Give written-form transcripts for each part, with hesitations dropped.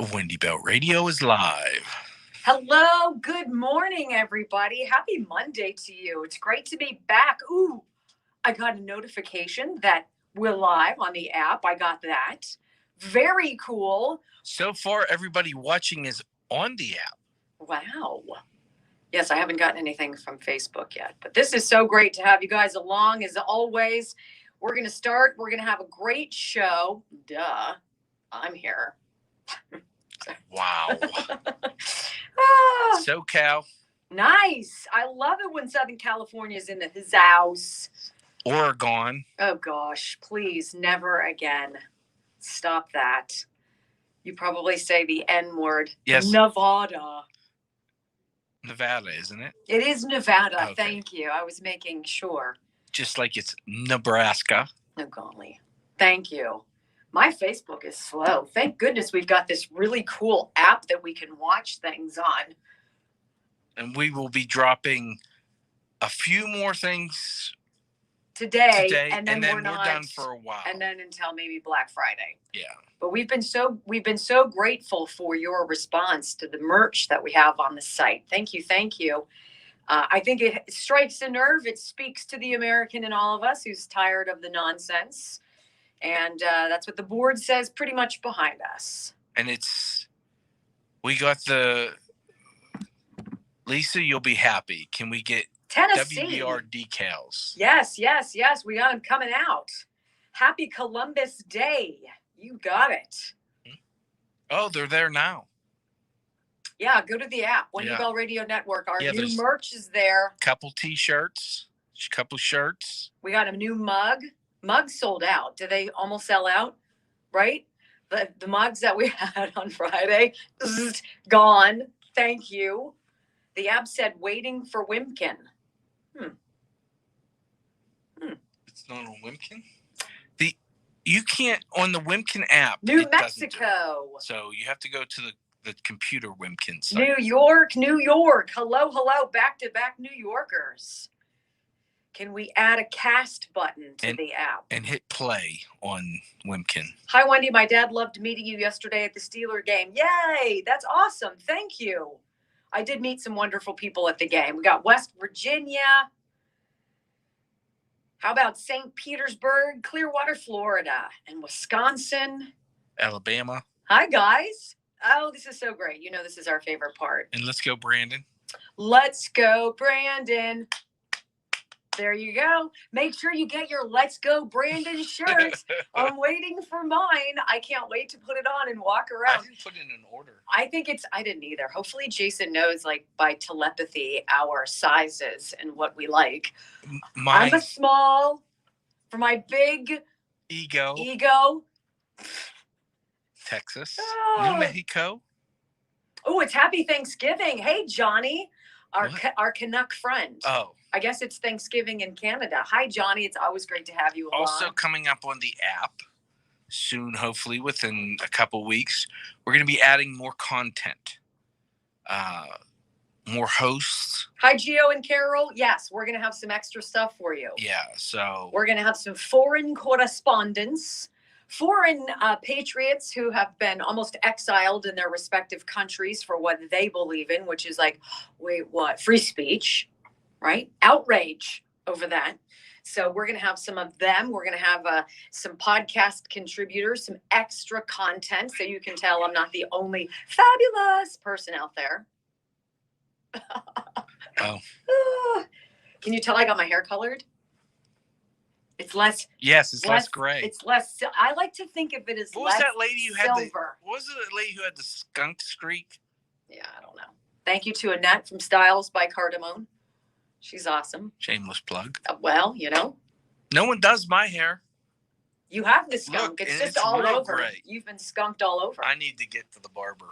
Wendy Bell Radio is live. Hello, good morning, everybody. Happy Monday to you. It's great to be back. Ooh, I got a notification that we're live on the app. I got that. Very cool. So far, everybody watching is on the app. Wow. Yes, I haven't gotten anything from Facebook yet, but this is so great to have you guys along as always. We're going to start. We're going to have a great show. Duh. I'm here. Wow. Ah, SoCal, nice. I love it when Southern California is in his house. Oregon. Oh gosh, please never again. Stop that. You probably say the N word. Yes. Nevada. Nevada, isn't it? It is Nevada. Okay. Thank you. I was making sure. Just like it's Nebraska. Oh golly. Thank you. My Facebook is slow. Thank goodness we've got this really cool app that we can watch things on. And we will be dropping a few more things Today and then we're not done for a while. And then until maybe Black Friday. Yeah. But we've been so grateful for your response to the merch that we have on the site. Thank you. I think it strikes a nerve. It speaks to the American in all of us who's tired of the nonsense. And that's what the board says pretty much behind us. And we got Lisa, you'll be happy. Can we get Tennessee WBR decals? Yes. We got them coming out. Happy Columbus Day. You got it. Oh, they're there now. Yeah, go to the app. Wendy Bell Radio Network. Our new merch is there. Couple t-shirts, couple shirts. We got a new mug. Mugs sold out. Did they almost sell out? Right? The mugs that we had on Friday, gone. Thank you. The app said waiting for Wimpkin. It's not on Wimpkin? You can't, on the Wimpkin app. New Mexico. So you have to go to the computer Wimpkin site. New York. Hello. Back-to-back New Yorkers. Can we add a cast button to the app? And hit play on Wimpkin. Hi, Wendy. My dad loved meeting you yesterday at the Steeler game. Yay! That's awesome. Thank you. I did meet some wonderful people at the game. We got West Virginia. How about St. Petersburg, Clearwater, Florida, and Wisconsin? Alabama. Hi, guys. Oh, this is so great. You know this is our favorite part. And let's go, Brandon. Let's go, Brandon. There you go. Make sure you get your Let's Go Brandon shirt. I'm waiting for mine. I can't wait to put it on and walk around. I didn't put in an order. I didn't either. Hopefully Jason knows, like, by telepathy, our sizes and what we like. I'm a small for my big ego. Texas. New Mexico. Oh, it's Happy Thanksgiving. Hey, Johnny, our Canuck friend. Oh. I guess it's Thanksgiving in Canada. Hi, Johnny. It's always great to have you along. Also coming up on the app soon, hopefully within a couple weeks, we're going to be adding more content, more hosts. Hi, Gio and Carol. Yes, we're going to have some extra stuff for you. Yeah, so. We're going to have some foreign correspondents, foreign patriots who have been almost exiled in their respective countries for what they believe in, which is like, wait, what? Free speech. Right? Outrage over that. So we're going to have some of them. We're going to have some podcast contributors, some extra content. So you can tell I'm not the only fabulous person out there. Oh. Can you tell I got my hair colored? It's less. Yes, it's less gray. It's less. I like to think of it as what less was that lady who silver. had what was it that lady who had the skunk streak? Yeah, I don't know. Thank you to Annette from Styles by Cardamone. She's awesome. Shameless plug. Well, you know. No one does my hair. You have the skunk. Look, it's just it's all over. Gray. You've been skunked all over. I need to get to the barber.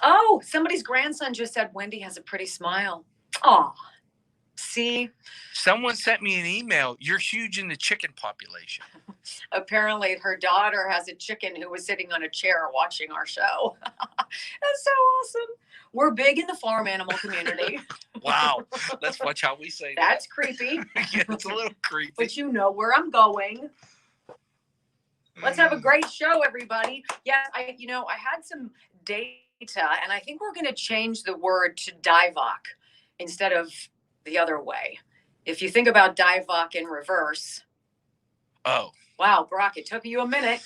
Oh, somebody's grandson just said Wendy has a pretty smile. Oh, see? Someone sent me an email. You're huge in the chicken population. Apparently her daughter has a chicken who was sitting on a chair watching our show. That's so awesome. We're big in the farm animal community. Wow. Let's watch how we say That's creepy. Yeah, it's a little creepy. But you know where I'm going. Let's have a great show, everybody. Yes, I had some data, and I think we're going to change the word to DIVOC instead of the other way. If you think about DIVOC in reverse. Oh. Wow, Brock, it took you a minute.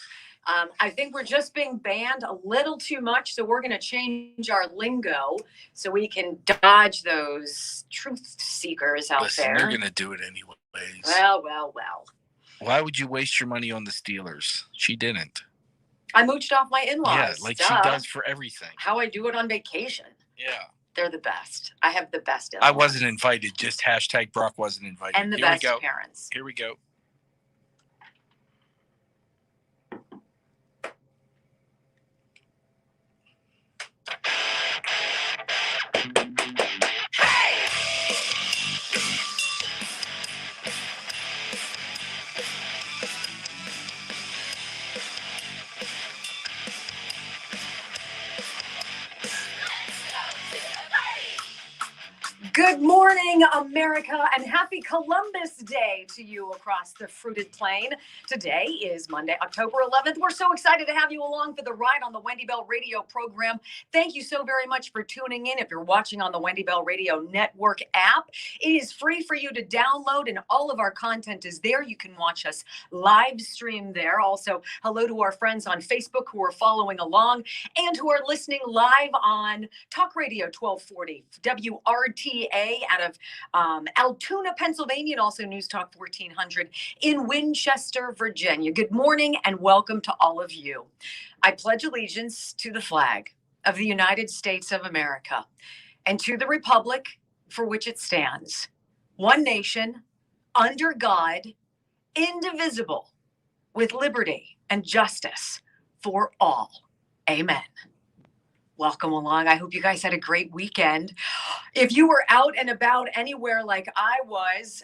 I think we're just being banned a little too much, so we're going to change our lingo so we can dodge those truth seekers out there. They're going to do it anyways. Well. Why would you waste your money on the Steelers? She didn't. I mooched off my in-laws. Yeah, like she does for everything. How I do it on vacation. Yeah. They're the best. I have the best in-laws. I wasn't invited. Just hashtag Brock wasn't invited. And the best parents. Here we go. Good morning, America, and happy Columbus Day to you across the fruited plain. Today is Monday, October 11th. We're so excited to have you along for the ride on the Wendy Bell Radio program. Thank you so very much for tuning in. If you're watching on the Wendy Bell Radio Network app, it is free for you to download, and all of our content is there. You can watch us live stream there. Also, hello to our friends on Facebook who are following along and who are listening live on Talk Radio 1240, WRTA out of Altoona, Pennsylvania, and also News Talk 1400 in Winchester, Virginia. Good morning and welcome to all of you. I pledge allegiance to the flag of the United States of America and to the republic for which it stands, one nation, under God, indivisible, with liberty and justice for all. Amen. Welcome along. I hope you guys had a great weekend. If you were out and about anywhere like I was,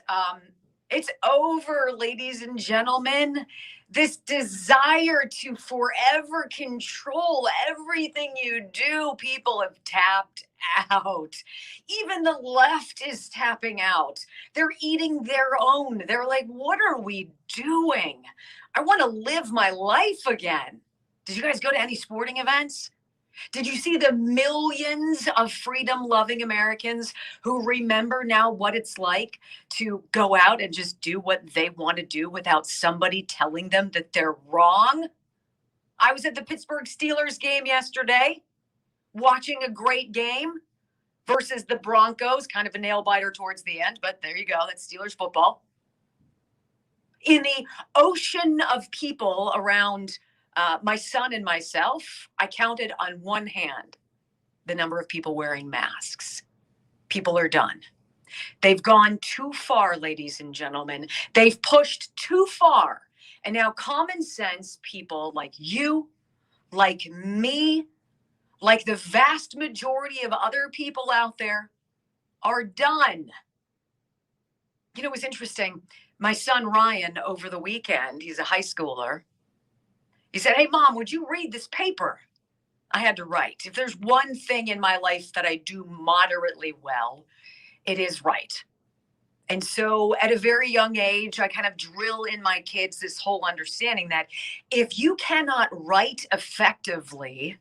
it's over, ladies and gentlemen. This desire to forever control everything you do, people have tapped out. Even the left is tapping out. They're eating their own. They're like, what are we doing? I want to live my life again. Did you guys go to any sporting events? Did you see the millions of freedom-loving Americans who remember now what it's like to go out and just do what they want to do without somebody telling them that they're wrong? I was at the Pittsburgh Steelers game yesterday, watching a great game versus the Broncos, kind of a nail-biter towards the end, but there you go, that's Steelers football. In the ocean of people around my son and myself, I counted on one hand the number of people wearing masks. People are done. They've gone too far, ladies and gentlemen. They've pushed too far. And now common sense people like you, like me, like the vast majority of other people out there are done. You know, it was interesting. My son Ryan over the weekend, he's a high schooler. He said, hey, Mom, would you read this paper? I had to write. If there's one thing in my life that I do moderately well, it is write. And so at a very young age, I kind of drill in my kids this whole understanding that if you cannot write effectively,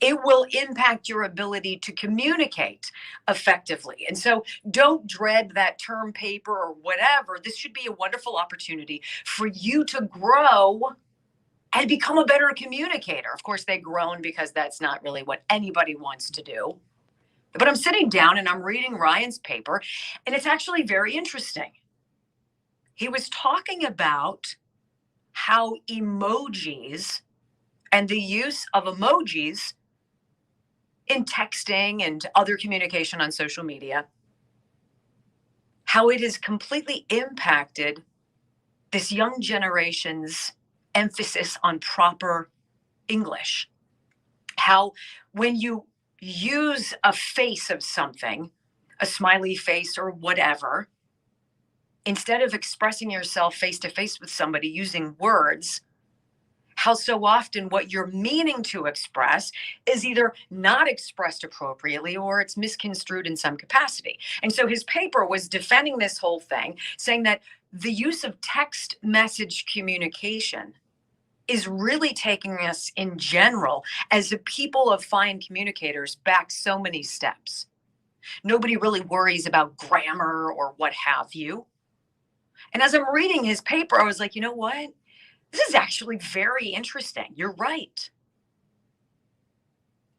it will impact your ability to communicate effectively. And so don't dread that term paper or whatever. This should be a wonderful opportunity for you to grow and become a better communicator. Of course, they groan because that's not really what anybody wants to do. But I'm sitting down and I'm reading Ryan's paper, and it's actually very interesting. He was talking about how emojis and the use of emojis in texting and other communication on social media, how it has completely impacted this young generation's emphasis on proper English. How when you use a face of something, a smiley face or whatever, instead of expressing yourself face to face with somebody using words, how so often what you're meaning to express is either not expressed appropriately or it's misconstrued in some capacity. And so his paper was defending this whole thing, saying that the use of text message communication is really taking us in general as a people of fine communicators back so many steps. Nobody really worries about grammar or what have you. And as I'm reading his paper, I was like, you know what? This is actually very interesting. You're right.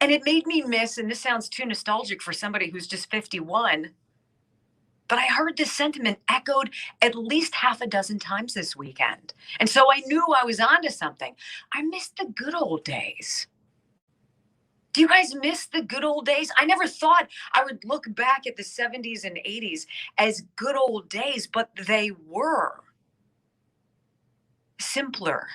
And it made me miss, and this sounds too nostalgic for somebody who's just 51, but I heard this sentiment echoed at least half a dozen times this weekend. And so I knew I was onto something. I missed the good old days. Do you guys miss the good old days? I never thought I would look back at the 70s and 80s as good old days, but they were simpler.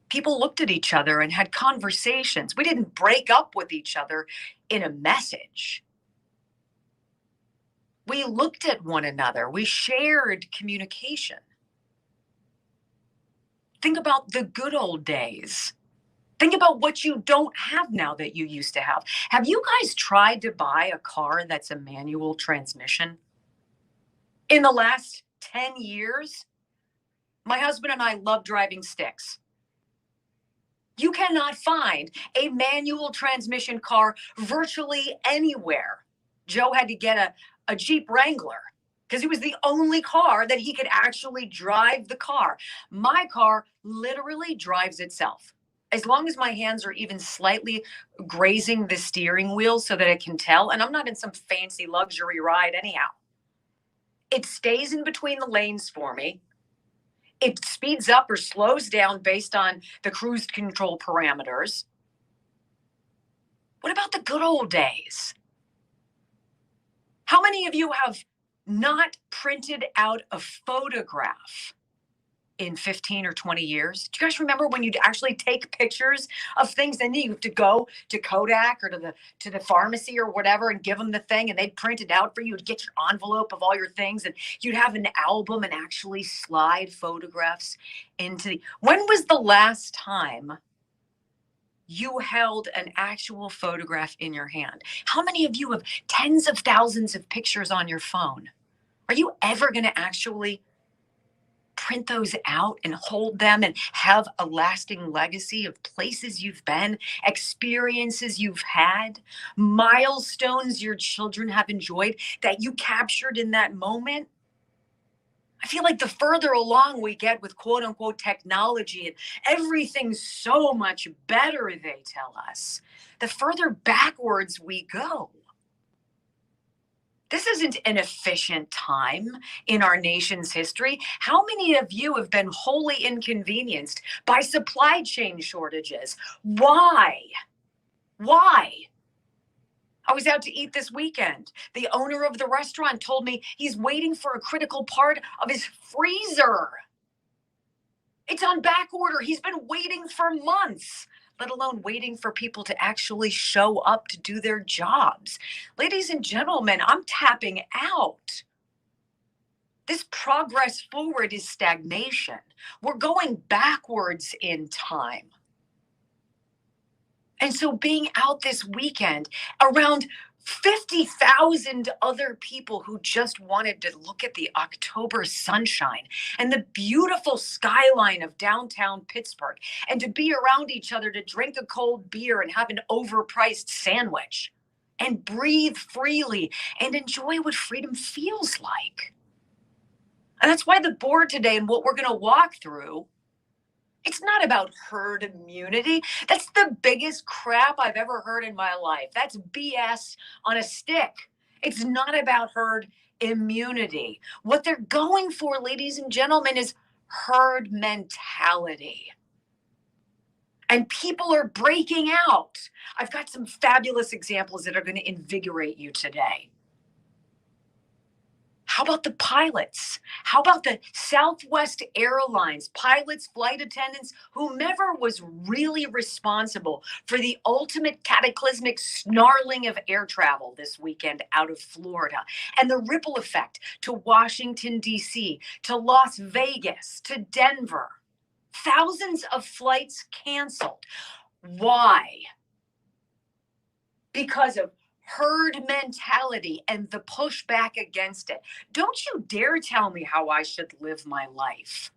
People looked at each other and had conversations. We didn't break up with each other in a message. We looked at one another. We shared communication. Think about the good old days. Think about what you don't have now that you used to have. Have you guys tried to buy a car that's a manual transmission? In the last 10 years, my husband and I love driving sticks. You cannot find a manual transmission car virtually anywhere. Joe had to get a Jeep Wrangler because it was the only car that he could actually drive the car. My car literally drives itself. As long as my hands are even slightly grazing the steering wheel so that it can tell, and I'm not in some fancy luxury ride anyhow. It stays in between the lanes for me. It speeds up or slows down based on the cruise control parameters. What about the good old days? How many of you have not printed out a photograph in 15 or 20 years? Do you guys remember when you'd actually take pictures of things and then you have to go to Kodak or to the pharmacy or whatever and give them the thing and they'd print it out for you to get your envelope of all your things and you'd have an album and actually slide photographs when was the last time you held an actual photograph in your hand? How many of you have tens of thousands of pictures on your phone? Are you ever going to actually print those out and hold them and have a lasting legacy of places you've been, experiences you've had, milestones your children have enjoyed that you captured in that moment? I feel like the further along we get with quote unquote technology and everything's so much better, they tell us, the further backwards we go. This isn't an efficient time in our nation's history. How many of you have been wholly inconvenienced by supply chain shortages? Why? Why? I was out to eat this weekend. The owner of the restaurant told me he's waiting for a critical part of his freezer. It's on back order. He's been waiting for months, let alone waiting for people to actually show up to do their jobs. Ladies and gentlemen, I'm tapping out. This progress forward is stagnation. We're going backwards in time. And so being out this weekend around 50,000 other people who just wanted to look at the October sunshine and the beautiful skyline of downtown Pittsburgh and to be around each other to drink a cold beer and have an overpriced sandwich and breathe freely and enjoy what freedom feels like. And that's why the board today and what we're going to walk through, it's not about herd immunity. That's the biggest crap I've ever heard in my life. That's BS on a stick. It's not about herd immunity. What they're going for, ladies and gentlemen, is herd mentality. And people are breaking out. I've got some fabulous examples that are going to invigorate you today. How about the pilots? How about the Southwest Airlines pilots, flight attendants, whomever was really responsible for the ultimate cataclysmic snarling of air travel this weekend out of Florida and the ripple effect to Washington, D.C., to Las Vegas, to Denver? Thousands of flights canceled. Why? Because of herd mentality and the pushback against it. Don't you dare tell me how I should live my life.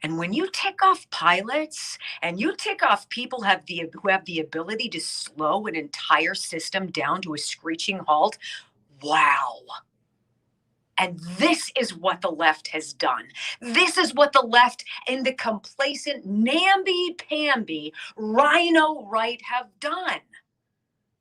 And when you tick off pilots and you tick off people who have the ability to slow an entire system down to a screeching halt, wow. And this is what the left has done. This is what the left and the complacent namby-pamby rhino right have done.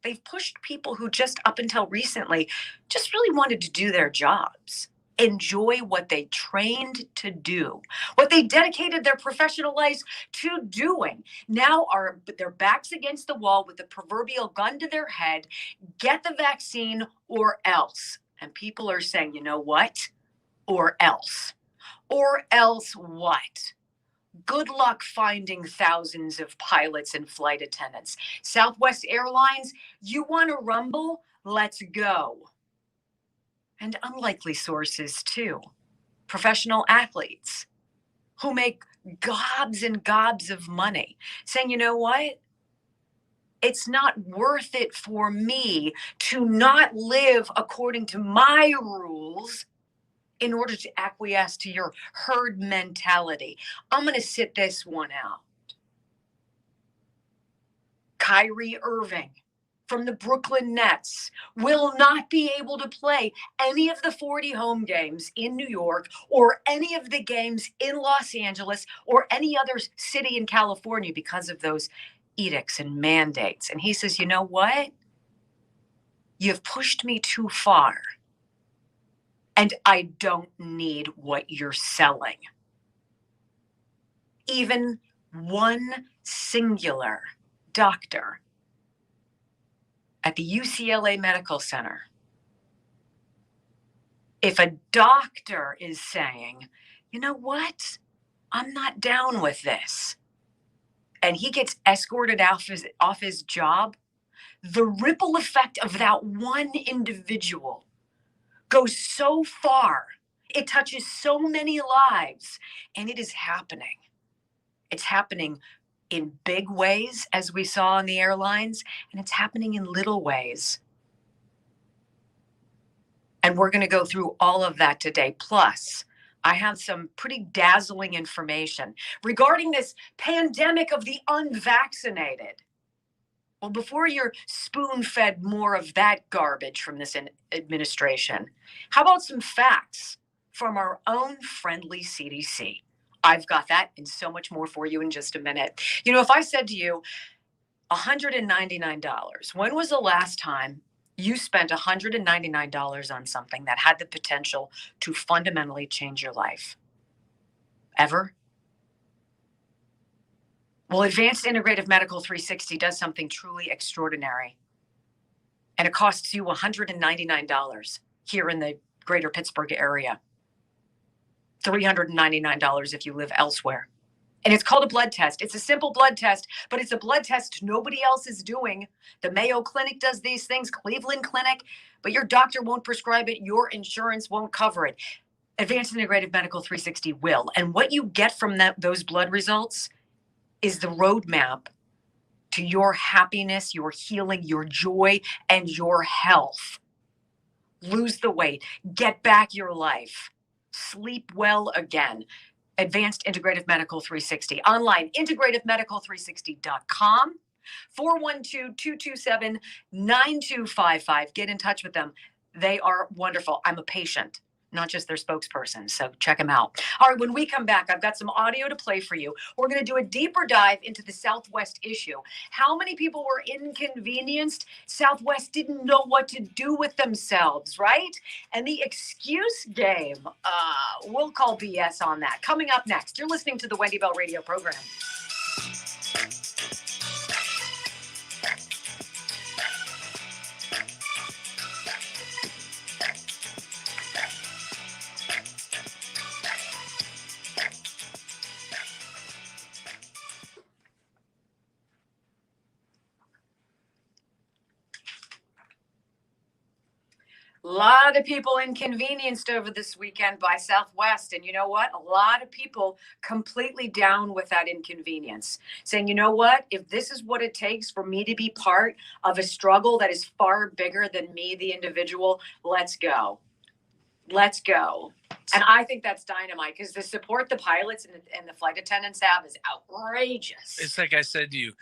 They've pushed people who just up until recently just really wanted to do their jobs, enjoy what they trained to do, what they dedicated their professional lives to doing. Now are their backs against the wall with the proverbial gun to their head, get the vaccine or else. And people are saying, you know what? Or else. Or else what? Good luck finding thousands of pilots and flight attendants. Southwest Airlines, you want to rumble? Let's go. And unlikely sources too. Professional athletes who make gobs and gobs of money saying, you know what? It's not worth it for me to not live according to my rules in order to acquiesce to your herd mentality. I'm going to sit this one out. Kyrie Irving from the Brooklyn Nets will not be able to play any of the 40 home games in New York or any of the games in Los Angeles or any other city in California because of those edicts and mandates. And he says, you know what? You've pushed me too far. And I don't need what you're selling. Even one singular doctor at the UCLA Medical Center, if a doctor is saying, you know what? I'm not down with this, and he gets escorted off his job, the ripple effect of that one individual goes so far. It touches so many lives, and it is happening. It's happening in big ways, as we saw on the airlines, and it's happening in little ways. And we're going to go through all of that today. Plus, I have some pretty dazzling information regarding this pandemic of the unvaccinated. Well, before you're spoon-fed more of that garbage from this administration, how about some facts from our own friendly CDC? I've got that and so much more for you in just a minute. You know, if I said to you, $199, when was the last time you spent $199 on something that had the potential to fundamentally change your life? Ever? Well, Advanced Integrative Medical 360 does something truly extraordinary. And it costs you $199 here in the greater Pittsburgh area. $399 if you live elsewhere. And it's called a blood test. It's a simple blood test, but it's a blood test nobody else is doing. The Mayo Clinic does these things, Cleveland Clinic, but your doctor won't prescribe it. Your insurance won't cover it. Advanced Integrative Medical 360 will. And what you get from those blood results is the roadmap to your happiness, your healing, your joy, and your health. Lose the weight, get back your life, sleep well again. Advanced Integrative Medical 360. Online, integrativemedical360.com, 412-227-9255. Get in touch with them. They are wonderful. I'm a patient, not just their spokesperson, so check them out. All right, when we come back, I've got some audio to play for you. We're going to do a deeper dive into the Southwest issue. How many people were inconvenienced? Southwest didn't know what to do with themselves, right? And the excuse game, we'll call BS on that. Coming up next, you're listening to the Wendy Bell Radio program. A lot of people inconvenienced over this weekend by Southwest. And you know what? A lot of people completely down with that inconvenience, saying, you know what? If this is what it takes for me to be part of a struggle that is far bigger than me, the individual, let's go. Let's go. And I think that's dynamite because the support the pilots and the flight attendants have is outrageous. It's like I said to you,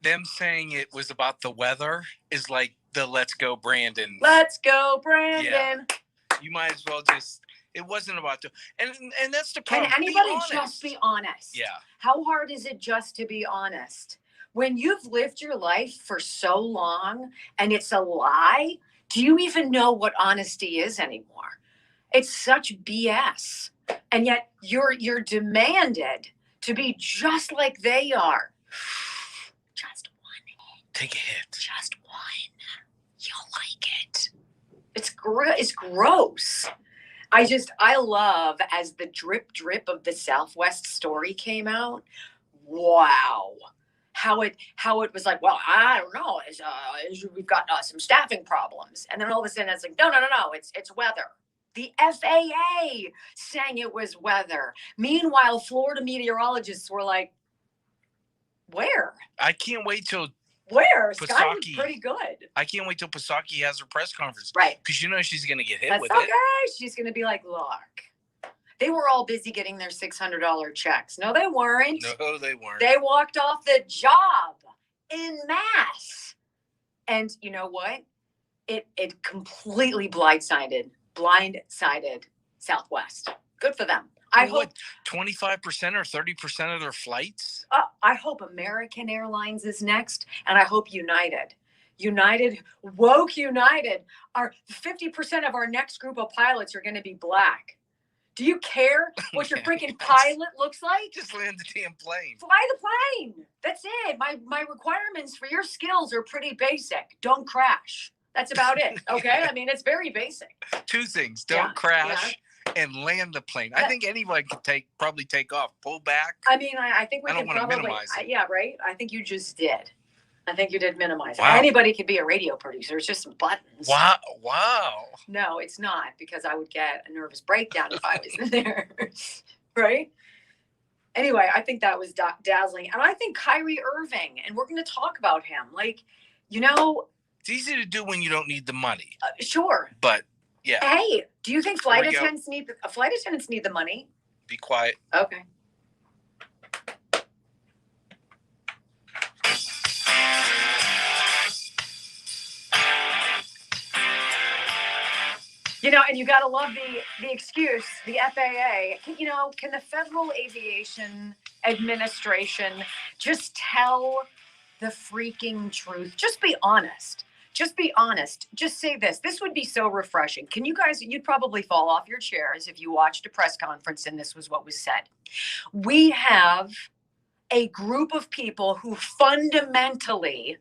them saying it was about the weather is like the "Let's go, Brandon." Let's go, Brandon. Yeah. You might as well just. It wasn't about and that's the problem. Can anybody just be honest? Yeah. How hard is it just to be honest? When you've lived your life for so long and it's a lie, do you even know what honesty is anymore? It's such BS. And yet you're demanded to be just like they are. Just one hit. Take a hit. Just one. You'll like it. It's gross. I love as the drip of the Southwest story came out. Wow. How it was like, well, I don't know. We've got some staffing problems. And then all of a sudden it's like, no. It's weather. The FAA saying it was weather. Meanwhile, Florida meteorologists were like, where? I can't wait till Where? Sky Pasaki. was pretty good. I can't wait till Pasaki has her press conference. Right. Because she's going to get hit That's with okay. it. She's going to be like, look, they were all busy getting their $600 checks. No, they weren't. No, they weren't. They walked off the job en masse. And you know what? It completely blindsided Southwest. Good for them. I hope 25% or 30% of their flights. I hope American Airlines is next, and I hope United, woke United, are 50% of our next group of pilots are going to be black. Do you care what your freaking pilot looks like? Just land the damn plane. Fly the plane. That's it. My requirements for your skills are pretty basic. Don't crash. That's about it. Okay. I mean, it's very basic. Two things: don't crash. And land the plane. I think anybody could probably take off, pull back. I mean, I think we I can don't want probably, to minimize it. yeah, right. I think you just did. I think you did minimize it. Wow. Anybody could be a radio producer. It's just some buttons. Wow. No, it's not, because I would get a nervous breakdown if I was in there. Right? Anyway, I think that was dazzling. And I think Kyrie Irving, and we're going to talk about him. Like, it's easy to do when you don't need the money. Sure. But yeah. Hey, do you think flight attendants need the money? Be quiet. Okay. And you got to love the excuse, the FAA. Can the Federal Aviation Administration just tell the freaking truth? Just be honest. Just be honest. Just say this. This would be so refreshing. Can you guys, you'd probably fall off your chairs if you watched a press conference and this was what was said. We have a group of people who fundamentally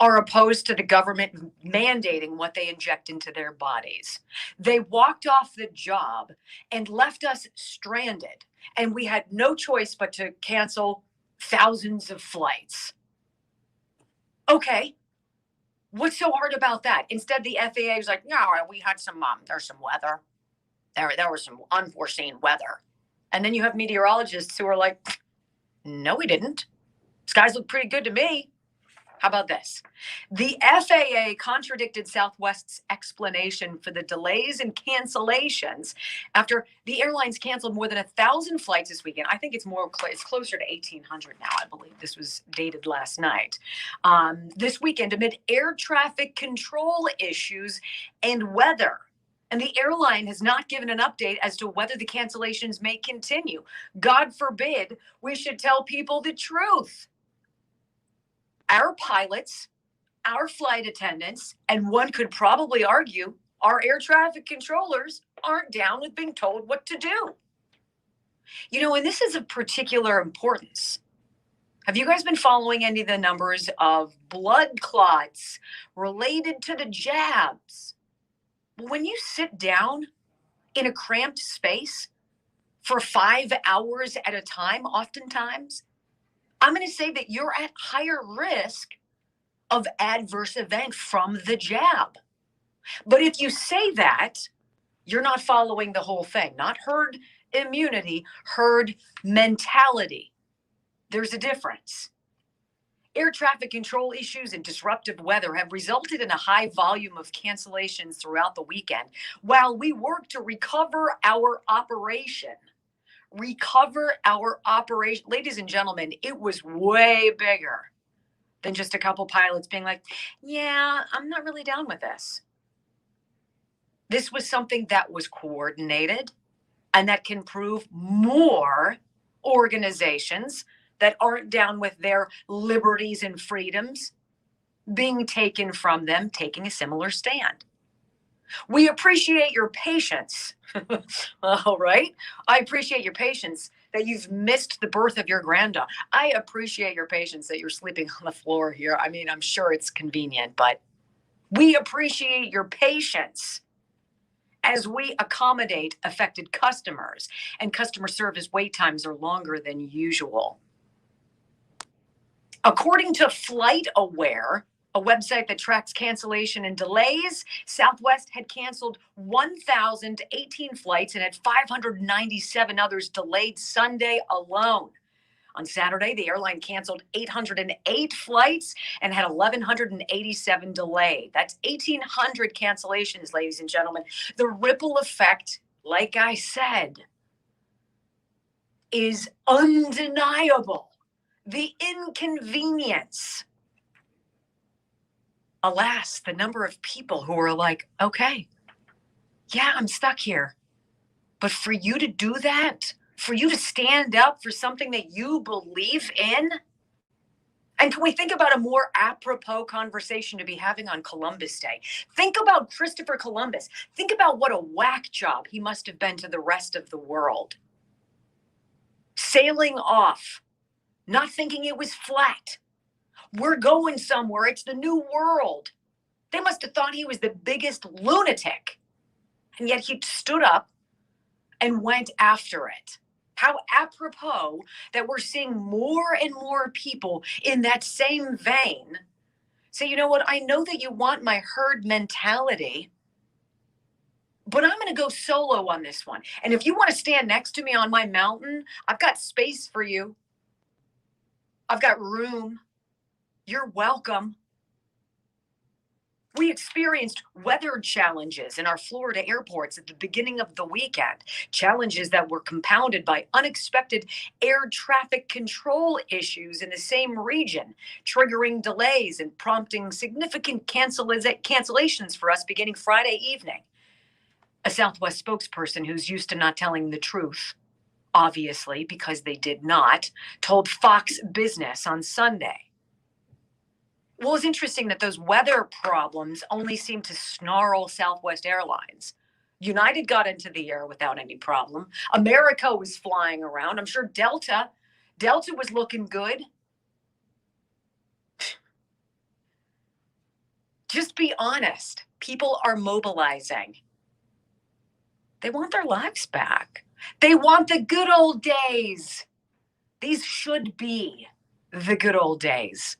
are opposed to the government mandating what they inject into their bodies. They walked off the job and left us stranded, and we had no choice but to cancel thousands of flights. Okay. What's so hard about that? Instead, the FAA was like, no, we had there's some weather. There was some unforeseen weather. And then you have meteorologists who are like, no, we didn't. Skies look pretty good to me. How about this? The FAA contradicted Southwest's explanation for the delays and cancellations after the airlines canceled more than 1,000 flights this weekend. I think it's closer to 1,800 now. I believe this was dated last night. This weekend amid air traffic control issues and weather. And the airline has not given an update as to whether the cancellations may continue. God forbid we should tell people the truth. Our pilots, our flight attendants, and one could probably argue our air traffic controllers aren't down with being told what to do. And this is of particular importance. Have you guys been following any of the numbers of blood clots related to the jabs? When you sit down in a cramped space for 5 hours at a time, oftentimes, I'm going to say that you're at higher risk of adverse event from the jab. But if you say that, you're not following the whole thing. Not herd immunity, herd mentality. There's a difference. Air traffic control issues and disruptive weather have resulted in a high volume of cancellations throughout the weekend while we work to recover our operation. Ladies and gentlemen, it was way bigger than just a couple pilots being like, yeah, I'm not really down with this. This was something that was coordinated and that can prove more organizations that aren't down with their liberties and freedoms being taken from them, taking a similar stand. We appreciate your patience. All right. I appreciate your patience that you've missed the birth of your granddaughter. I appreciate your patience that you're sleeping on the floor here. I mean, I'm sure it's convenient, but we appreciate your patience as we accommodate affected customers, and customer service wait times are longer than usual. According to FlightAware, a website that tracks cancellation and delays, Southwest had canceled 1,018 flights and had 597 others delayed Sunday alone. On Saturday, the airline canceled 808 flights and had 1,187 delayed. That's 1,800 cancellations, ladies and gentlemen. The ripple effect, like I said, is undeniable. The inconvenience. Alas, the number of people who are like, okay, yeah, I'm stuck here. But for you to do that, for you to stand up for something that you believe in, and can we think about a more apropos conversation to be having on Columbus Day? Think about Christopher Columbus. Think about what a whack job he must have been to the rest of the world. Sailing off, not thinking it was flat. We're going somewhere. It's the new world. They must have thought he was the biggest lunatic. And yet he stood up and went after it. How apropos that we're seeing more and more people in that same vein say, you know what, I know that you want my herd mentality, but I'm going to go solo on this one. And if you want to stand next to me on my mountain, I've got space for you. I've got room. You're welcome. We experienced weather challenges in our Florida airports at the beginning of the weekend, challenges that were compounded by unexpected air traffic control issues in the same region, triggering delays and prompting significant cancellations for us beginning Friday evening. A Southwest spokesperson who's used to not telling the truth, obviously because they did not, told Fox Business on Sunday. Well, it's interesting that those weather problems only seem to snarl Southwest Airlines. United got into the air without any problem. America was flying around. I'm sure Delta was looking good. Just be honest. People are mobilizing. They want their lives back. They want the good old days. These should be the good old days.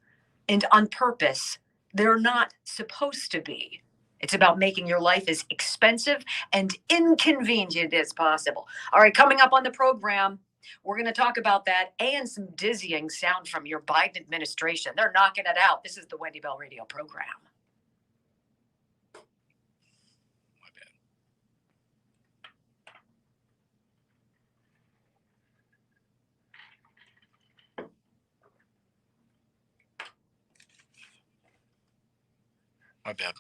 And on purpose, they're not supposed to be. It's about making your life as expensive and inconvenient as possible. All right, coming up on the program, we're going to talk about that and some dizzying sound from your Biden administration. They're knocking it out. This is the Wendy Bell Radio program. My bad.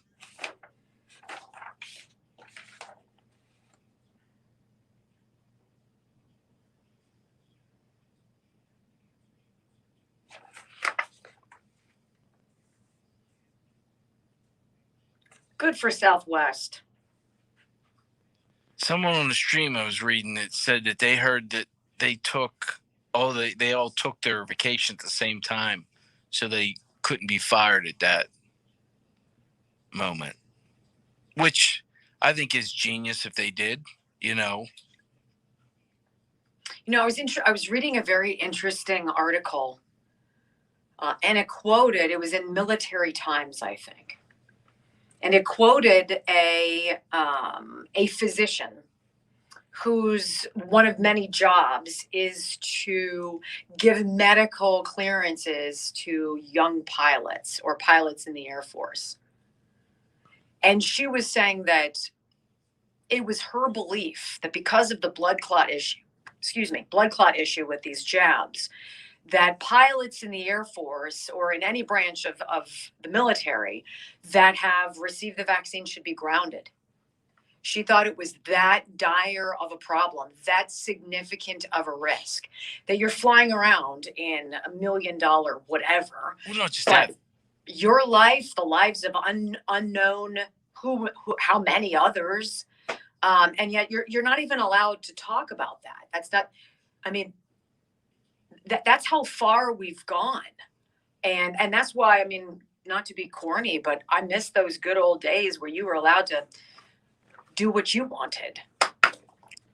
Good for Southwest. Someone on the stream I was reading that said that they heard that they all took their vacation at the same time, so they couldn't be fired at that moment, which I think is genius if they did, I was reading a very interesting article, and it was in Military Times, I think, and it quoted a physician whose one of many jobs is to give medical clearances to young pilots or pilots in the Air Force. And she was saying that it was her belief that because of the blood clot issue with these jabs, that pilots in the Air Force or in any branch of the military that have received the vaccine should be grounded. She thought it was that dire of a problem, that significant of a risk, that you're flying around in $1 million whatever. Well, not just that. Your life, the lives of unknown who, how many others, and yet you're not even allowed to talk about that. That's not. I mean, that's how far we've gone, and that's why, I mean, not to be corny, but I miss those good old days where you were allowed to do what you wanted.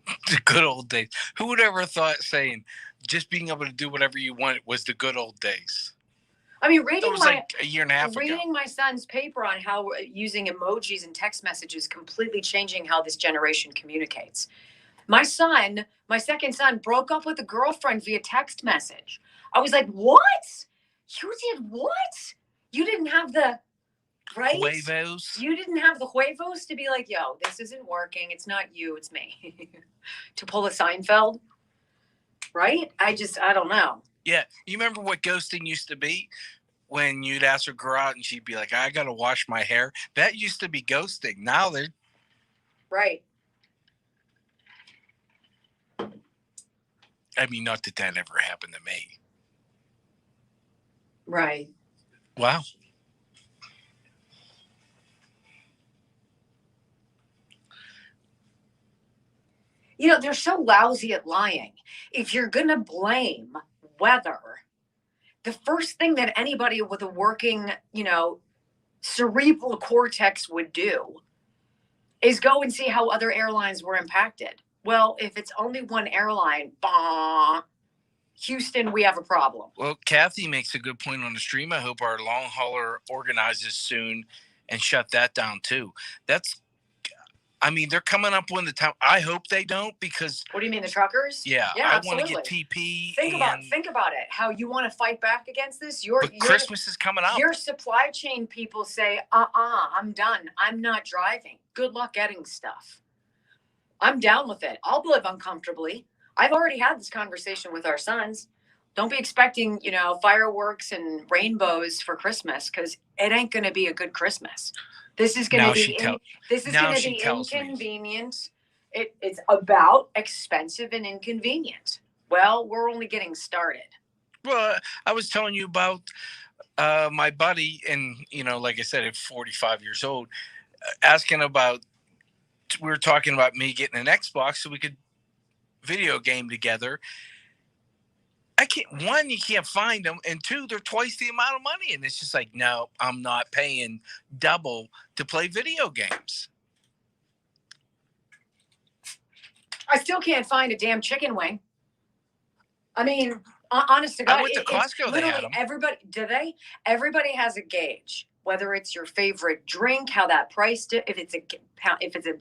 The good old days. Who would ever thought saying just being able to do whatever you want was the good old days? I mean, That was like a year and a half ago. reading my son's paper on how using emojis and text messages completely changing how this generation communicates. My second son, broke up with a girlfriend via text message. I was like, what? You did what? You didn't have the right? Huevos. You didn't have the huevos to be like, yo, this isn't working. It's not you, it's me. To pull a Seinfeld, right? I don't know. Yeah. You remember what ghosting used to be? When you'd ask her to go out and she'd be like, I got to wash my hair. That used to be ghosting. Now they're. Right. I mean, not that ever happened to me. Right. Wow. You know, they're so lousy at lying. If you're going to blame weather, the first thing that anybody with a working, cerebral cortex would do is go and see how other airlines were impacted. Well, if it's only one airline, Houston, we have a problem. Well, Kathy makes a good point on the stream. I hope our long hauler organizes soon and shut that down too. They're coming up when the time. I hope they don't, because. What do you mean, the truckers? Yeah, I want to get TP. Think about it. How you want to fight back against this? Christmas is coming up. Your supply chain people say, I'm done. I'm not driving. Good luck getting stuff. I'm down with it. I'll live uncomfortably. I've already had this conversation with our sons. Don't be expecting, fireworks and rainbows for Christmas, because it ain't going to be a good Christmas. This is going to be inconvenient. It's about expensive and inconvenient. Well, we're only getting started. Well, I was telling you about my buddy, and like I said, at 45 years old, asking about. We were talking about me getting an Xbox so we could video game together. One, you can't find them, and two, they're twice the amount of money, and it's just like, no, I'm not paying double to play video games. I still can't find a damn chicken wing. I mean, honest to God, I went to Costco. They had them. Everybody has a gauge. Whether it's your favorite drink, how that priced it, if it's a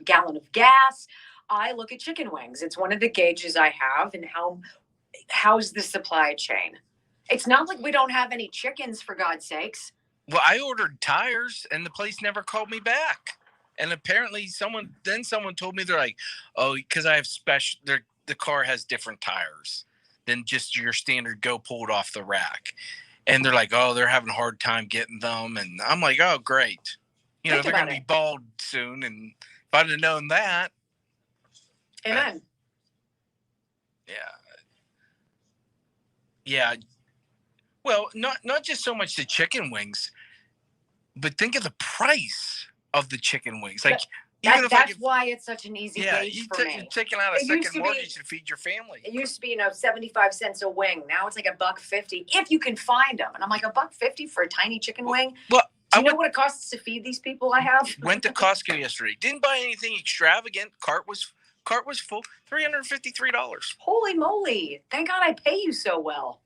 gallon of gas, I look at chicken wings. It's one of the gauges I have, and how's the supply chain? It's not like we don't have any chickens, for God's sakes. Well, I ordered tires, and the place never called me back. And apparently, someone told me, they're like, oh, because I have the car has different tires than just your standard go pulled off the rack. And they're like, oh, they're having a hard time getting them. And I'm like, oh, great. They're going to be bald soon. And if I'd have known that. Amen. Yeah. Well, not just so much the chicken wings, but think of the price of the chicken wings. Like, that's why it's such an easy gauge for me. You're taking out a second mortgage to feed your family. It used to be, 75 cents a wing. Now it's like $1.50 if you can find them. And I'm like, $1.50 for a tiny chicken wing? Well, do you know what it costs to feed these people I have? Went to Costco yesterday. Didn't buy anything extravagant. Cart was full. $353. Holy moly! Thank God I pay you so well.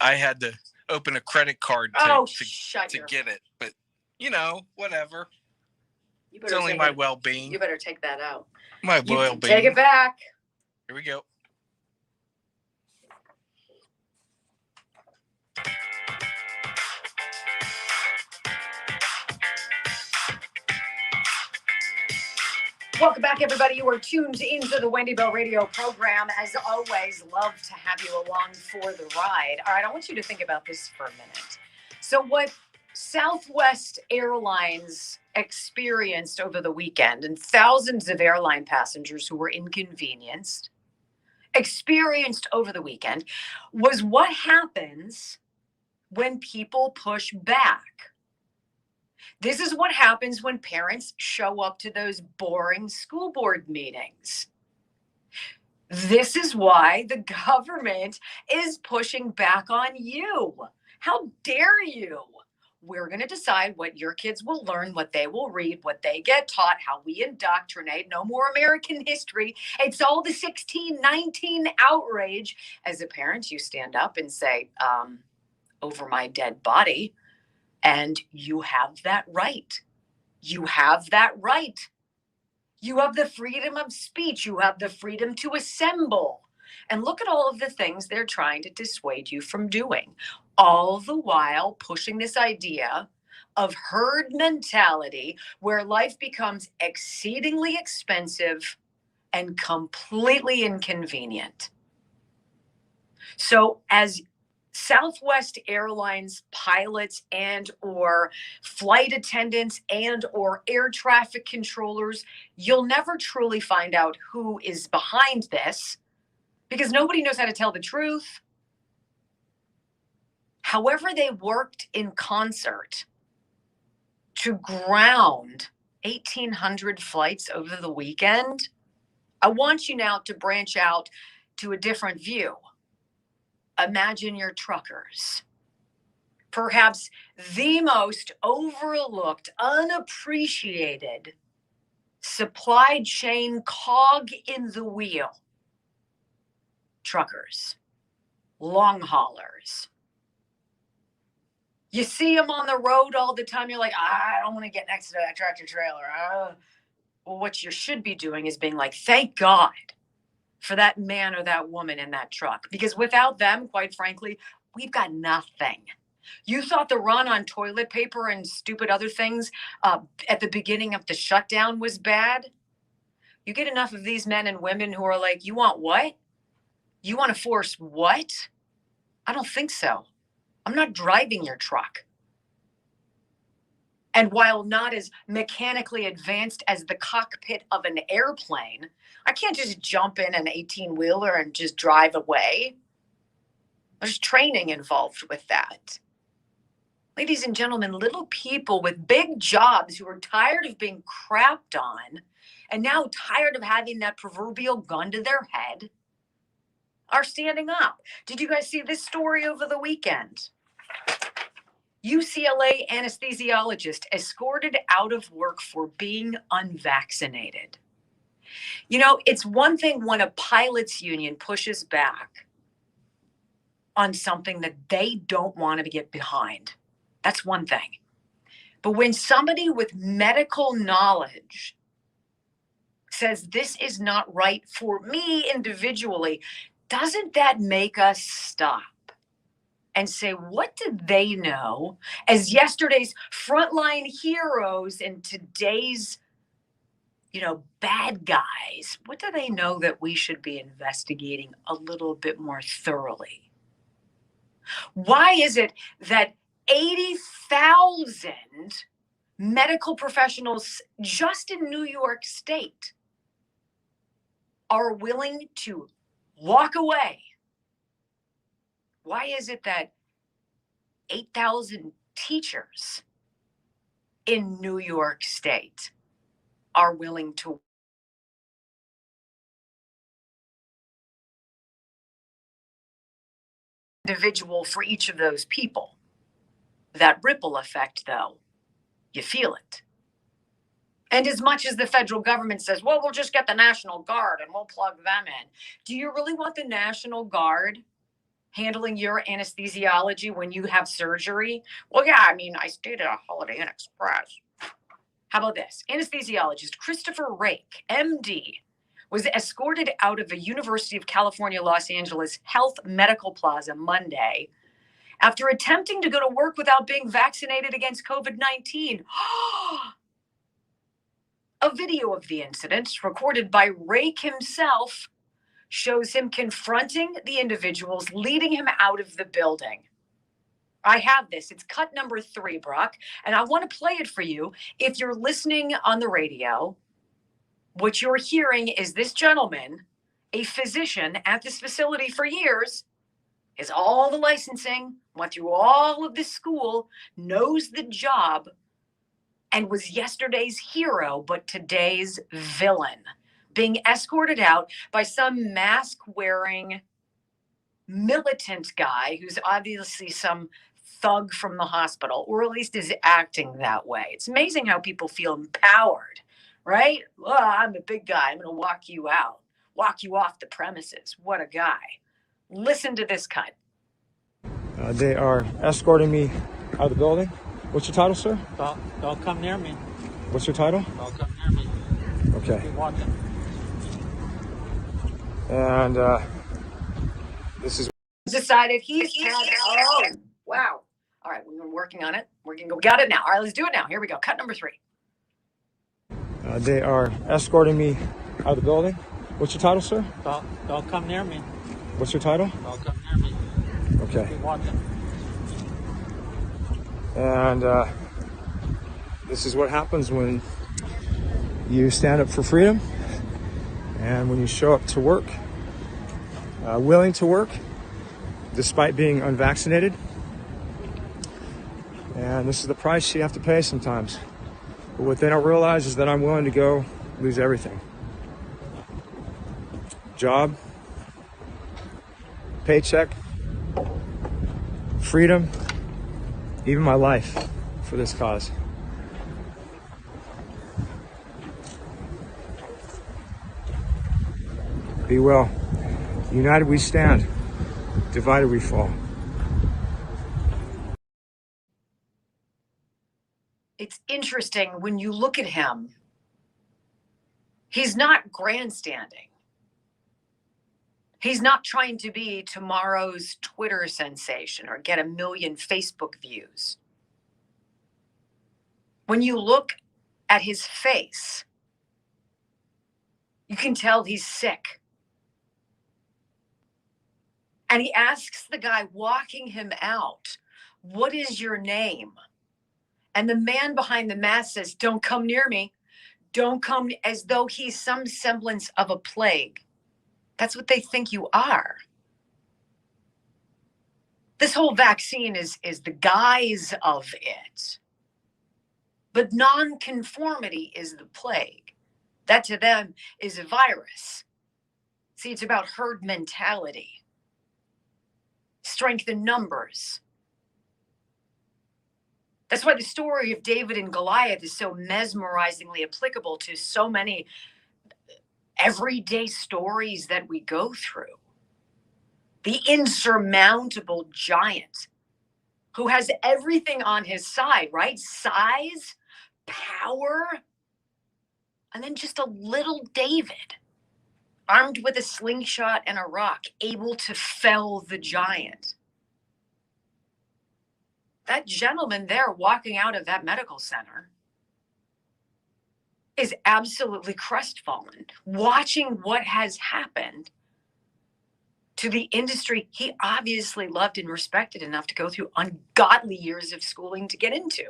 I had to open a credit card to get it, but whatever. You It's better only take my it. well-being. You better take that out. My You well-being. take it back. Here we go. Welcome back, everybody. You are tuned into the Wendy Bell Radio program. As always, love to have you along for the ride. All right, I want you to think about this for a minute. So what Southwest Airlines experienced over the weekend, and thousands of airline passengers who were inconvenienced, experienced over the weekend, was what happens when people push back. This is what happens when parents show up to those boring school board meetings. This is why the government is pushing back on you. How dare you? We're going to decide what your kids will learn, what they will read, what they get taught, how we indoctrinate. No more American history. It's all the 1619 outrage. As a parent, you stand up and say, over my dead body. And you have that right. You have that right. You have the freedom of speech. You have the freedom to assemble. And look at all of the things they're trying to dissuade you from doing, all the while pushing this idea of herd mentality where life becomes exceedingly expensive and completely inconvenient. So as Southwest Airlines pilots and or flight attendants and or air traffic controllers, you'll never truly find out who is behind this because nobody knows how to tell the truth. However, they worked in concert to ground 1,800 flights over the weekend. I want you now to branch out to a different view. Imagine your truckers. Perhaps the most overlooked, unappreciated supply chain cog in the wheel. Truckers, long haulers. You see them on the road all the time. You're like, I don't want to get next to that tractor trailer. Well, what you should be doing is being like, thank God for that man or that woman in that truck. Because without them, quite frankly, we've got nothing. You thought the run on toilet paper and stupid other things at the beginning of the shutdown was bad? You get enough of these men and women who are like, you want what? You want to force what? I don't think so. I'm not driving your truck. And while not as mechanically advanced as the cockpit of an airplane, I can't just jump in an 18-wheeler and just drive away. There's training involved with that. Ladies and gentlemen, little people with big jobs who are tired of being crapped on and now tired of having that proverbial gun to their head are standing up. Did you guys see this story over the weekend? UCLA anesthesiologist escorted out of work for being unvaccinated. You know, it's one thing when a pilots union pushes back on something that they don't want to get behind. That's one thing. But when somebody with medical knowledge says this is not right for me individually, doesn't that make us stop and say, what did they know as yesterday's frontline heroes and today's, bad guys? What do they know that we should be investigating a little bit more thoroughly? Why is it that 80,000 medical professionals just in New York State are willing to walk away? Why is it that 8,000 teachers in New York State are willing to individual for each of those people? That ripple effect, though, you feel it. And as much as the federal government says, well, we'll just get the National Guard and we'll plug them in. Do you really want the National Guard handling your anesthesiology when you have surgery? Well, yeah, I stayed at a Holiday Inn Express. How about this? Anesthesiologist Christopher Rake, MD, was escorted out of a University of California, Los Angeles Health Medical Plaza Monday after attempting to go to work without being vaccinated against COVID-19. A video of the incident, recorded by Rake himself, shows him confronting the individuals leading him out of the building. I have this. It's cut number 3, Brock, and I want to play it for you. If you're listening on the radio, what you're hearing is this gentleman, a physician at this facility for years, has all the licensing, went through all of this school, knows the job, and was yesterday's hero, but today's villain, being escorted out by some mask-wearing militant guy who's obviously some thug from the hospital, or at least is acting that way. It's amazing how people feel empowered, right? Well, I'm a big guy. I'm going to walk you out, walk you off the premises. What a guy. Listen to this cut. They are escorting me out of the building. What's your title, sir? Don't come near me. What's your title? Don't come near me. Okay. Keep walking. And this is Decided he's had, oh, wow. All right, we've been working on it. We got it now. All right, let's do it now. Here we go. Cut number 3. they are escorting me out of the building. What's your title, sir? Don't come near me. What's your title? Don't come near me. Okay. Keep walking. And this is what happens when you stand up for freedom and when you show up to work, willing to work, despite being unvaccinated. And this is the price you have to pay sometimes. But what they don't realize is that I'm willing to go lose everything. Job, paycheck, freedom, even my life for this cause. Be well. United we stand, divided we fall. It's interesting when you look at him, he's not grandstanding. He's not trying to be tomorrow's Twitter sensation or get 1 million Facebook views. When you look at his face, you can tell he's sick. And he asks the guy walking him out, "What is your name?" And the man behind the mask says, "Don't come near me. Don't come," as though he's some semblance of a plague. That's what they think you are. This whole vaccine is the guise of it. But nonconformity is the plague. That to them is a virus. See, it's about herd mentality, strength in numbers. That's why the story of David and Goliath is so mesmerizingly applicable to so many everyday stories that we go through. The insurmountable giant who has everything on his side, right? Size, power, and then just a little David, armed with a slingshot and a rock, able to fell the giant. That gentleman there walking out of that medical center is absolutely crestfallen, watching what has happened to the industry he obviously loved and respected enough to go through ungodly years of schooling to get into.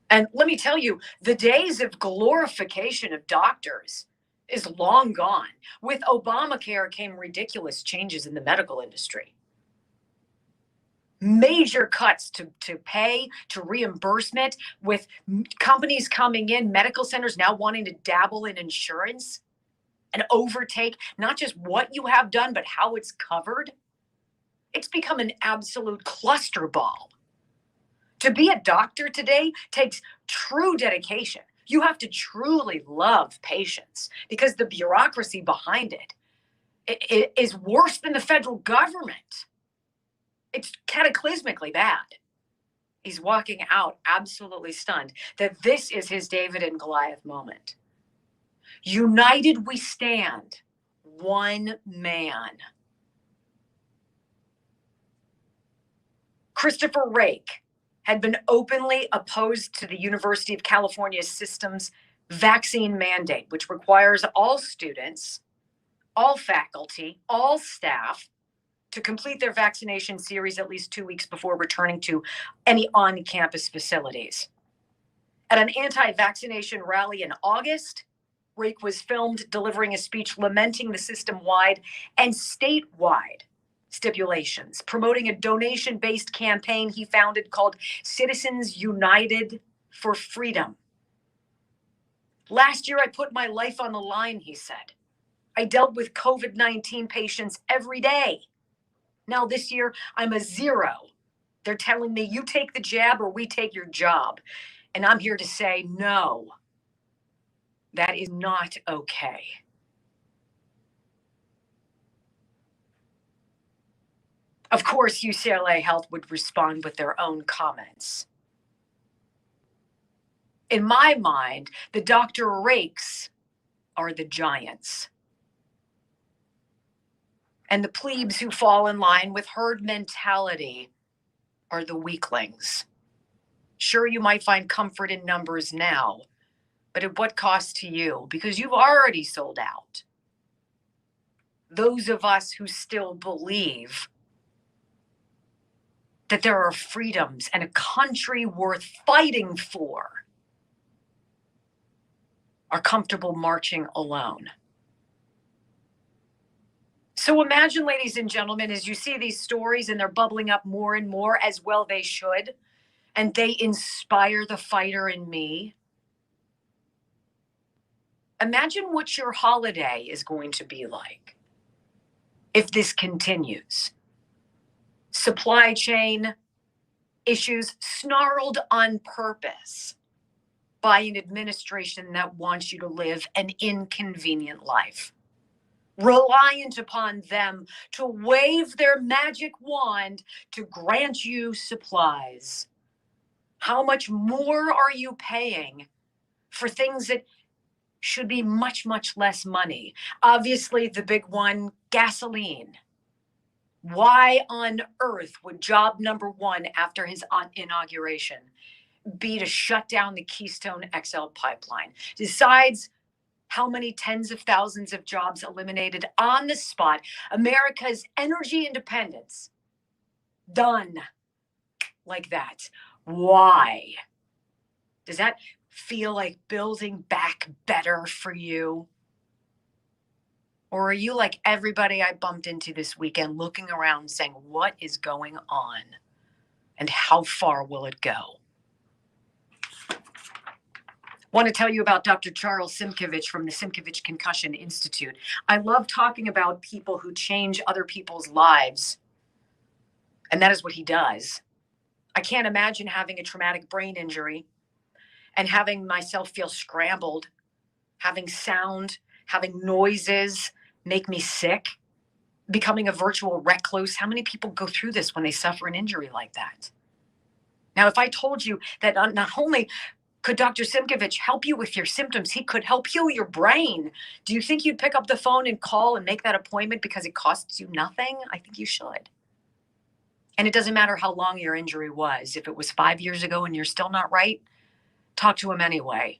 And let me tell you, the days of glorification of doctors is long gone. With Obamacare came ridiculous changes in the medical industry. Major cuts to pay, to reimbursement, with companies coming in, medical centers now wanting to dabble in insurance and overtake not just what you have done, but how it's covered. It's become an absolute clusterball. To be a doctor today takes true dedication. You have to truly love patients because the bureaucracy behind it is worse than the federal government. It's cataclysmically bad. He's walking out absolutely stunned that this is his David and Goliath moment. United we stand, one man. Christopher Rake had been openly opposed to the University of California system's vaccine mandate, which requires all students, all faculty, all staff to complete their vaccination series at least 2 weeks before returning to any on-campus facilities. At an anti-vaccination rally in August, Rake was filmed delivering a speech lamenting the system-wide and statewide stipulations, promoting a donation-based campaign he founded called Citizens United for Freedom. Last year, I put my life on the line, he said. I dealt with COVID-19 patients every day. Now this year, I'm a zero. They're telling me, you take the jab or we take your job. And I'm here to say, no, that is not okay. Of course, UCLA Health would respond with their own comments. In my mind, the Dr. Rakes are the giants. And the plebes who fall in line with herd mentality are the weaklings. Sure, you might find comfort in numbers now, but at what cost to you? Because you've already sold out. Those of us who still believe that there are freedoms and a country worth fighting for are comfortable marching alone. So imagine, ladies and gentlemen, as you see these stories and they're bubbling up more and more, as well they should, and they inspire the fighter in me. Imagine what your holiday is going to be like if this continues. Supply chain issues snarled on purpose by an administration that wants you to live an inconvenient life, reliant upon them to wave their magic wand to grant you supplies. How much more are you paying for things that should be much, much less money? Obviously, the big one, gasoline. Why on earth would job number one after his inauguration be to shut down the Keystone XL pipeline? Decides how many tens of thousands of jobs eliminated on the spot. America's energy independence. Done like that. Why? Does that feel like building back better for you? Or are you like everybody I bumped into this weekend, looking around saying, what is going on? And how far will it go? Want to tell you about Dr. Charles Simkovich from the Simkovich Concussion Institute. I love talking about people who change other people's lives. And that is what he does. I can't imagine having a traumatic brain injury and having myself feel scrambled, having sound, having noises make me sick, becoming a virtual recluse. How many people go through this when they suffer an injury like that? Now, if I told you that not only could Dr. Simkovich help you with your symptoms, he could help heal your brain, do you think you'd pick up the phone and call and make that appointment because it costs you nothing? I think you should. And it doesn't matter how long your injury was. If it was 5 years ago and you're still not right, talk to him anyway.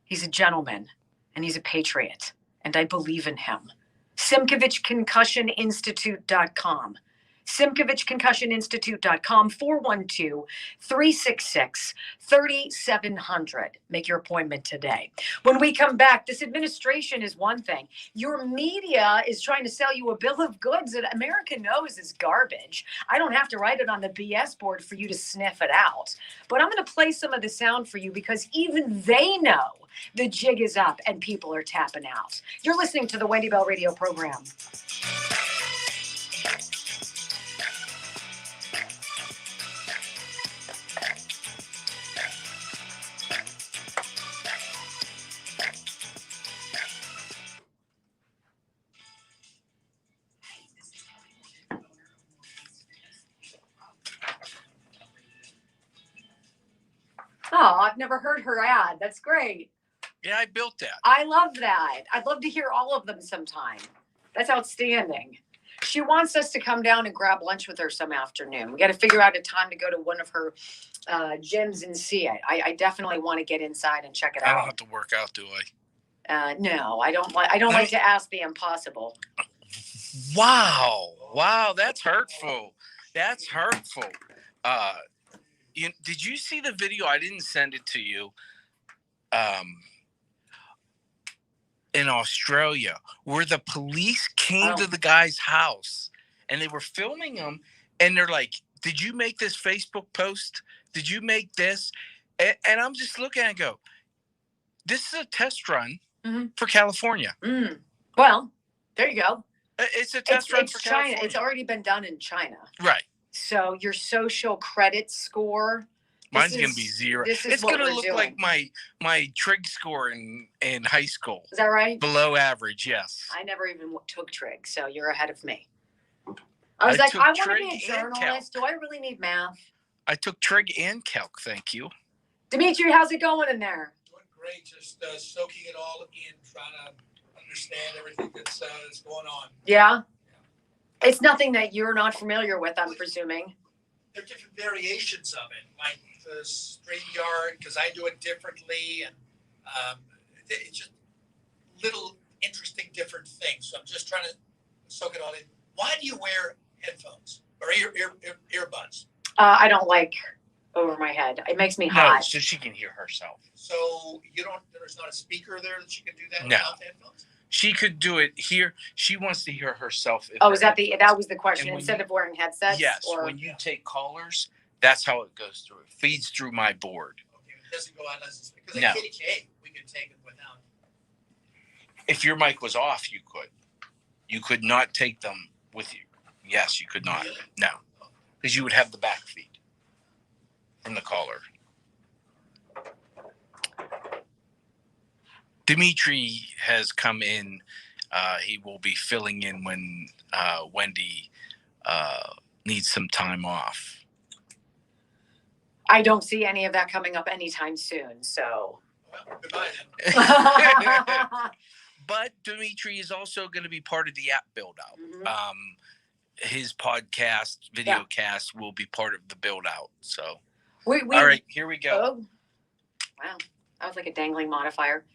He's a gentleman and he's a patriot, and I believe in him. SimkovichConcussionInstitute.com. SimkovichConcussionInstitute.com, 412-366-3700. Make your appointment today. When we come back, this administration is one thing. Your media is trying to sell you a bill of goods that America knows is garbage. I don't have to write it on the BS board for you to sniff it out. But I'm going to play some of the sound for you because even they know the jig is up and people are tapping out. You're listening to the Wendy Bell Radio program. Oh, I've never heard her ad. That's great. Yeah, I built that. I love that. I'd love to hear all of them sometime. That's outstanding. She wants us to come down and grab lunch with her some afternoon. We got to figure out a time to go to one of her gyms and see it. I definitely want to get inside and check it I don't out. have to work out, do I? No, I don't like. I don't Let like to ask the impossible. Wow, that's hurtful. That's hurtful. Did you see the video? I didn't send it to you. In Australia, where the police came to the guy's house and they were filming him, and they're like, "Did you make this Facebook post? Did you make this?" And I'm just looking and go, "This is a test run for California." Well, there you go. It's a test run It's for China. California. It's already been done in China. Right. So your social credit score. Mine's gonna be 0. It's what gonna we're look doing. like my trig score in high school. Is that right? Below average, yes. I never even took trig, so you're ahead of me. I was like, took I want to trig be a and journalist. Do I really need math? I took trig and calc, thank you. Dimitri, how's it going in there? Doing great, just soaking it all in, trying to understand everything that's going on. Yeah. It's nothing that you're not familiar with, I'm presuming. There are different variations of it, like the StreamYard, because I do it differently, and it's just little interesting different things. So I'm just trying to soak it all in. Why do you wear headphones or earbuds? I don't like over my head. It makes me No, hot. so she can hear herself. So there's not a speaker there that you can do that No. without the headphones? She could do it here. She wants to hear herself. Oh, is that was the question? And when Instead you- of wearing headsets? Yes. Or When you take callers, that's how it goes through. It feeds through my board. Okay, it doesn't go out as because No. at KDKA we could take it without. If your mic was off, you could. You could not take them with you. Yes, you could not. Really? No, because you would have the back feed from the caller. Dimitri has come in. He will be filling in when Wendy needs some time off. I don't see any of that coming up anytime soon. So. Well, goodbye then. But Dimitri is also going to be part of the app build out. Mhm. His podcast, video cast will be part of the build out. So, we all right, here we go. Oh, wow. That was like a dangling modifier.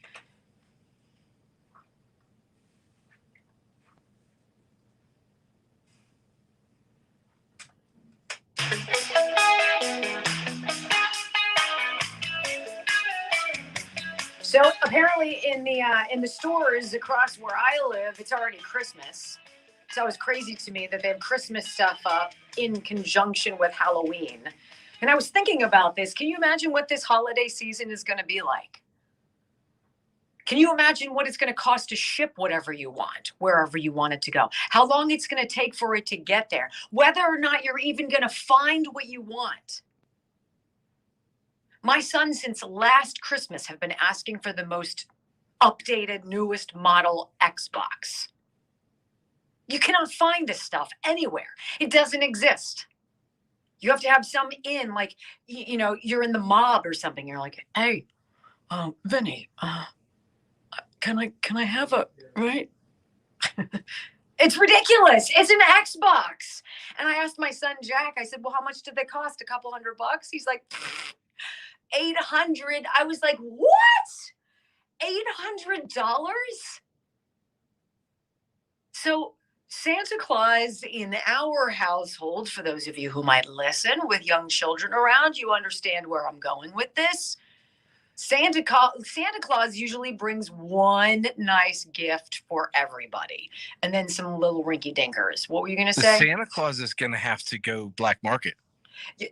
So apparently in the stores across where I live, it's already Christmas. So it's crazy to me that they have Christmas stuff up in conjunction with Halloween. And I was thinking about this. Can you imagine what this holiday season is going to be like? Can you imagine what it's going to cost to ship whatever you want, wherever you want it to go? How long it's going to take for it to get there? Whether or not you're even going to find what you want. My son, since last Christmas, have been asking for the most updated, newest model Xbox. You cannot find this stuff anywhere. It doesn't exist. You have to have some in, like, you're in the mob or something. You're like, hey, Vinny, can I have a, right? It's ridiculous. It's an Xbox. And I asked my son, Jack, I said, well, how much did they cost? A couple $100? He's like, $800. I was like, what? $800? So Santa Claus in our household, for those of you who might listen with young children around, you understand where I'm going with this. Santa Claus usually brings one nice gift for everybody and then some little rinky dinkers. What were you going to say? Santa Claus is going to have to go black market.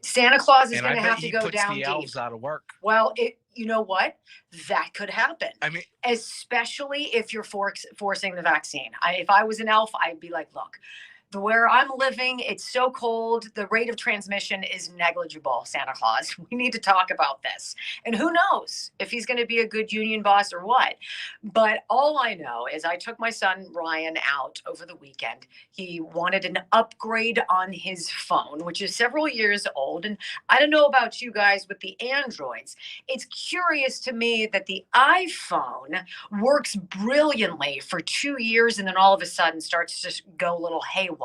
Santa Claus is And going I to bet have to he go puts down the deep. elves out of work. Well, you know what? That could happen. I mean, Especially if you're forcing the vaccine. If I was an elf, I'd be like, look, Where I'm living, it's so cold. The rate of transmission is negligible, Santa Claus. We need to talk about this. And who knows if he's going to be a good union boss or what. But all I know is I took my son Ryan out over the weekend. He wanted an upgrade on his phone, which is several years old. And I don't know about you guys with the Androids. It's curious to me that the iPhone works brilliantly for 2 years and then all of a sudden starts to go a little haywire.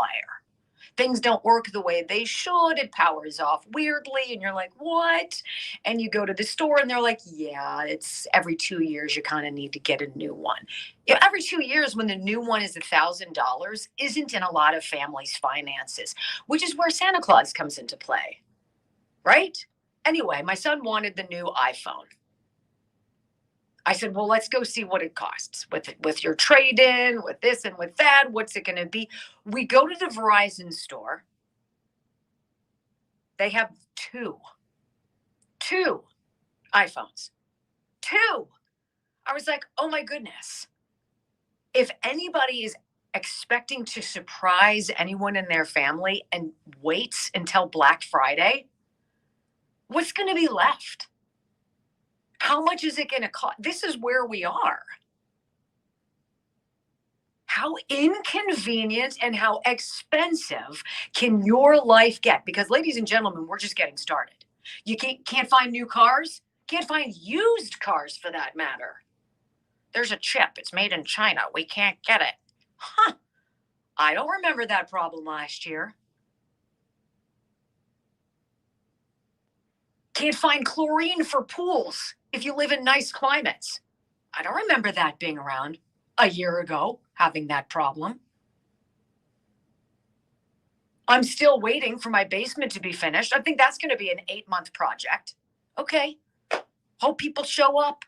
Things don't work the way they should. It powers off weirdly, and you're like, what? And you go to the store, and they're like, yeah, it's every 2 years you kind of need to get a new one. Every 2 years, when the new one is $1,000, isn't in a lot of families' finances, which is where Santa Claus comes into play, right? Anyway, my son wanted the new iPhone. I said, well, let's go see what it costs with your trade-in, with this and with that. What's it going to be? We go to the Verizon store. They have two iPhones. Two. I was like, oh my goodness. If anybody is expecting to surprise anyone in their family and waits until Black Friday, what's going to be left? How much is it going to cost? This is where we are. How inconvenient and how expensive can your life get? Because, ladies and gentlemen, we're just getting started. You can't find new cars, can't find used cars for that matter. There's a chip. It's made in China. We can't get it. Huh. I don't remember that problem last year. Can't find chlorine for pools if you live in nice climates. I don't remember that being around a year ago, having that problem. I'm still waiting for my basement to be finished. I think that's going to be an 8-month project. Okay. Hope people show up.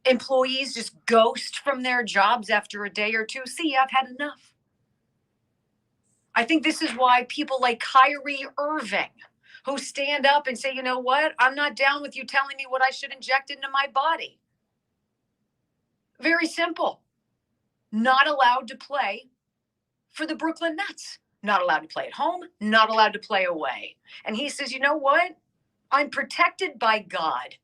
Employees just ghost from their jobs after a day or two. See, I've had enough. I think this is why people like Kyrie Irving, who stand up and say, you know what? I'm not down with you telling me what I should inject into my body. Very simple. Not allowed to play for the Brooklyn Nets. Not allowed to play at home, not allowed to play away. And he says, you know what? I'm protected by God,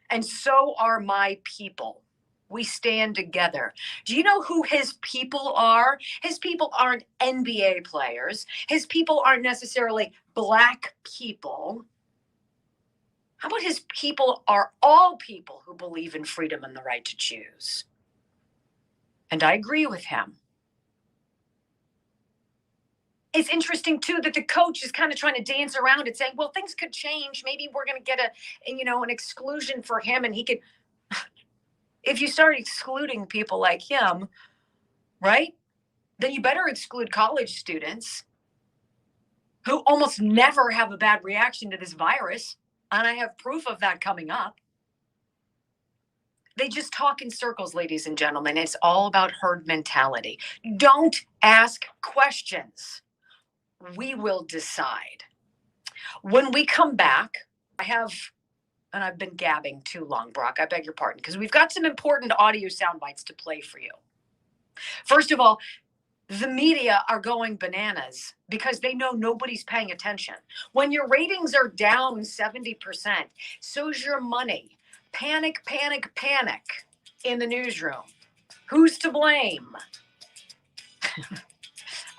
and so are my people. We stand together. Do you know who his people are? His people aren't NBA players. His people aren't necessarily Black people. How about his people are all people who believe in freedom and the right to choose? And I agree with him. It's interesting, too, that the coach is kind of trying to dance around it, saying, well, things could change. Maybe we're going to get an exclusion for him, and he could. If you start excluding people like him, right, then you better exclude college students who almost never have a bad reaction to this virus. And I have proof of that coming up. They just talk in circles, ladies and gentlemen. It's all about herd mentality. Don't ask questions. We will decide. When we come back, and I've been gabbing too long, Brock. I beg your pardon, because we've got some important audio sound bites to play for you. First of all, the media are going bananas because they know nobody's paying attention. When your ratings are down 70%, so's your money. Panic, panic, panic in the newsroom. Who's to blame?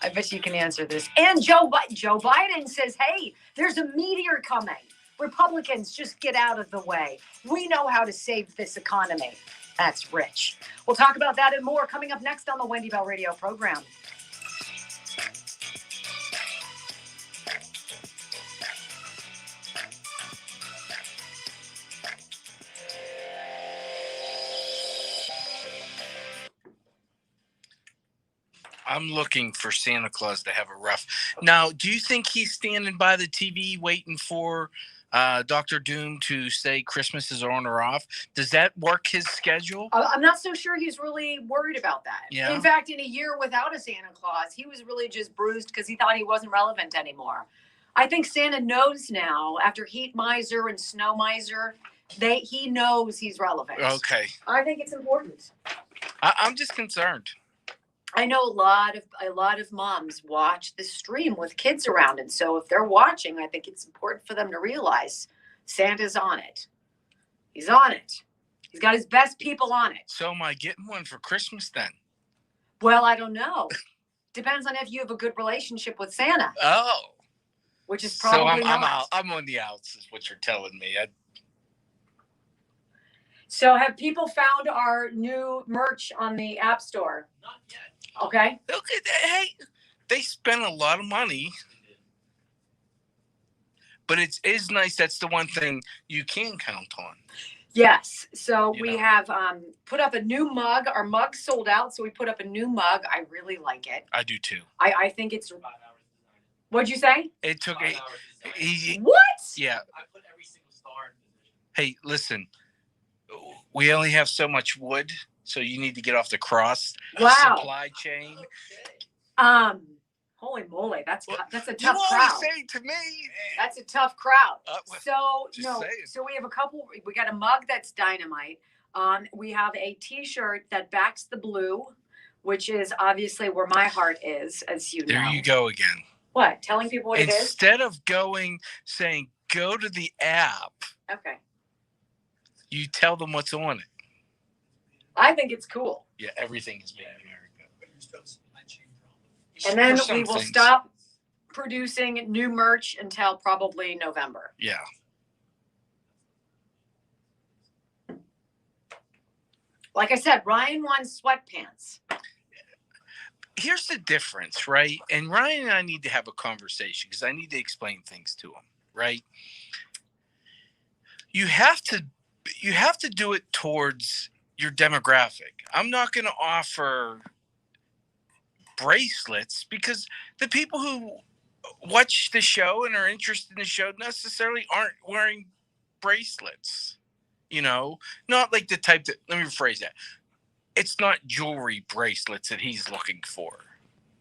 I bet you can answer this. And Joe Biden says, hey, there's a meteor coming. Republicans, just get out of the way. We know how to save this economy. That's rich. We'll talk about that and more coming up next on the Wendy Bell Radio program. I'm looking for Santa Claus to have a rough. Now, do you think he's standing by the TV waiting for Dr. Doom to say Christmas is on or off? Does that work his schedule? I'm not so sure he's really worried about that. Yeah. In fact, in a year without a Santa Claus, he was really just bruised because he thought he wasn't relevant anymore. I think Santa knows now, after Heat Miser and Snow Miser, he knows he's relevant. Okay. I think it's important. I'm just concerned. I know a lot of moms watch the stream with kids around, and so if they're watching, I think it's important for them to realize Santa's on it. He's on it. He's got his best people on it. So am I getting one for Christmas then? Well, I don't know. Depends on if you have a good relationship with Santa, Oh, which is so probably I'm not. out. I'm on the outs, is what you're telling me. So have people found our new merch on the App Store? Not yet. Okay. Look at that. Hey, they spent a lot of money, but it is nice. That's the one thing you can count on. Yes. So You we know. have put up a new mug. Our mug sold out, so we put up a new mug. I really like it. I do too. I think it's. 5 hours designing. What'd you say? It took 5 a. hours designing. He, What? yeah. I put every single star in position. Hey, listen. We only have so much wood, so you need to get off the cross Wow. supply chain. Okay. Holy moly, that's a You tough always crowd. say to me. That's a tough crowd. Well, So just no, saying. so we have a couple. We got a mug that's dynamite. We have a T-shirt that backs the blue, which is obviously where my heart is, as you know. There you go again. What? Telling people what it is? Instead of saying, go to the app, Okay. you tell them what's on it. I think it's cool. Yeah, everything is made in America. But you're still supply chain problem. And then For some we will things. stop producing new merch until probably November. Yeah. Like I said, Ryan wants sweatpants. Here's the difference, right? And Ryan and I need to have a conversation because I need to explain things to him, right? You have to do it towards your demographic. I'm not going to offer bracelets because the people who watch the show and are interested in the show necessarily aren't wearing bracelets. You know, not like the type that, let me rephrase that. It's not jewelry bracelets that he's looking for,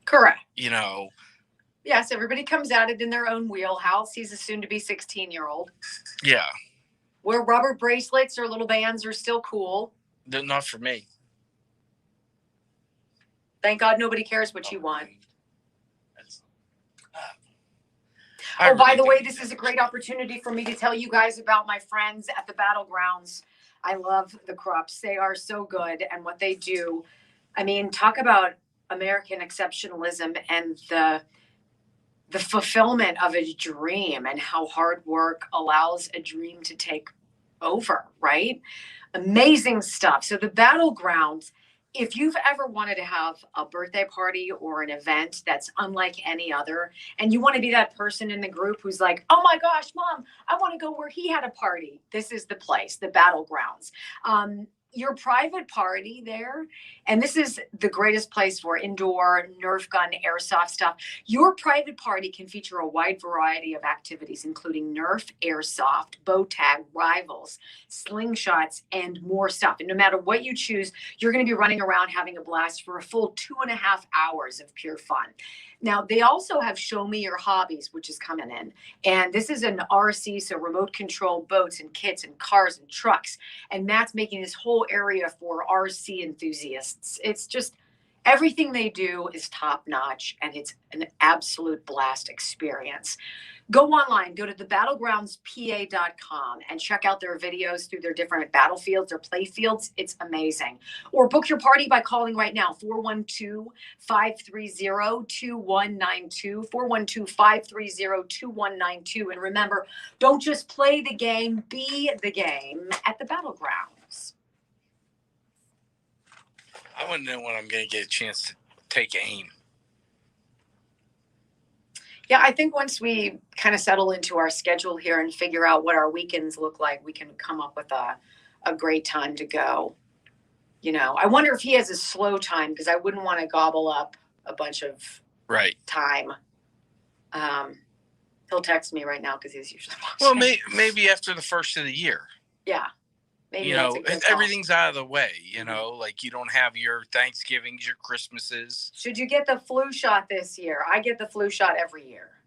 Correct. you know. Yes, everybody comes at it in their own wheelhouse. He's a soon to be 16-year-old. Yeah, Where rubber bracelets or little bands are still cool. they're not for me. Thank God nobody cares what you want. I Oh, by really the way, don't. this is a great opportunity for me to tell you guys about my friends at the Battlegrounds. I love the Krupps. They are so good and what they do. I mean, talk about American exceptionalism and the fulfillment of a dream and how hard work allows a dream to take over, right? Amazing stuff. So the Battlegrounds, if you've ever wanted to have a birthday party or an event that's unlike any other, and you want to be that person in the group who's like, oh my gosh, mom, I want to go where he had a party. This is the place, the Battlegrounds. Your private party there, and this is the greatest place for indoor Nerf gun airsoft stuff. Your private party can feature a wide variety of activities, including Nerf, airsoft, bow tag, rivals, slingshots, and more stuff. And no matter what you choose, you're going to be running around having a blast for a full 2.5 hours of pure fun. Now, they also have Show Me Your Hobbies, which is coming in. And this is an RC, so remote control boats and kits and cars and trucks. And that's making this whole area for RC enthusiasts. It's just everything they do is top notch and it's an absolute blast experience. Go online, go to thebattlegroundspa.com and check out their videos through their different battlefields or play fields. It's amazing. Or book your party by calling right now, 412-530-2192, 412-530-2192. And remember, don't just play the game, be the game at the Battlegrounds. I want to know when I'm going to get a chance to take aim. Yeah, I think once we kind of settle into our schedule here and figure out what our weekends look like, we can come up with a great time to go. You know, I wonder if he has a slow time because I wouldn't want to gobble up a bunch of Right. time. He'll text me right now because he's usually Well, watching. maybe after the first of the year. Yeah, maybe You that's know, a good and call. everything's out of the way. You know, like you don't have your Thanksgivings, your Christmases. Should you get the flu shot this year? I get the flu shot every year.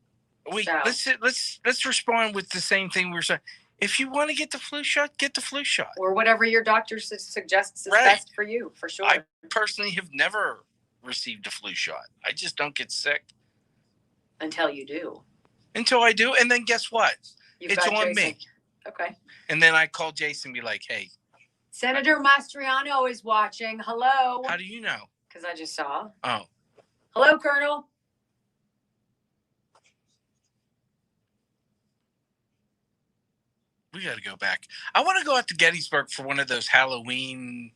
Wait, So- let's respond with the same thing we were saying. If you want to get the flu shot, get the flu shot. Or whatever your doctor suggests is Right. best for you, for sure. I personally have never received a flu shot. I just don't get sick Until you do. until I do. And then guess what? You've It's got on Jason. me. Okay. And then I call Jason and be like, hey, Senator Mastriano is watching. Hello. how do you know? Because I just saw. Oh, Hello, Colonel. we got to go back. I want to go out to Gettysburg for one of those Halloween.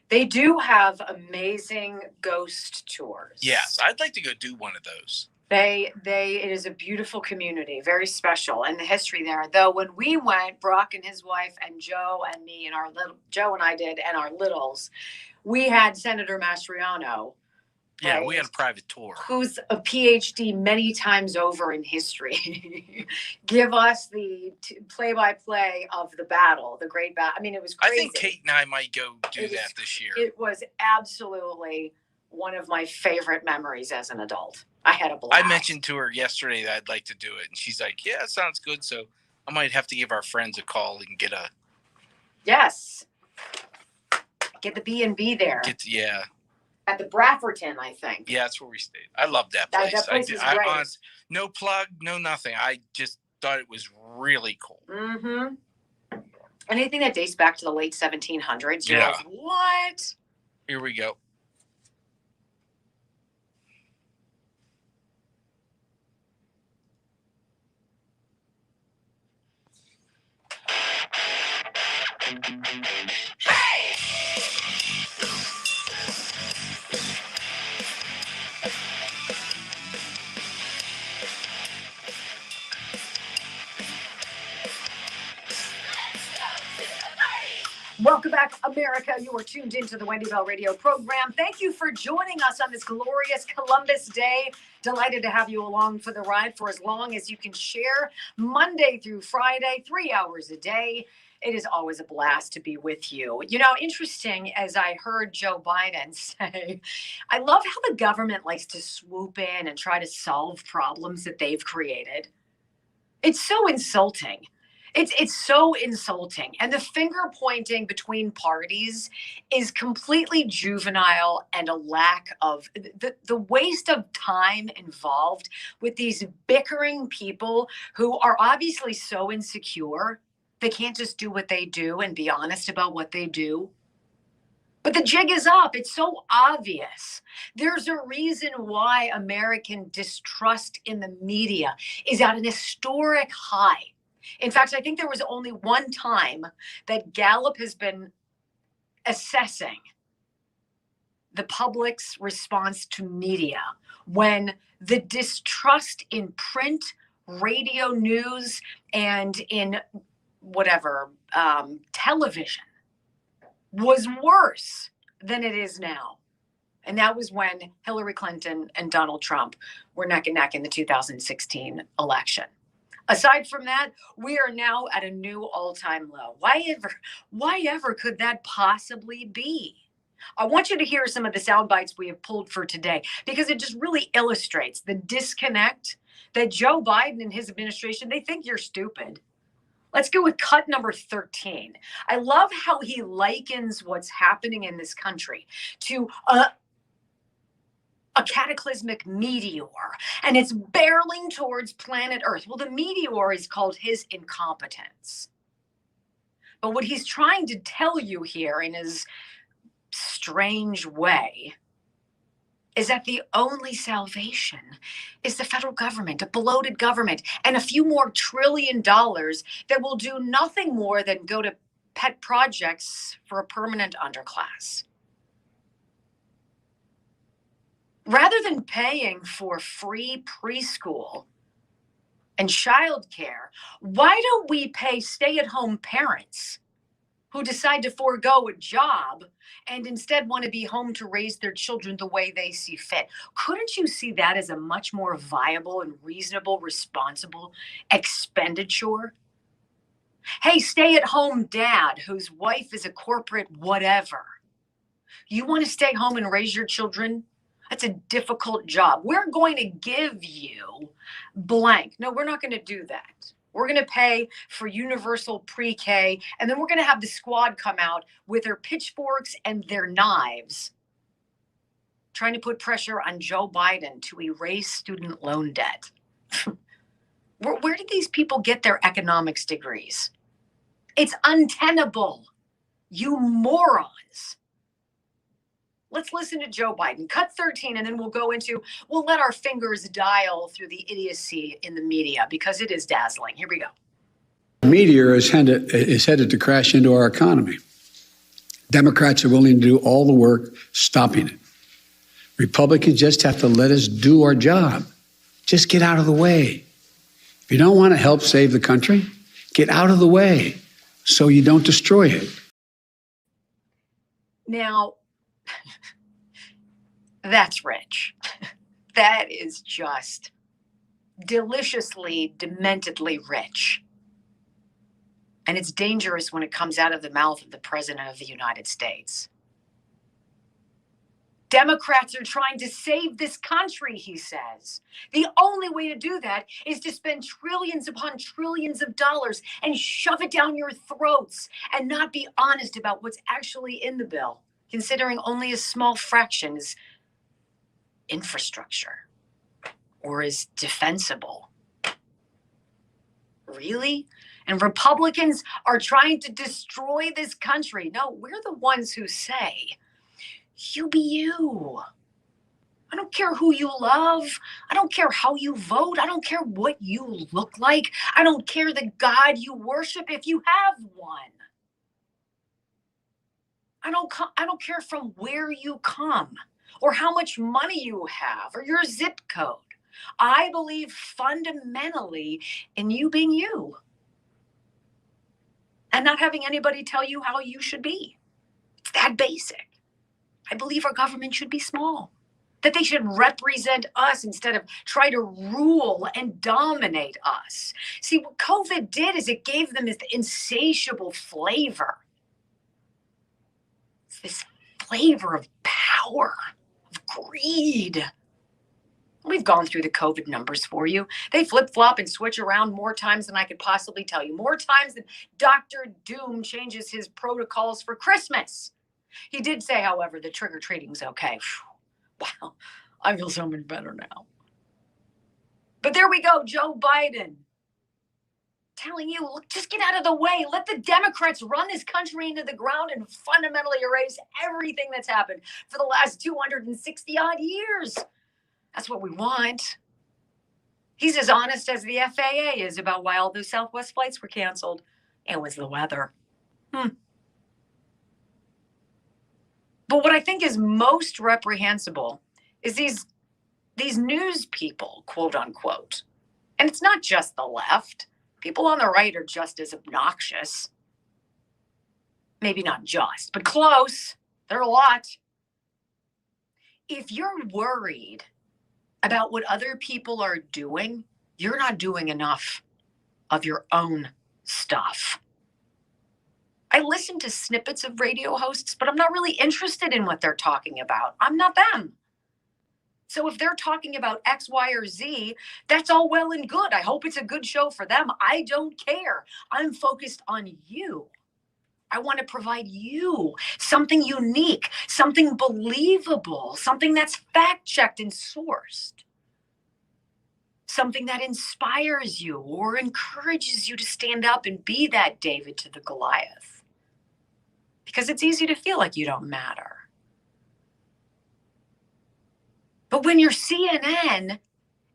They do have amazing ghost tours. Yes, I'd like to go do one of those. It is a beautiful community, very special, and the history there. Though when we went, Brock and his wife and Joe and me and Joe and I did, and our littles, we had Senator Mastriano. Yeah, Right. we had a private tour. Who's a PhD many times over in history, give us the play-by-play of the battle, the great battle. I mean, it was I crazy. think Kate and I might go do It was- that this year. It was absolutely one of my favorite memories as an adult. I had a blast. I mentioned to her yesterday that I'd like to do it, and she's like, yeah, it sounds good. So I might have to give our friends a call and get a, Yes. Get the B&B there yeah, at the Brafferton, I think. yeah, that's where we stayed. I love that That place. place is great. No plug, no nothing. I just thought it was really cool. Mm-hmm. Anything that dates back to the late 1700s, you're Yeah. like, what? Here we go. Welcome back, America. You are tuned into the Wendy Bell Radio program. Thank you for joining us on this glorious Columbus Day. Delighted to have you along for the ride for as long as you can share, Monday through Friday, 3 hours a day. It is always a blast to be with you. You know, interesting, as I heard Joe Biden say, I love how the government likes to swoop in and try to solve problems that they've created. It's so insulting. It's so insulting. And the finger pointing between parties is completely juvenile and a lack of the waste of time involved with these bickering people who are obviously so insecure. They can't just do what they do and be honest about what they do. But the jig is up. It's so obvious. There's a reason why American distrust in the media is at an historic high. In fact, I think there was only one time that Gallup has been assessing the public's response to media when the distrust in print, radio news, and in whatever television was worse than it is now. And that was when Hillary Clinton and Donald Trump were neck and neck in the 2016 election. Aside from that, we are now at a new all-time low. Why ever could that possibly be? I want you to hear some of the sound bites we have pulled for today, because it just really illustrates the disconnect that Joe Biden and his administration, they think you're stupid. Let's go with cut number 13. I love how he likens what's happening in this country to a cataclysmic meteor, and it's barreling towards planet Earth. Well, the meteor is called his incompetence. But what he's trying to tell you here in his strange way is that the only salvation is the federal government, a bloated government, and a few more $1 trillion that will do nothing more than go to pet projects for a permanent underclass. Rather than paying for free preschool and childcare, why don't we pay stay-at-home parents who decide to forego a job and instead want to be home to raise their children the way they see fit? Couldn't you see that as a much more viable and reasonable, responsible expenditure? Hey, stay-at-home dad whose wife is a corporate whatever. You want to stay home and raise your children? That's a difficult job. We're going to give you blank. No, we're not going to do that. We're going to pay for universal pre-K, and then we're going to have the squad come out with their pitchforks and their knives, trying to put pressure on Joe Biden to erase student loan debt. Where did these people get their economics degrees? It's untenable, you morons. Let's listen to Joe Biden. Cut 13, and then we'll let our fingers dial through the idiocy in the media because it is dazzling. Here we go. The meteor is headed to crash into our economy. Democrats are willing to do all the work stopping it. Republicans just have to let us do our job. Just get out of the way. If you don't want to help save the country, get out of the way so you don't destroy it. Now, that's rich. That is just deliciously, dementedly rich. And it's dangerous when it comes out of the mouth of the President of the United States. Democrats are trying to save this country, he says. The only way to do that is to spend trillions upon trillions of dollars and shove it down your throats and not be honest about what's actually in the bill, considering only a small fraction is infrastructure or is defensible. Really? And Republicans are trying to destroy this country. No, we're the ones who say, you be you. I don't care who you love. I don't care how you vote. I don't care what you look like. I don't care the God you worship if you have one. I don't care from where you come or how much money you have or your zip code. I believe fundamentally in you being you and not having anybody tell you how you should be. It's that basic. I believe our government should be small, that they should represent us instead of try to rule and dominate us. See, what COVID did is it gave them this insatiable flavor. It's this flavor of power, of greed. We've gone through the COVID numbers for you. They flip-flop and switch around more times than I could possibly tell you. More times than Dr. Doom changes his protocols for Christmas. He did say, however, that trick-or-treating's okay. Wow, I feel so much better now. But there we go, Joe Biden telling you, look, just get out of the way. Let the Democrats run this country into the ground and fundamentally erase everything that's happened for the last 260 odd years. That's what we want. He's as honest as the FAA is about why all those Southwest flights were canceled. It was the weather. But what I think is most reprehensible is these news people, quote unquote. And it's not just the left. People on the right are just as obnoxious. Maybe not just, but close. They're a lot. If you're worried about what other people are doing, you're not doing enough of your own stuff. I listen to snippets of radio hosts, but I'm not really interested in what they're talking about. I'm not them. So if they're talking about X, Y, or Z, that's all well and good. I hope it's a good show for them. I don't care. I'm focused on you. I want to provide you something unique, something believable, something that's fact-checked and sourced, something that inspires you or encourages you to stand up and be that David to the Goliath. Because it's easy to feel like you don't matter. But when you're CNN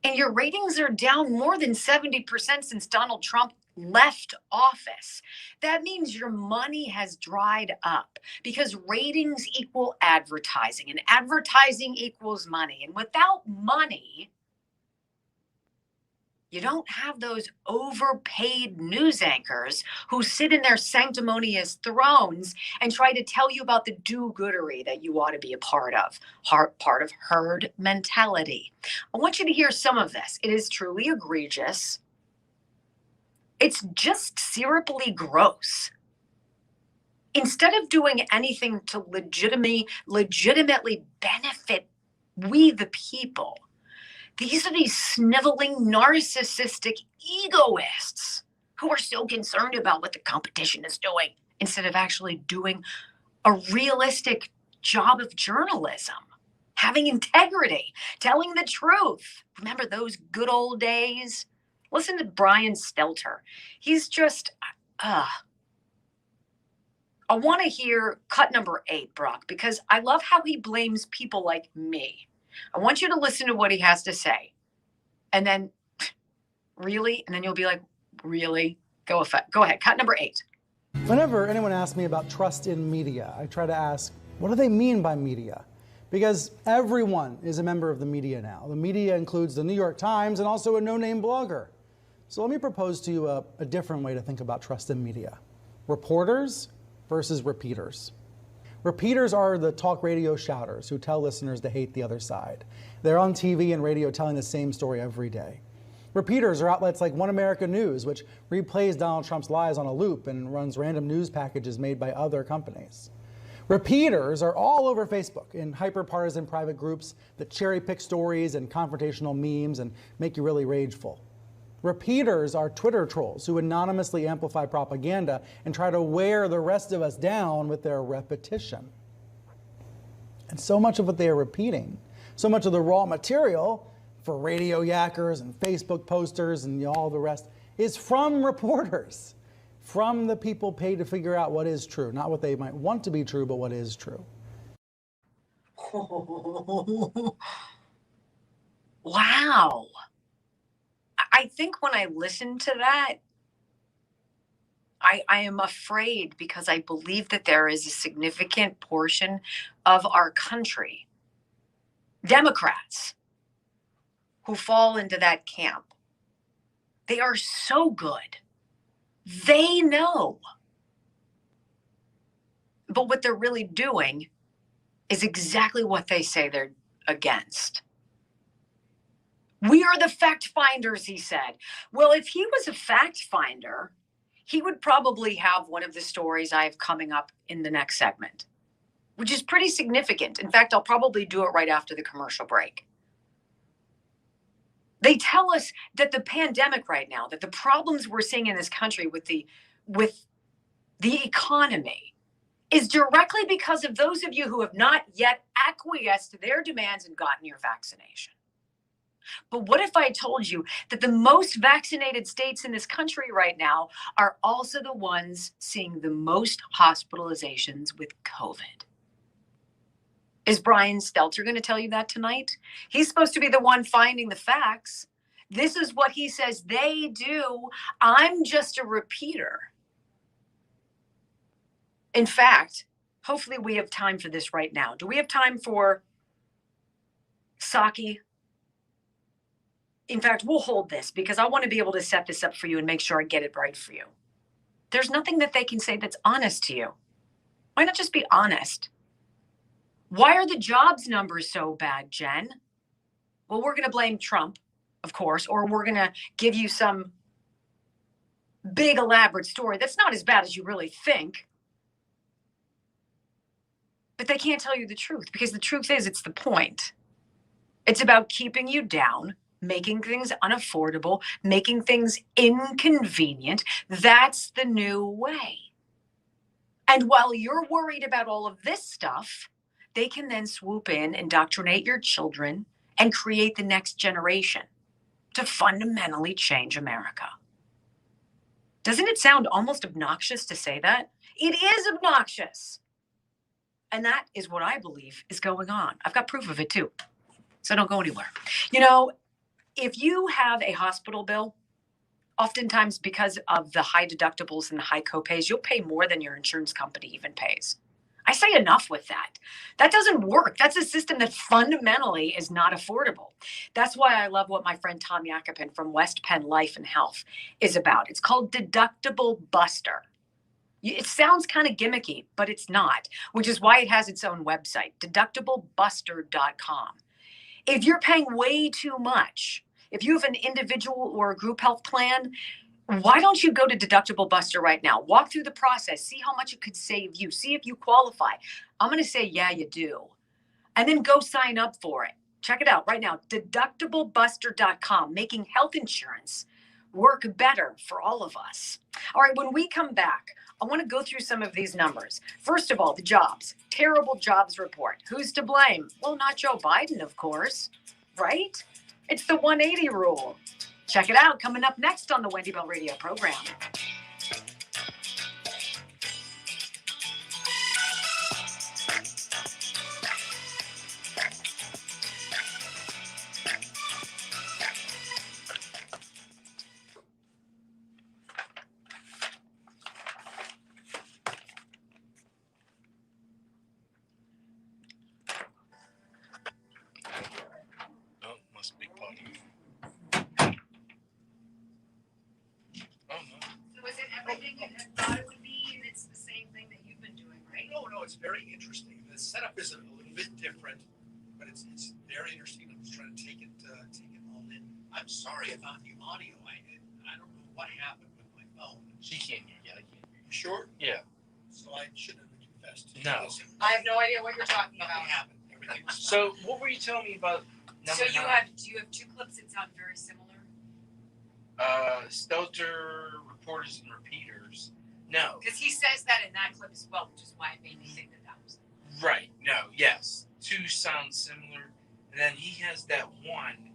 and your ratings are down more than 70% since Donald Trump left office, that means your money has dried up because ratings equal advertising and advertising equals money. And without money, you don't have those overpaid news anchors who sit in their sanctimonious thrones and try to tell you about the do-goodery that you ought to be a part of herd mentality. I want you to hear some of this. It is truly egregious. It's just syruply gross. Instead of doing anything to legitimately benefit we the people, these are these sniveling, narcissistic egoists who are so concerned about what the competition is doing instead of actually doing a realistic job of journalism. having integrity, telling the truth. Remember those good old days? Listen to Brian Stelter. He's just, I want to hear cut number 8, Brock, because I love how he blames people like me. I want you to listen to what he has to say. And then, really? And then you'll be like, really? Go ahead. Cut number 8. Whenever anyone asks me about trust in media, I try to ask, what do they mean by media? Because everyone is a member of the media now. The media includes the New York Times and also a no-name blogger. So let me propose to you a different way to think about trust in media. Reporters versus repeaters. Repeaters are the talk radio shouters who tell listeners to hate the other side. They're on TV and radio telling the same story every day. Repeaters are outlets like One America News, which replays Donald Trump's lies on a loop and runs random news packages made by other companies. Repeaters are all over Facebook in hyper-partisan private groups that cherry-pick stories and confrontational memes and make you really rageful. Repeaters are Twitter trolls who anonymously amplify propaganda and try to wear the rest of us down with their repetition. And so much of what they are repeating, so much of the raw material for radio yackers and Facebook posters and all the rest is from reporters, from the people paid to figure out what is true, not what they might want to be true, but what is true. Wow. I think when I listen to that, I am afraid because I believe that there is a significant portion of our country, Democrats, who fall into that camp. They are so good. They know. But what they're really doing is exactly what they say they're against. We are the fact finders, he said. Well, if he was a fact finder, he would probably have one of the stories I have coming up in the next segment, which is pretty significant. In fact, I'll probably do it right after the commercial break. They tell us that the pandemic right now, that the problems we're seeing in this country with the economy is directly because of those of you who have not yet acquiesced to their demands and gotten your vaccination. But what if I told you that the most vaccinated states in this country right now are also the ones seeing the most hospitalizations with COVID? Is Brian Stelter going to tell you that tonight? He's supposed to be the one finding the facts. This is what he says they do. I'm just a repeater. In fact, hopefully we have time for this right now. Do we have time for Psaki? In fact, we'll hold this because I want to be able to set this up for you and make sure I get it right for you. There's nothing that they can say that's honest to you. Why not just be honest? Why are the jobs numbers so bad, Jen? Well, we're going to blame Trump, of course, or we're going to give you some big elaborate story that's not as bad as you really think. But they can't tell you the truth because the truth is it's the point. It's about keeping you down, making things unaffordable, making things inconvenient. That's the new way. And while you're worried about all of this stuff, they can then swoop in, indoctrinate your children, and create the next generation to fundamentally change America. Doesn't it sound almost obnoxious to say that? It is obnoxious. And that is what I believe is going on. I've got proof of it too. So don't go anywhere. You know, if you have a hospital bill, oftentimes because of the high deductibles and the high copays, you'll pay more than your insurance company even pays. I say enough with that. That doesn't work. That's a system that fundamentally is not affordable. That's why I love what my friend Tom Yakupin from West Penn Life and Health is about. It's called Deductible Buster. It sounds kind of gimmicky, but it's not, which is why it has its own website, deductiblebuster.com. If you're paying way too much, if you have an individual or a group health plan, why don't you go to Deductible Buster right now? Walk through the process, see how much it could save you, see if you qualify. I'm going to say, yeah, you do. And then go sign up for it. Check it out right now, deductiblebuster.com, making health insurance work better for all of us. All right, when we come back, I want to go through some of these numbers. First of all, the jobs. Terrible jobs report. Who's to blame? Well, not Joe Biden, of course, right? It's the 180 rule. Check it out coming up next on the Wendy Bell Radio program. Oh, must be potty. Oh, no. So is it everything you thought it would be, and it's the same thing that you've been doing, right? No, it's very interesting. The setup is a little bit different, but it's very interesting. I'm just trying to take it all in. I'm sorry about the audio. I don't know what happened with my phone. She can't hear you. I can't hear You sure? you. Yeah. So I shouldn't have confessed. No. I have no idea what you're talking Nothing about. happened. Everything was So, what were you telling me about number So you 9? do you have two clips that sound very similar? Stelter, reporters, and repeaters. No. Because he says that in that clip as well, which is why it made me think that was. Right. No. Yes. 2 sound similar. And then he has that one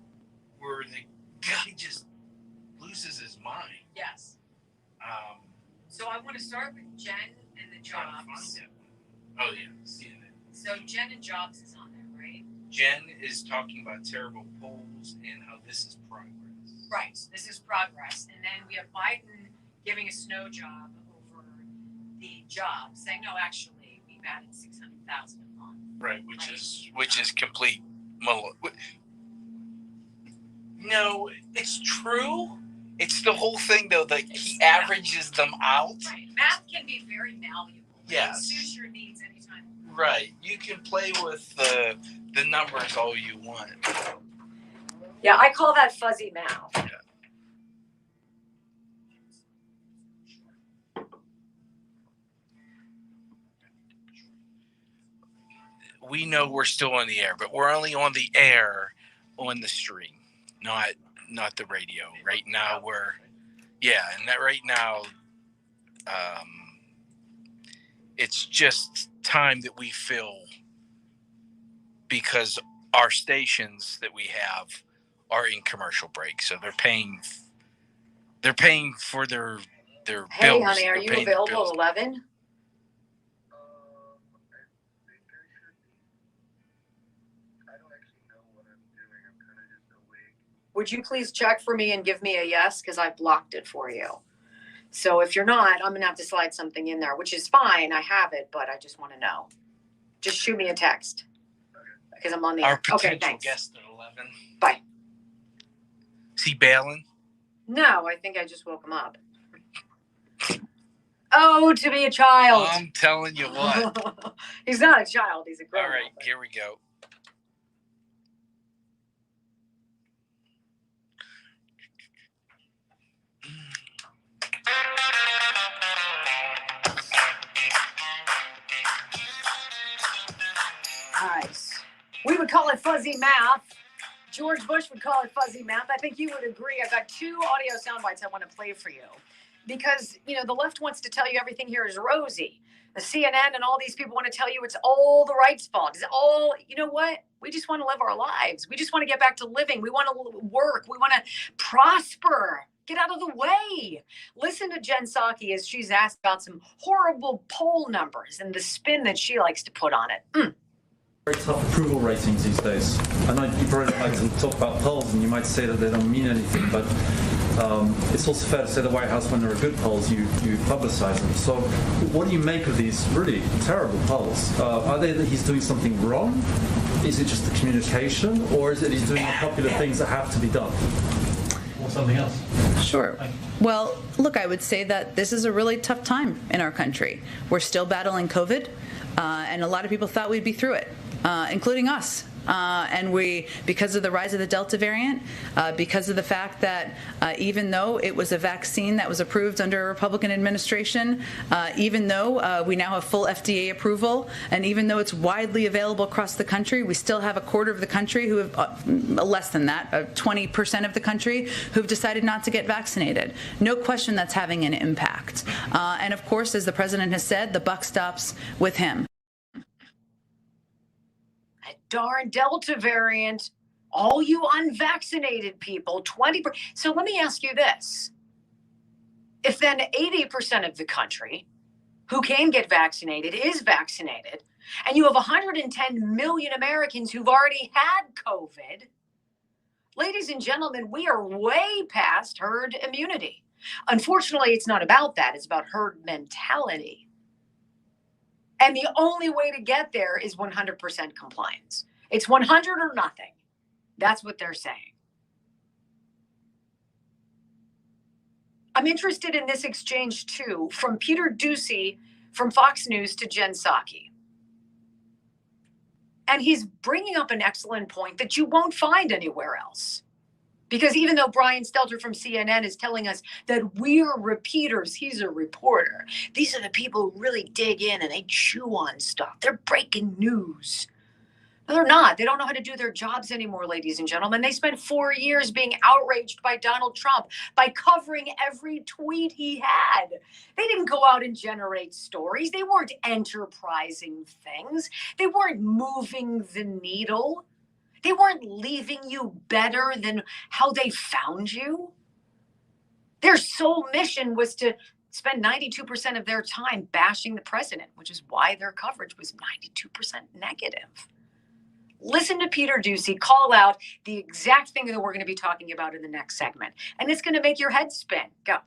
where the guy just loses his mind. Yes. Um, So I want to start with Jen and the trying to find jobs. that one. Oh, yeah. Seeing it. So Jen and Jobs is on there, right? Jen is talking about terrible polls and how this is progress. Right. This is progress. And then we have Biden giving a snow job over the job, saying, no, actually, we've added 600,000 a month. Right, which is complete No, it's true. It's the whole thing though, like he averages them out. Right. Math can be very malleable. Yes. It suits your needs anytime. Right. You can play with the numbers all you want. Yeah, I call that fuzzy math. We know we're still on the air, but we're only on the air on the stream, not the radio. Right now and that right now, it's just time that we fill because our stations that we have are in commercial break, so they're paying for their Hey, bills. honey, are They're you paying their available bills. at 11? Would you please check for me and give me a yes? Because I blocked it for you. So if you're not, I'm going to have to slide something in there, which is fine. I have it, but I just want to know. Just shoot me a text. Because I'm on the Our air. Okay, potential thanks. guest at 11. Bye. Is he bailing? No, I think I just woke him up. Oh, to be a child. I'm telling you what. He's not a child. He's a grown All right, here we go. Nice. We would call it fuzzy math. George Bush would call it fuzzy math. I think you would agree. I've got 2 audio sound bites I want to play for you. Because, the left wants to tell you everything here is rosy. The CNN and all these people want to tell you it's all the right's fault. It's all, you know what? We just want to live our lives. We just want to get back to living. We want to work. We want to prosper. Get out of the way. Listen to Jen Psaki as she's asked about some horrible poll numbers and the spin that she likes to put on it. Very tough approval ratings these days. I know you probably like to talk about polls and you might say that they don't mean anything, but it's also fair to say the White House, when there are good polls, you publicize them. So what do you make of these really terrible polls? Are they that he's doing something wrong? Is it just the communication? Or is it he's doing the popular things that have to be done? Or something else? Sure. Well, look, I would say that this is a really tough time in our country. We're still battling COVID, and a lot of people thought we'd be through it, including us. Because of the rise of the Delta variant, because of the fact that even though it was a vaccine that was approved under a Republican administration, even though we now have full FDA approval, and even though it's widely available across the country, we still have a quarter of the country who have, less than that, 20% of the country who've decided not to get vaccinated. No question that's having an impact. And of course, as the president has said, the buck stops with him. That darn Delta variant, all you unvaccinated people, 20%. So let me ask you this. If then 80% of the country who can get vaccinated is vaccinated, and you have 110 million Americans who've already had COVID, ladies and gentlemen, we are way past herd immunity. Unfortunately, it's not about that. It's about herd mentality. And the only way to get there is 100% compliance. It's 100 or nothing. That's what they're saying. I'm interested in this exchange too, from Peter Doocy from Fox News to Jen Psaki. And he's bringing up an excellent point that you won't find anywhere else. Because even though Brian Stelter from CNN is telling us that we're repeaters, he's a reporter. These are the people who really dig in and they chew on stuff. They're breaking news. No, they're not. They don't know how to do their jobs anymore, ladies and gentlemen. They spent 4 years being outraged by Donald Trump by covering every tweet he had. They didn't go out and generate stories. They weren't enterprising things. They weren't moving the needle. They weren't leaving you better than how they found you. Their sole mission was to spend 92% of their time bashing the president, which is why their coverage was 92% negative. Listen to Peter Doocy call out the exact thing that we're going to be talking about in the next segment. And it's going to make your head spin. Go.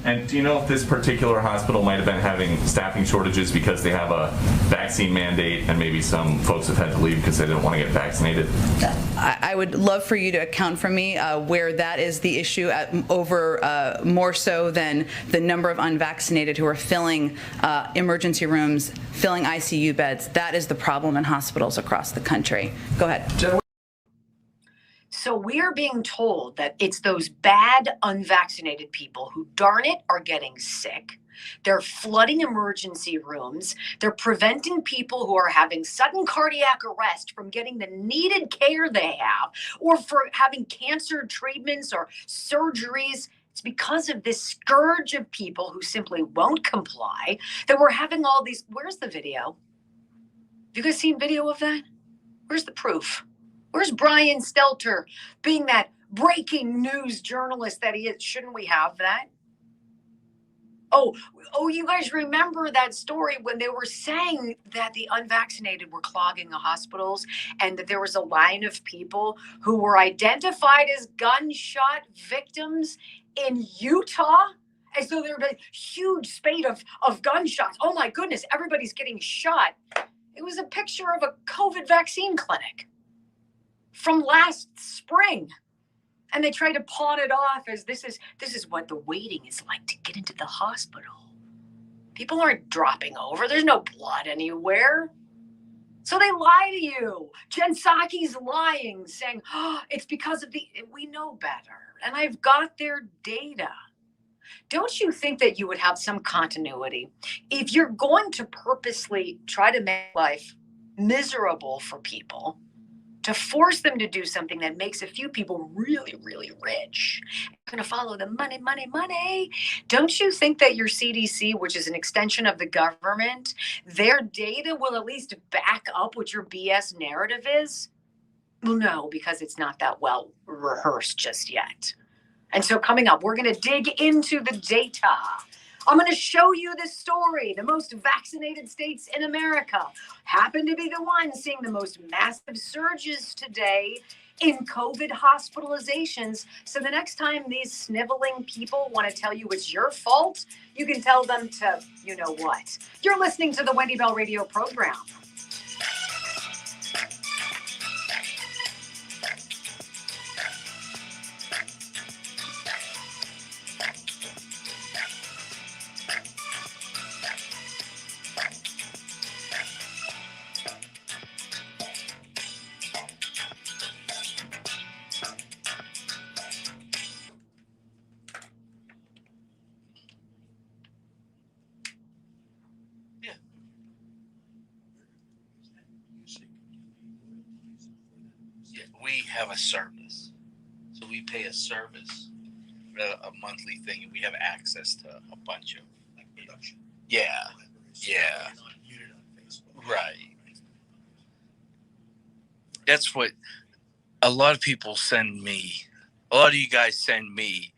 And do you know if this particular hospital might have been having staffing shortages because they have a vaccine mandate and maybe some folks have had to leave because they didn't want to get vaccinated? I would love for you to account for me where that is the issue over more so than the number of unvaccinated who are filling emergency rooms, filling ICU beds. That is the problem in hospitals across the country. Go ahead. So we are being told that it's those bad unvaccinated people who, darn it, are getting sick. They're flooding emergency rooms. They're preventing people who are having sudden cardiac arrest from getting the needed care they have, or for having cancer treatments or surgeries. It's because of this scourge of people who simply won't comply that we're having all these. Where's the video? Have you guys seen video of that? Where's the proof? Where's Brian Stelter being that breaking news journalist that he is? Shouldn't we have that? Oh, you guys remember that story when they were saying that the unvaccinated were clogging the hospitals and that there was a line of people who were identified as gunshot victims in Utah? As though there was a huge spate of gunshots. Oh my goodness, everybody's getting shot. It was a picture of a COVID vaccine clinic from last spring. And they try to pawn it off as this is what the waiting is like to get into the hospital. People aren't dropping over. There's no blood anywhere. So they lie to you. Jen Psaki's lying, saying, it's because of we know better. And I've got their data. Don't you think that you would have some continuity if you're going to purposely try to make life miserable for people, to force them to do something that makes a few people really, really rich? You're going to follow the money, money, money. Don't you think that your CDC, which is an extension of the government, their data will at least back up what your BS narrative is? Well, no, because it's not that well rehearsed just yet. And so coming up, we're going to dig into the data. I'm going to show you this story. The most vaccinated states in America happen to be the ones seeing the most massive surges today in COVID hospitalizations. So the next time these sniveling people want to tell you it's your fault, you can tell them to, you know what. You're listening to the Wendy Bell Radio program. have a service. So we pay a service, a monthly thing, and we have access to a bunch of Like production. Yeah. members, Yeah. and on Unit on Facebook. Right. That's what a lot of people send me. A lot of you guys send me.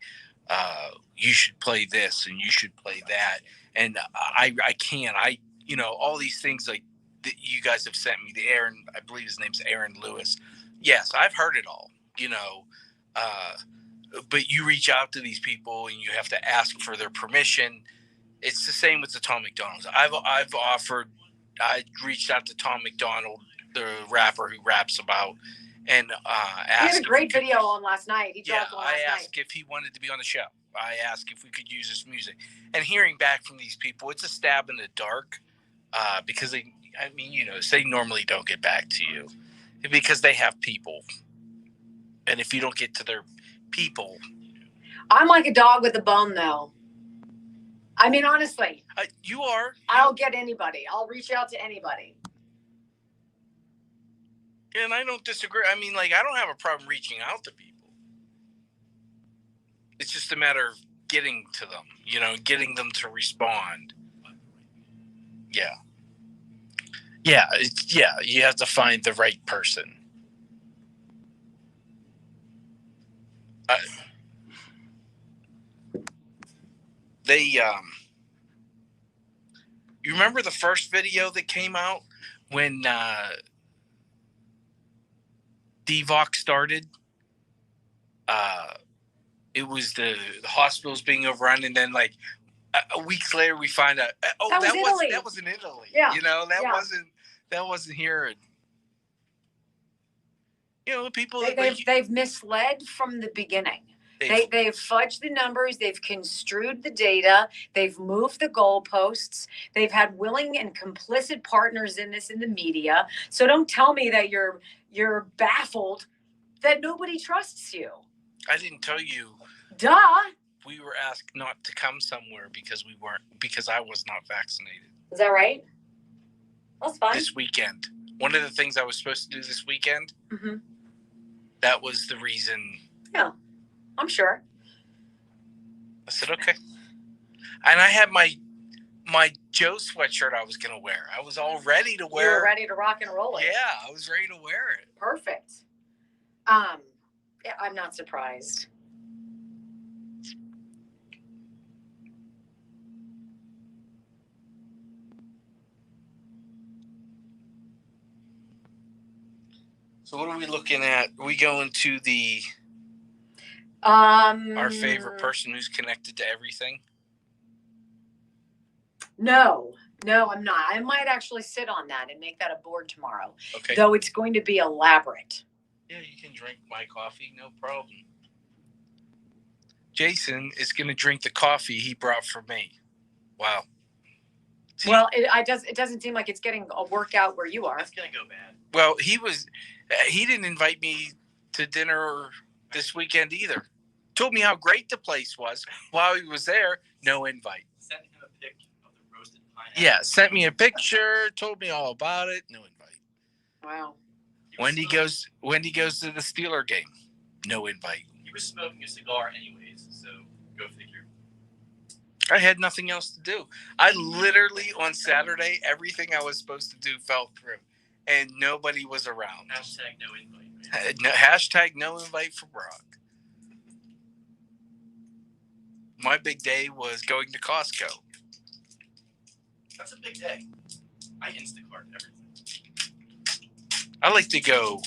You should play this and you should play that, and I can't. All these things like that you guys have sent me. The Aaron, I believe his name's Aaron Lewis. Yes, I've heard it all. But you reach out to these people and you have to ask for their permission. It's the same with the Tom McDonald's. I've offered. I reached out to Tom McDonald, the rapper who raps about, and asked. He had a great video on last night. He dropped one last I night. asked if he wanted to be on the show. I asked if we could use his music. And hearing back from these people, it's a stab in the dark because they normally don't get back to you because they have people. And if you don't get to their people. I'm like a dog with a bone, though. I mean, honestly. You are. I'll get anybody. I'll reach out to anybody. And I don't disagree. I mean, I don't have a problem reaching out to people. It's just a matter of getting to them, getting them to respond. Yeah. Yeah. You have to find the right person. You remember the first video that came out when DVOC started? It was the hospitals being overrun, and then a week later we find out. Oh, that was in Italy. Yeah, that wasn't here. And, people they've misled from the beginning. They've fudged the numbers. They've construed the data. They've moved the goalposts. They've had willing and complicit partners in this in the media. So don't tell me that you're baffled that nobody trusts you. I didn't tell you. Duh. We were asked not to come somewhere because I was not vaccinated. Is that right? That's fine. This weekend. One of the things I was supposed to do this weekend, that was the reason. Yeah, I'm sure. I said, okay. And I had my Joe sweatshirt I was going to wear. I was all ready to wear. You were ready to rock and roll it. Yeah, I was ready to wear it. Perfect. Yeah, I'm not surprised. So what are we looking at? Are we going to the our favorite person who's connected to everything? No, I'm not. I might actually sit on that and make that a board tomorrow. Okay. Though it's going to be elaborate. Yeah, you can drink my coffee, no problem. Jason is going to drink the coffee he brought for me. Wow. See, well, it doesn't seem like it's getting a workout where you are. It's gonna go bad. Well, he didn't invite me to dinner this weekend either. Told me how great the place was while he was there. No invite. Sent him a pic of the roasted pineapple. Yeah, sent me a picture. Told me all about it. No invite. Wow. Wendy goes to the Steeler game. No invite. He was smoking a cigar anyways, so go figure. I had nothing else to do. I literally on Saturday, everything I was supposed to do fell through, and nobody was around. Hashtag no invite. Right? Hashtag no invite for Brock. My big day was going to Costco. That's a big day. I Instacart everything. I like to go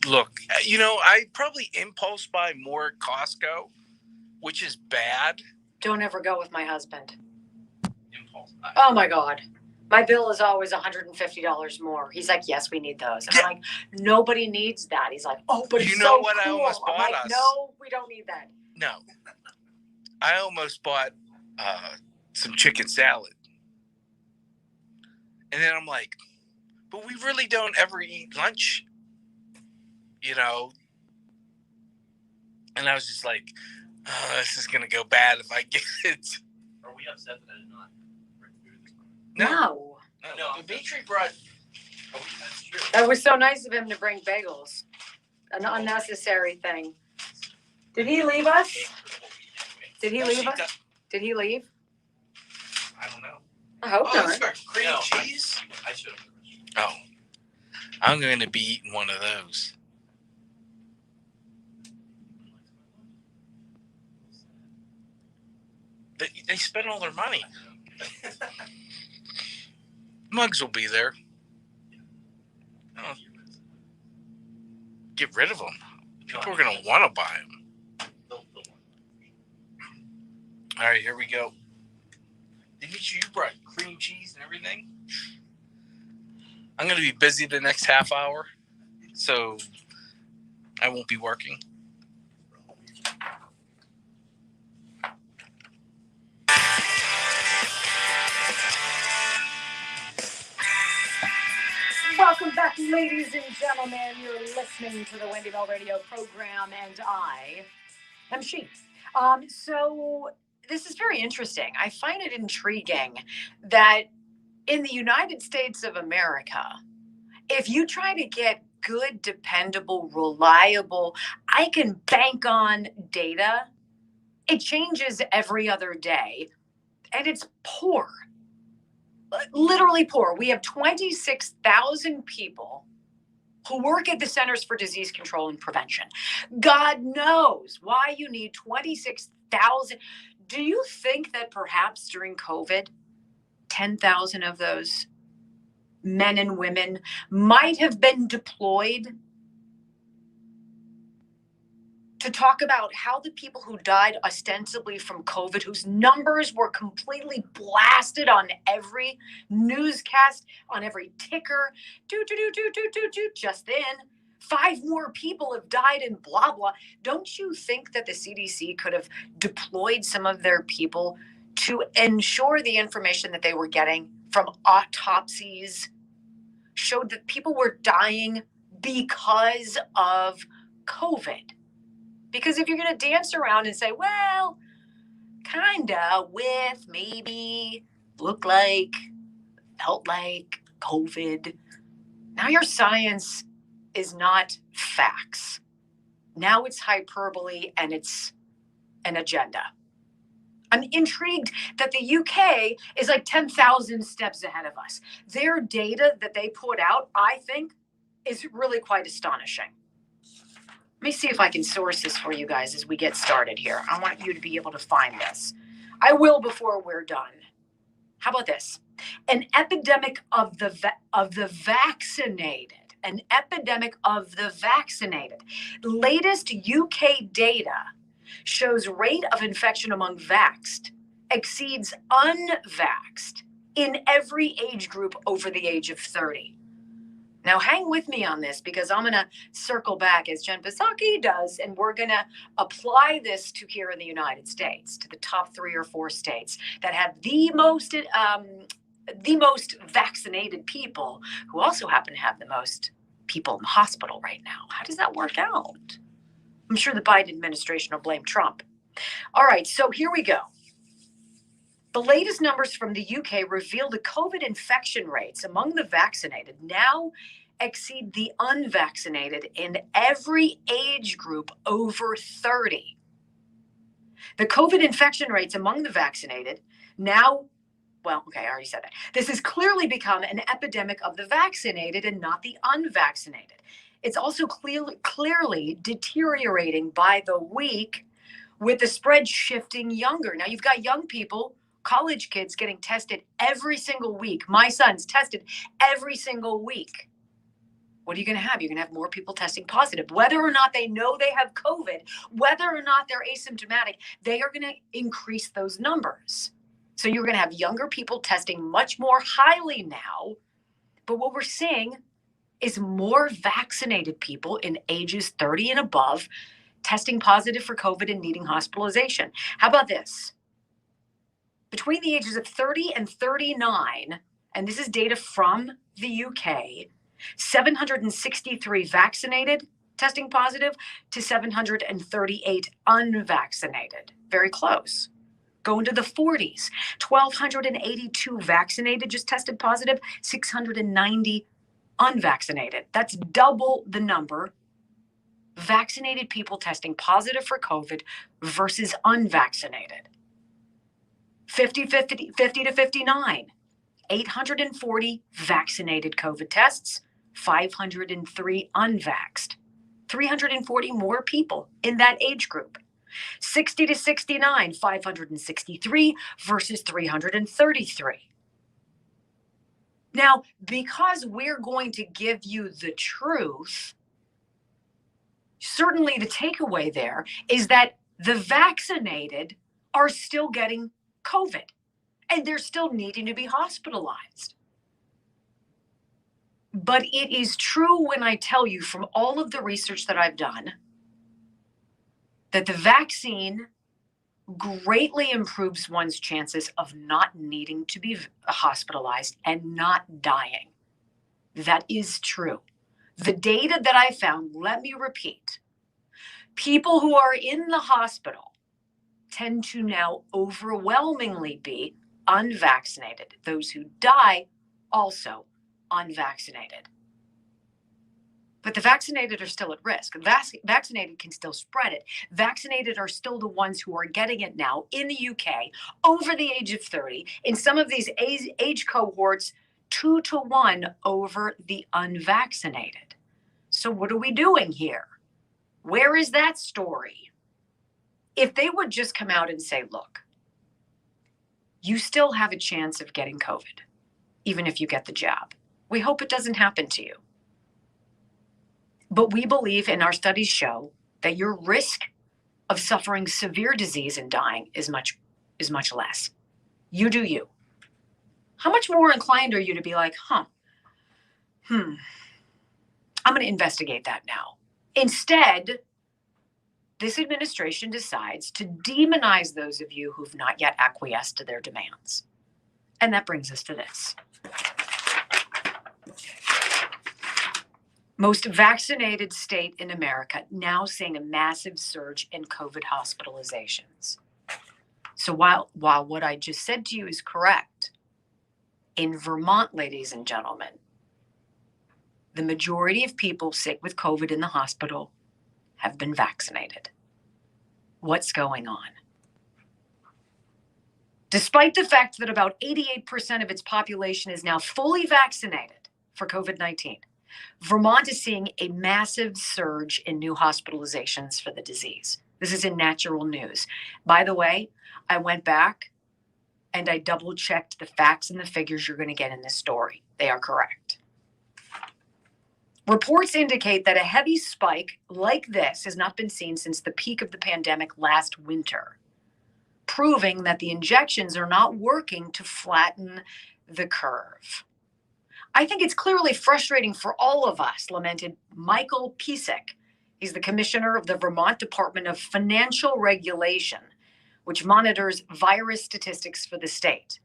look. I probably impulse buy more at Costco, which is bad. Don't ever go with my husband. Impulse. Oh my God. My bill is always $150 more. He's like, yes, we need those. And I'm like, nobody needs that. He's like, oh, but it's You know so what I cool. almost I'm bought like, us? no, we don't need that. No. I almost bought some chicken salad. And then I'm like, but we really don't ever eat lunch, And I was just like, oh, this is going to go bad if I get it. Are we upset that I did not bring food this morning? No. No, Dimitri brought. That's true. That was so nice of him to bring bagels. an unnecessary thing. Did he leave us? Did he leave us? Did he leave? I don't know. I hope Oh, not. it's got cream cheese? I should have. Oh, I'm going to be eating one of those. They spent all their money. Mugs will be there. Oh, get rid of them. People are going to want to buy them. All right, here we go. Didn't you brought cream cheese and everything? I'm going to be busy the next half hour, so I won't be working. Welcome back, ladies and gentlemen. You're listening to the Wendy Bell Radio program, and I am she. So this is very interesting. I find it intriguing that in the United States of America, if you try to get good, dependable, reliable, I can bank on data, it changes every other day, and it's poor. Literally poor. We have 26,000 people who work at the Centers for Disease Control and Prevention. God knows why you need 26,000. Do you think that perhaps during COVID, 10,000 of those men and women might have been deployed to talk about how the people who died ostensibly from COVID, whose numbers were completely blasted on every newscast, on every ticker, just then, 5 more people have died and blah, blah. Don't you think that the CDC could have deployed some of their people to ensure the information that they were getting from autopsies showed that people were dying because of COVID? Because if you're going to dance around and say, well, kinda, with, maybe, look like, felt like, COVID, now your science is not facts. Now it's hyperbole and it's an agenda. I'm intrigued that the UK is like 10,000 steps ahead of us. Their data that they put out, I think, is really quite astonishing. Let me see if I can source this for you guys as we get started here. I want you to be able to find this. I will before we're done. How about this? An epidemic of the vaccinated. An epidemic of the vaccinated. Latest UK data shows rate of infection among vaxxed exceeds unvaxxed in every age group over the age of 30. Now, hang with me on this because I'm going to circle back as Jen Psaki does, and we're going to apply this to here in the United States, to the top 3 or 4 states that have the most vaccinated people, who also happen to have the most people in the hospital right now. How does that work out? I'm sure the Biden administration will blame Trump. All right, so here we go. The latest numbers from the UK reveal the COVID infection rates among the vaccinated now exceed the unvaccinated in every age group over 30. The COVID infection rates among the vaccinated now, well, okay, I already said that. This has clearly become an epidemic of the vaccinated and not the unvaccinated. It's also clearly deteriorating by the week with the spread shifting younger. Now you've got young people, college kids getting tested every single week. My son's tested every single week. What are you going to have? You're going to have more people testing positive. Whether or not they know they have COVID, whether or not they're asymptomatic, they are going to increase those numbers. So you're going to have younger people testing much more highly now. But what we're seeing is more vaccinated people in ages 30 and above testing positive for COVID and needing hospitalization. How about this? Between the ages of 30 and 39, and this is data from the UK, 763 vaccinated testing positive to 738 unvaccinated. Very close. Go into the 40s, 1,282 vaccinated just tested positive, 690 unvaccinated. That's double the number vaccinated people testing positive for COVID versus unvaccinated. 50 to 59, 840 vaccinated COVID tests, 503 unvaxxed, 340 more people in that age group. 60 to 69, 563 versus 333. Now, because we're going to give you the truth, certainly the takeaway there is that the vaccinated are still getting COVID and they're still needing to be hospitalized. But it is true when I tell you from all of the research that I've done that the vaccine greatly improves one's chances of not needing to be hospitalized and not dying. That is true. The data that I found, let me repeat, people who are in the hospital tend to now overwhelmingly be unvaccinated. Those who die, also unvaccinated. But the vaccinated are still at risk. Vaccinated can still spread it. Vaccinated are still the ones who are getting it now in the UK over the age of 30. In some of these age cohorts, 2 to 1 over the unvaccinated. So what are we doing here? Where is that story? If they would just come out and say, look, you still have a chance of getting COVID, even if you get the jab. We hope it doesn't happen to you. But we believe, and our studies show, that your risk of suffering severe disease and dying is much less. You do you. How much more inclined are you to be like, I'm going to investigate that now. Instead, this administration decides to demonize those of you who've not yet acquiesced to their demands. And that brings us to this. Most vaccinated state in America now seeing a massive surge in COVID hospitalizations. So while what I just said to you is correct, in Vermont, ladies and gentlemen, the majority of people sick with COVID in the hospital have been vaccinated. What's going on? Despite the fact that about 88% of its population is now fully vaccinated for COVID-19, Vermont is seeing a massive surge in new hospitalizations for the disease. This is in Natural News. By the way, I went back and I double-checked the facts and the figures you're going to get in this story. They are correct. Reports indicate that a heavy spike like this has not been seen since the peak of the pandemic last winter, proving that the injections are not working to flatten the curve. I think it's clearly frustrating for all of us, lamented Michael Pisak. He's the commissioner of the Vermont Department of Financial Regulation, which monitors virus statistics for the state.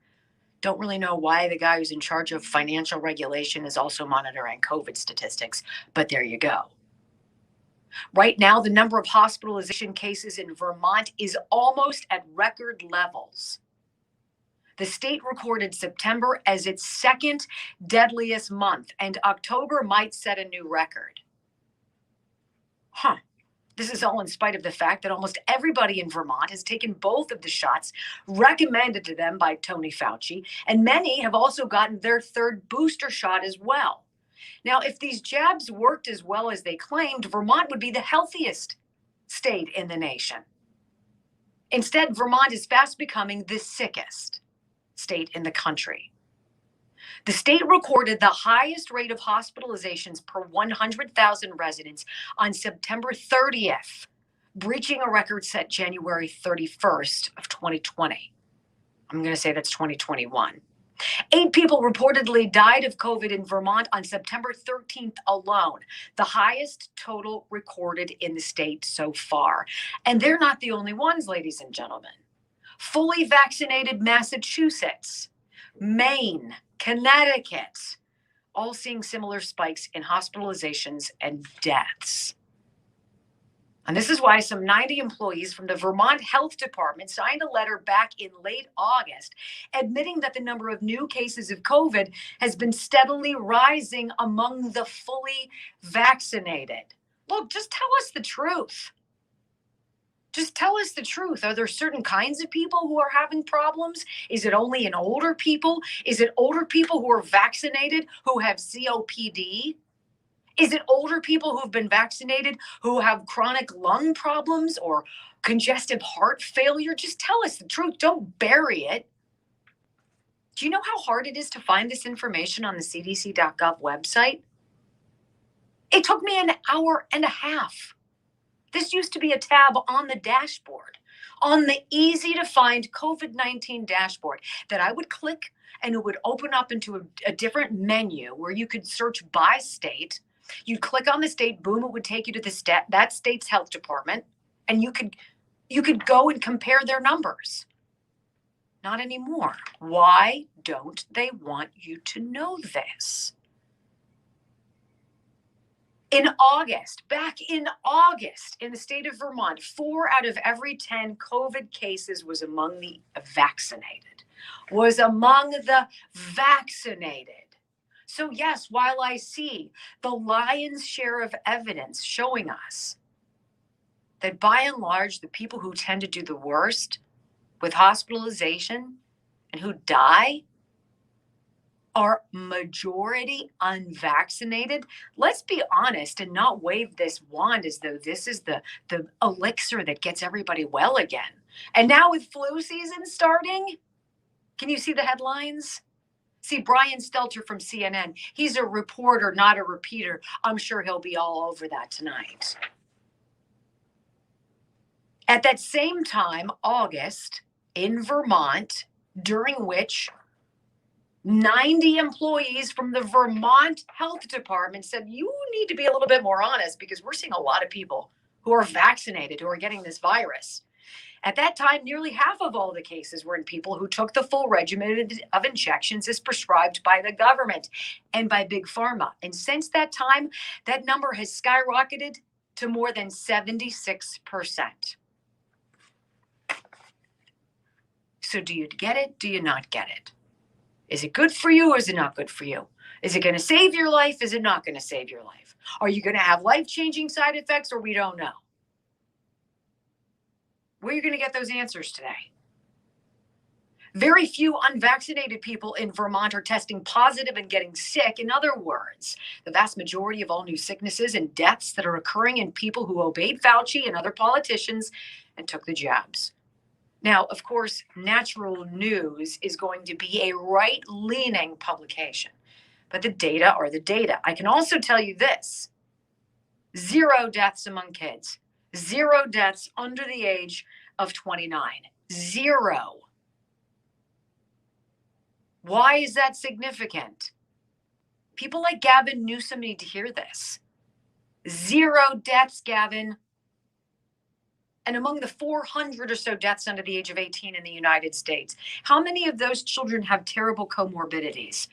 Don't really know why the guy who's in charge of financial regulation is also monitoring COVID statistics, but there you go. Right now, the number of hospitalization cases in Vermont is almost at record levels. The state recorded September as its second deadliest month, and October might set a new record. This is all in spite of the fact that almost everybody in Vermont has taken both of the shots recommended to them by Tony Fauci, and many have also gotten their third booster shot as well. Now, if these jabs worked as well as they claimed, Vermont would be the healthiest state in the nation. Instead, Vermont is fast becoming the sickest state in the country. The state recorded the highest rate of hospitalizations per 100,000 residents on September 30th, breaching a record set January 31st of 2020. I'm going to say that's 2021. 8 people reportedly died of COVID in Vermont on September 13th alone, the highest total recorded in the state so far. And they're not the only ones, ladies and gentlemen. Fully vaccinated Massachusetts, Maine, Connecticut, all seeing similar spikes in hospitalizations and deaths. And this is why some 90 employees from the Vermont Health Department signed a letter back in late August admitting that the number of new cases of COVID has been steadily rising among the fully vaccinated. Look, just tell us the truth. Just tell us the truth. Are there certain kinds of people who are having problems? Is it only in older people? Is it older people who are vaccinated who have COPD? Is it older people who've been vaccinated who have chronic lung problems or congestive heart failure? Just tell us the truth. Don't bury it. Do you know how hard it is to find this information on the cdc.gov website? It took me an hour and a half. This used to be a tab on the dashboard, on the easy to find COVID-19 dashboard that I would click and it would open up into a different menu where you could search by state. You'd click on the state, boom, it would take you to that state's health department, and you could go and compare their numbers. Not anymore. Why don't they want you to know this? Back in August, in the state of Vermont, 4 out of every 10 COVID cases was among the vaccinated. So yes, while I see the lion's share of evidence showing us that by and large, the people who tend to do the worst with hospitalization and who die are majority unvaccinated. Let's be honest and not wave this wand as though this is the elixir that gets everybody well again. And now with flu season starting, can you see the headlines? See, Brian Stelter from CNN, he's a reporter, not a repeater. I'm sure he'll be all over that tonight. At that same time, August, in Vermont, during which 90 employees from the Vermont Health Department said, you need to be a little bit more honest because we're seeing a lot of people who are vaccinated who are getting this virus. At that time, nearly half of all the cases were in people who took the full regimen of injections as prescribed by the government and by Big Pharma. And since that time, that number has skyrocketed to more than 76%. So do you get it? Do you not get it? Is it good for you or is it not good for you? Is it going to save your life? Is it not going to save your life? Are you going to have life-changing side effects or we don't know? Where are you going to get those answers today? Very few unvaccinated people in Vermont are testing positive and getting sick. In other words, the vast majority of all new sicknesses and deaths that are occurring in people who obeyed Fauci and other politicians and took the jabs. Now, of course, Natural News is going to be a right-leaning publication, but the data are the data. I can also tell you this: 0 deaths among kids, 0 deaths under the age of 29, 0. Why is that significant? People like Gavin Newsom need to hear this. 0 deaths, Gavin. And among the 400 or so deaths under the age of 18 in the United States, how many of those children have terrible comorbidities?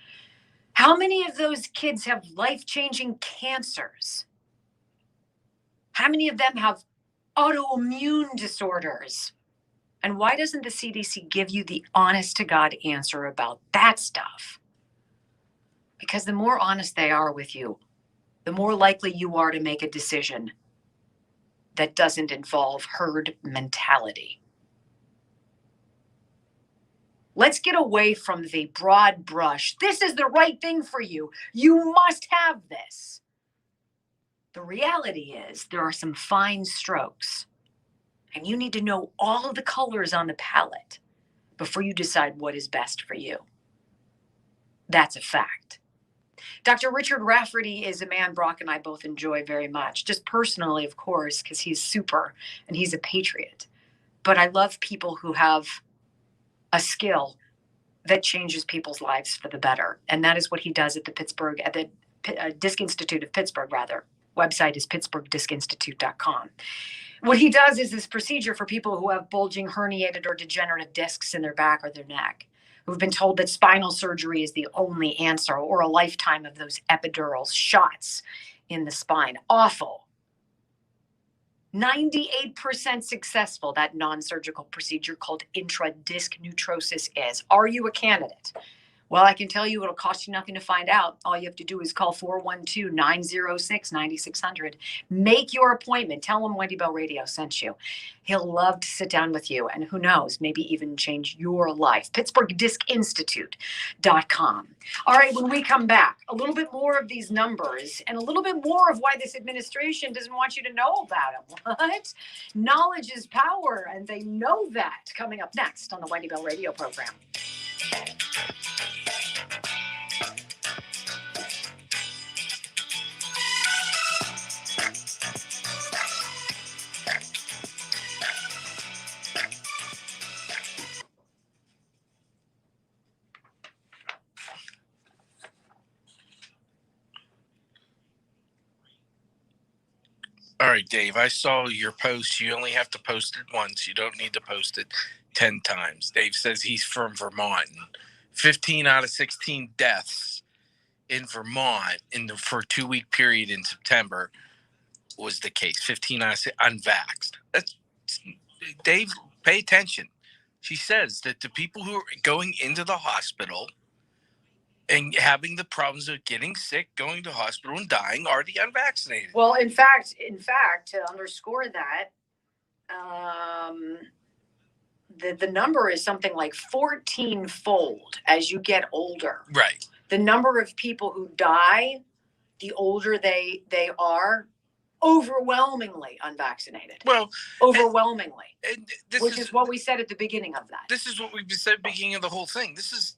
How many of those kids have life-changing cancers? How many of them have autoimmune disorders? And why doesn't the CDC give you the honest-to-God answer about that stuff? Because the more honest they are with you, the more likely you are to make a decision that doesn't involve herd mentality. Let's get away from the broad brush. This is the right thing for you. You must have this. The reality is there are some fine strokes, and you need to know all of the colors on the palette before you decide what is best for you. That's a fact. Dr. Richard Rafferty is a man Brock and I both enjoy very much, just personally, of course, because he's super and he's a patriot. But I love people who have a skill that changes people's lives for the better. And that is what he does at the Disc Institute of Pittsburgh, rather. Website is pittsburghdiscinstitute.com. What he does is this procedure for people who have bulging, herniated, or degenerative discs in their back or their neck, who've been told that spinal surgery is the only answer, or a lifetime of those epidural shots in the spine. Awful. 98% successful, that non-surgical procedure called intradisc neutrosis is. Are you a candidate? Well, I can tell you it'll cost you nothing to find out. All you have to do is call 412-906-9600. Make your appointment. Tell him Wendy Bell Radio sent you. He'll love to sit down with you, and who knows, maybe even change your life. PittsburghDiscInstitute.com. All right, when we come back, a little bit more of these numbers and a little bit more of why this administration doesn't want you to know about them. What? Knowledge is power, and they know that. Coming up next on the Wendy Bell Radio program. All right, Dave, I saw your post. You only have to post it once. You don't need to post it 10 times. Dave says he's from Vermont. 15 out of 16 deaths in Vermont for a 2-week period in September was the case. 15 out of 6 unvaxxed. Dave, pay attention. She says that the people who are going into the hospital and having the problems of getting sick, going to hospital, and dying are the unvaccinated. Well, in fact, to underscore that, the number is something like 14-fold as you get older. Right. The number of people who die, the older they are, overwhelmingly unvaccinated. Well, overwhelmingly, which is what we said at the beginning of that. This is what we said at the beginning of the whole thing. This is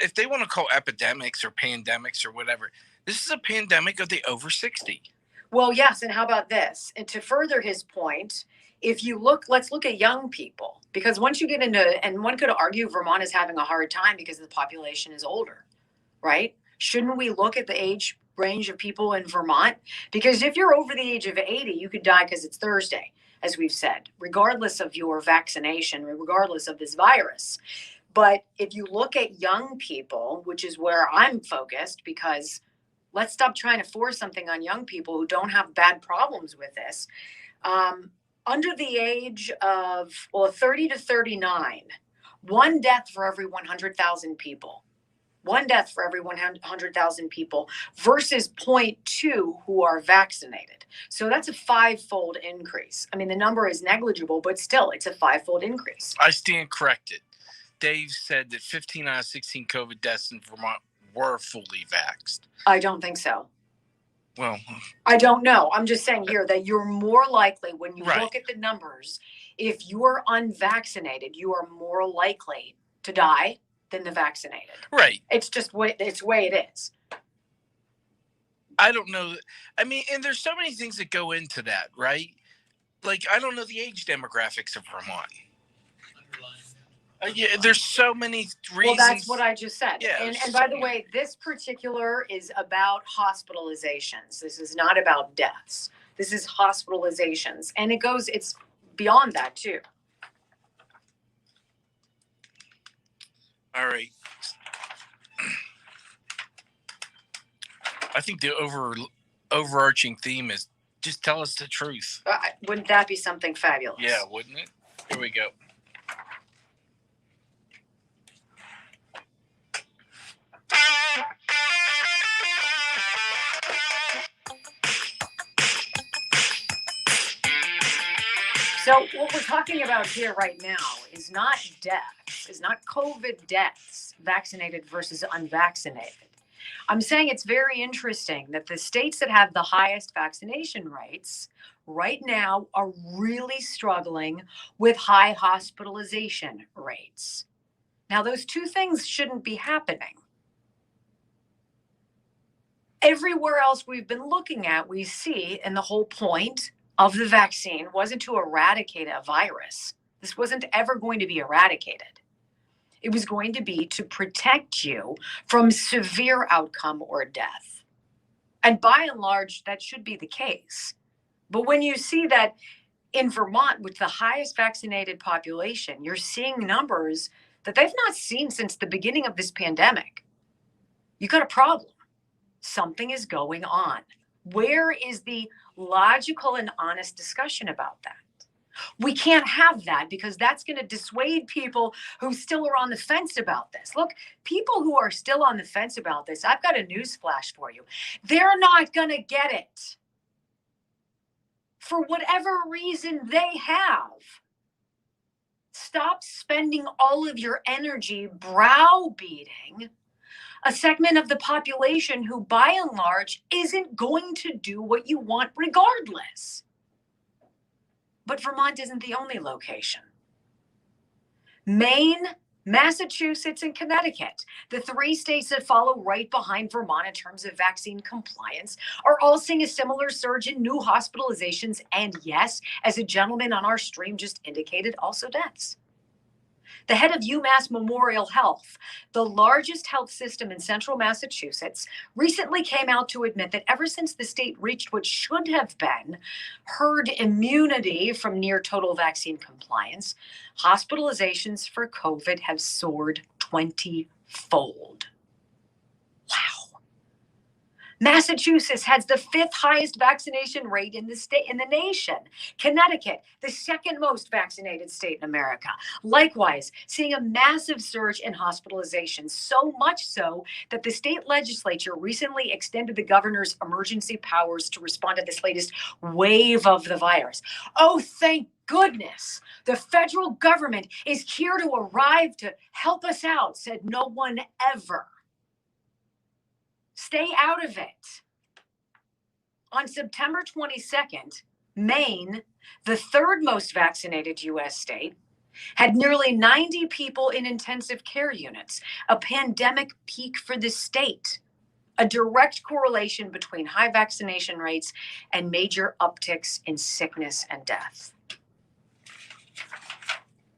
if they want to call epidemics or pandemics or whatever, this is a pandemic of the over 60. Well, yes. And how about this? And to further his point, if you let's look at young people, because once you get into, and one could argue Vermont is having a hard time because the population is older, right? Shouldn't we look at the age range of people in Vermont? Because if you're over the age of 80, you could die because it's Thursday, as we've said, regardless of your vaccination, regardless of this virus. But if you look at young people, which is where I'm focused, because let's stop trying to force something on young people who don't have bad problems with this. Under the age of 30 to 39, one death for every 100,000 people. One death for every 100,000 people versus 0.2 who are vaccinated. So that's a 5-fold increase. I mean, the number is negligible, but still, it's a 5-fold increase. I stand corrected. Dave said that 15 out of 16 COVID deaths in Vermont were fully vaxxed. I don't think so. Well, I don't know. I'm just saying here that you're more likely when you Right. look at the numbers, if you're unvaccinated, you are more likely to die than the vaccinated. right. It's just it's the way it is. I don't know. I mean, and there's so many things that go into that, right? Like, I don't know the age demographics of Vermont. Yeah, there's so many reasons. Well, that's what I just said. Yeah, And there's by so the way, this particular is about hospitalizations. This is not about deaths. This is hospitalizations. And it's beyond that too. All right. I think the overarching theme is just tell us the truth. Wouldn't that be something fabulous? Yeah, wouldn't it? Here we go. So what we're talking about here right now is not deaths, is not COVID deaths, vaccinated versus unvaccinated. I'm saying it's very interesting that the states that have the highest vaccination rates right now are really struggling with high hospitalization rates. Now, those two things shouldn't be happening. Everywhere else we've been looking at, we see, and the whole point of the vaccine wasn't to eradicate a virus. This wasn't ever going to be eradicated. It was going to be to protect you from severe outcome or death. And by and large, that should be the case. But when you see that in Vermont, with the highest vaccinated population, you're seeing numbers that they've not seen since the beginning of this pandemic. You got a problem. Something is going on. Where is the logical and honest discussion about that? We can't have that because that's going to dissuade people who still are on the fence about this. Look, people who are still on the fence about this, I've got a news flash for you. They're not going to get it for whatever reason they have. Stop spending all of your energy browbeating a segment of the population who, by and large, isn't going to do what you want regardless. But Vermont isn't the only location. Maine, Massachusetts, and Connecticut, the three states that follow right behind Vermont in terms of vaccine compliance, are all seeing a similar surge in new hospitalizations and, yes, as a gentleman on our stream just indicated, also deaths. The head of UMass Memorial Health, the largest health system in central Massachusetts, recently came out to admit that ever since the state reached what should have been herd immunity from near total vaccine compliance, hospitalizations for COVID have soared 20-fold. Wow. Massachusetts has the 5th highest vaccination rate in the state, in the nation. Connecticut, the 2nd most vaccinated state in America. Likewise, seeing a massive surge in hospitalizations, so much so that the state legislature recently extended the governor's emergency powers to respond to this latest wave of the virus. Oh, thank goodness, the federal government is here to arrive to help us out, said no one ever. Stay out of it. On September 22nd, Maine, the 3rd most vaccinated U.S. state, had nearly 90 people in intensive care units, a pandemic peak for the state, a direct correlation between high vaccination rates and major upticks in sickness and death.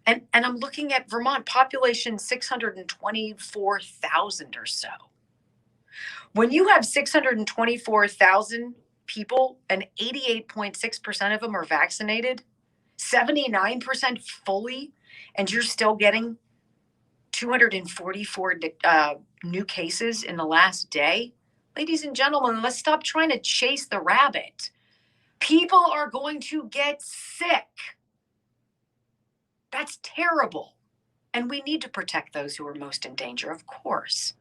And I'm looking at Vermont, population 624,000 or so. When you have 624,000 people and 88.6% of them are vaccinated, 79% fully, and you're still getting 244 new cases in the last day, ladies and gentlemen, let's stop trying to chase the rabbit. People are going to get sick. That's terrible. And we need to protect those who are most in danger, of course.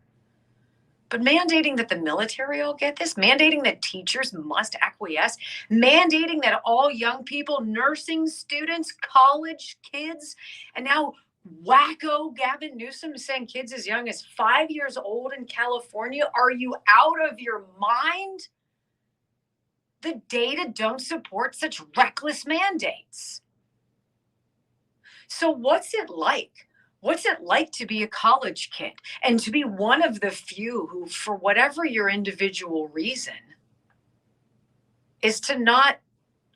But mandating that the military all get this, mandating that teachers must acquiesce, mandating that all young people, nursing students, college kids, and now wacko Gavin Newsom saying kids as young as 5 years old in California, are you out of your mind? The data don't support such reckless mandates. So what's it like? What's it like to be a college kid and to be one of the few who, for whatever your individual reason, is to not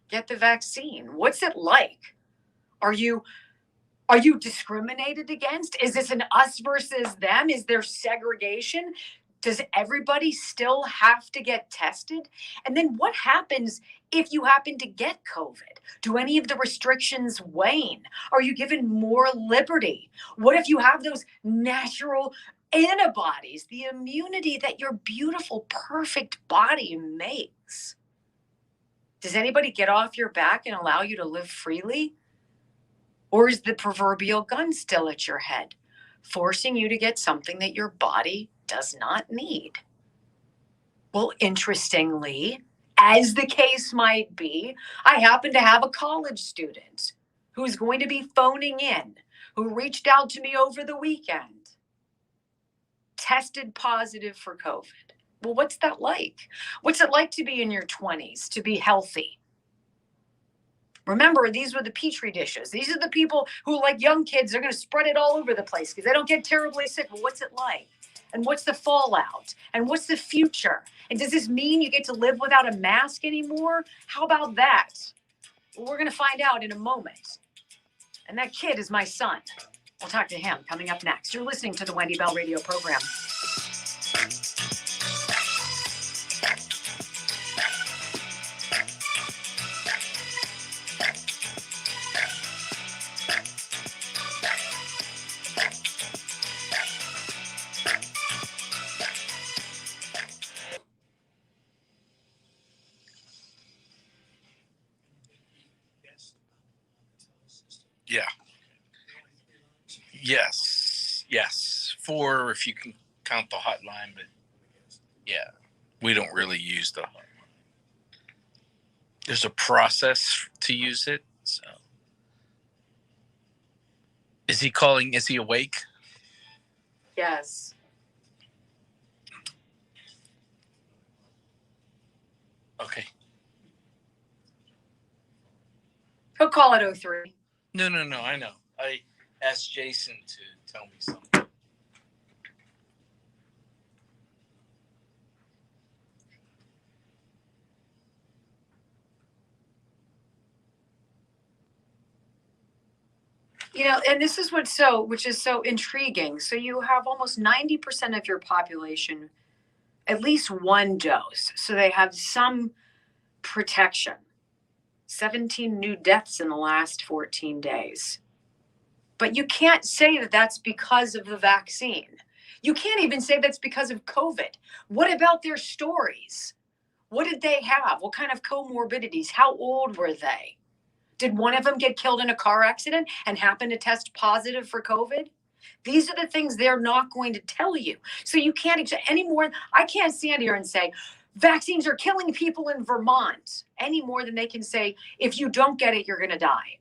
get the vaccine? What's it like? Are you discriminated against? Is this an us versus them? Is there segregation? Does everybody still have to get tested? And then what happens if you happen to get COVID? Do any of the restrictions wane? Are you given more liberty? What if you have those natural antibodies, the immunity that your beautiful, perfect body makes? Does anybody get off your back and allow you to live freely? Or is the proverbial gun still at your head, forcing you to get something that your body does not need? Well, interestingly, as the case might be, I happen to have a college student who's going to be phoning in, who reached out to me over the weekend, tested positive for COVID. Well, what's that like? What's it like to be in your 20s, to be healthy? Remember, these were the Petri dishes. These are the people who, like young kids, are going to spread it all over the place because they don't get terribly sick. Well, what's it like? And what's the fallout? And what's the future? And does this mean you get to live without a mask anymore? How about that? Well, we're going to find out in a moment. And that kid is my son. We'll talk to him coming up next. You're listening to the Wendy Bell Radio program. Yes. 4 if you can count the hotline, but yeah, we don't really use the hotline. There's a process to use it. So, is he calling? Is he awake? Yes. Okay. He'll call at 03. No. I know. I asked Jason to tell me something. You know, and this is which is so intriguing. So you have almost 90% of your population, at least one dose. So they have some protection. 17 new deaths in the last 14 days. But you can't say that that's because of the vaccine. You can't even say that's because of COVID. What about their stories? What did they have? What kind of comorbidities? How old were they? Did one of them get killed in a car accident and happen to test positive for COVID? These are the things they're not going to tell you. So you can't anymore. I can't stand here and say vaccines are killing people in Vermont any more than they can say, if you don't get it, you're going to die.